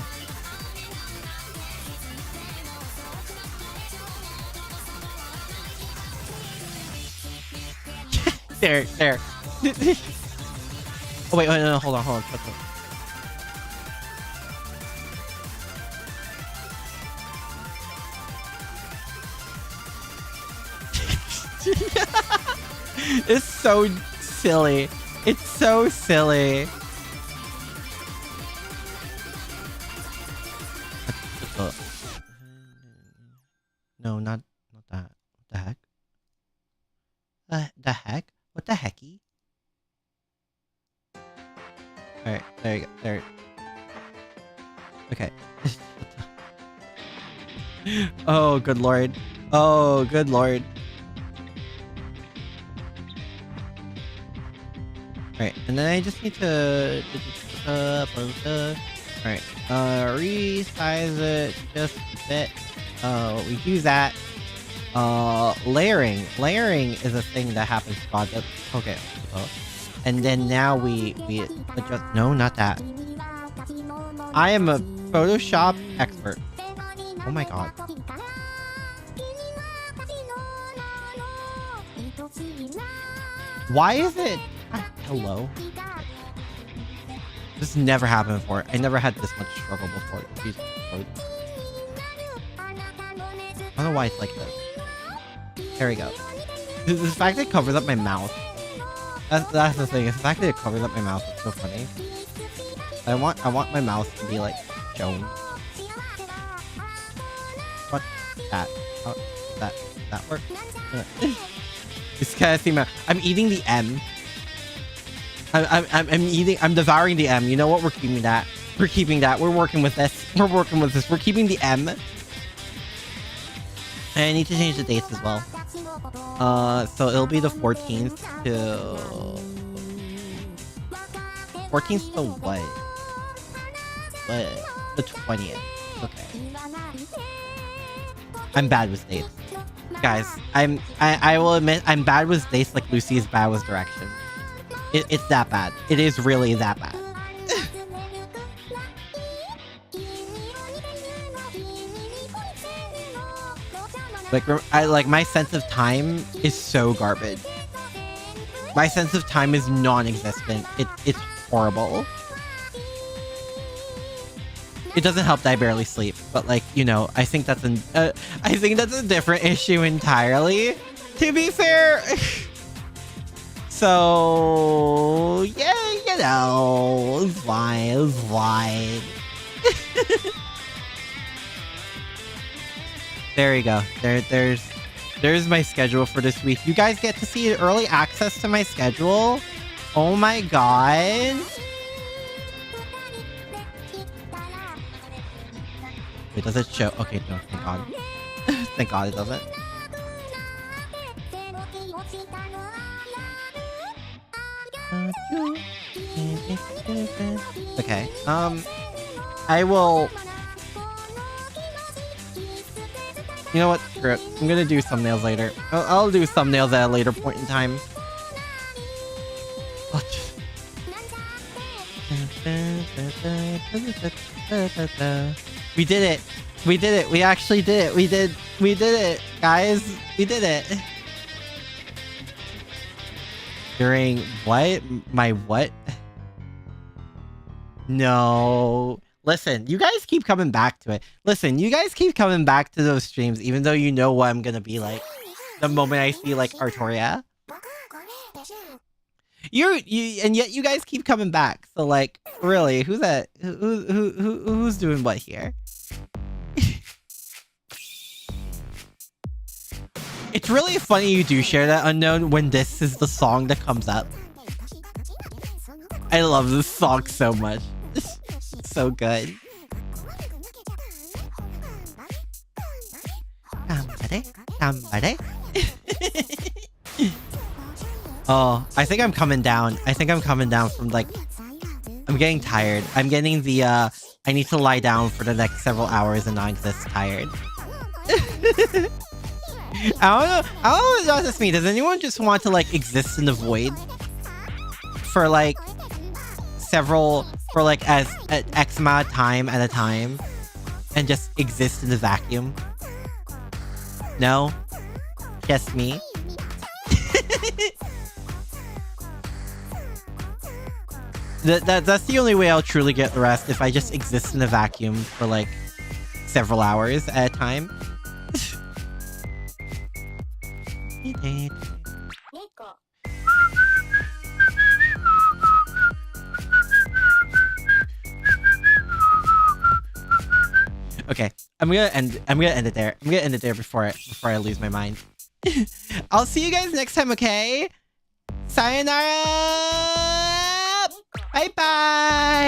There. Oh wait, no, hold on. It's so silly. It's so silly. No, not that. What the heck? The heck? What the hecky? Alright, there you go. There. Okay. Oh, good lord. Oh, good lord. Alright, and then I just need to... Alright, resize it just a bit. We do that. Layering. Layering is a thing that happens. God, okay. And then now we adjust. No, not that. I am a Photoshop expert. Oh my god. Why is it? Hello. This never happened before. I never had this much struggle before. Jesus. I don't know why it's like this. There we go. The fact that it covers up my mouth. That's the thing. The fact that it covers up my mouth is so funny. I want my mouth to be like shown. What? That? How that work? It's kind of thing. I'm eating the M. I'm devouring the M. You know what? We're keeping that. We're keeping that. We're working with this. We're working with this. We're keeping the M. And I need to change the dates as well. So it'll be the 14th to... 14th to what? What? The 20th. Okay. I'm bad with dates. Guys, I will admit, I'm bad with dates like Lucy is bad with directions. It's that bad. It is really that bad. Like my sense of time is so garbage. My sense of time is non-existent. It's horrible. It doesn't help that I barely sleep, but like, you know, I think that's a different issue entirely, to be fair. So yeah, you know, it's fine. It's fine. There you go. There's my schedule for this week. You guys get to see early access to my schedule. Oh my god. Wait, does it show? Okay, no, thank god. Thank god it doesn't. Okay, I will... You know what? Screw it. I'm gonna do thumbnails later. I'll do thumbnails at a later point in time. We did it. We did it. We actually did it. We did it, guys. We did it. During what? My what? No. Listen, you guys keep coming back to it. Listen, you guys keep coming back to those streams, even though you know what I'm gonna be like the moment I see like Artoria. And yet you guys keep coming back. So like, really, who's that? Who's doing what here? It's really funny you do share that unknown when this is the song that comes up. I love this song so much. So good. Somebody. Oh, I think I'm coming down. I think I'm coming down from like... I'm getting tired. I'm getting the I need to lie down for the next several hours and not exist tired. I don't know if that's just me. Does anyone just want to like exist in the void? For like for like as X amount of time at a time and just exist in the vacuum? No? Just me? That's the only way I'll truly get the rest, if I just exist in a vacuum for like several hours at a time. Okay, I'm gonna end it there. I'm gonna end it there before I lose my mind. I'll see you guys next time, okay? Sayonara! Bye bye!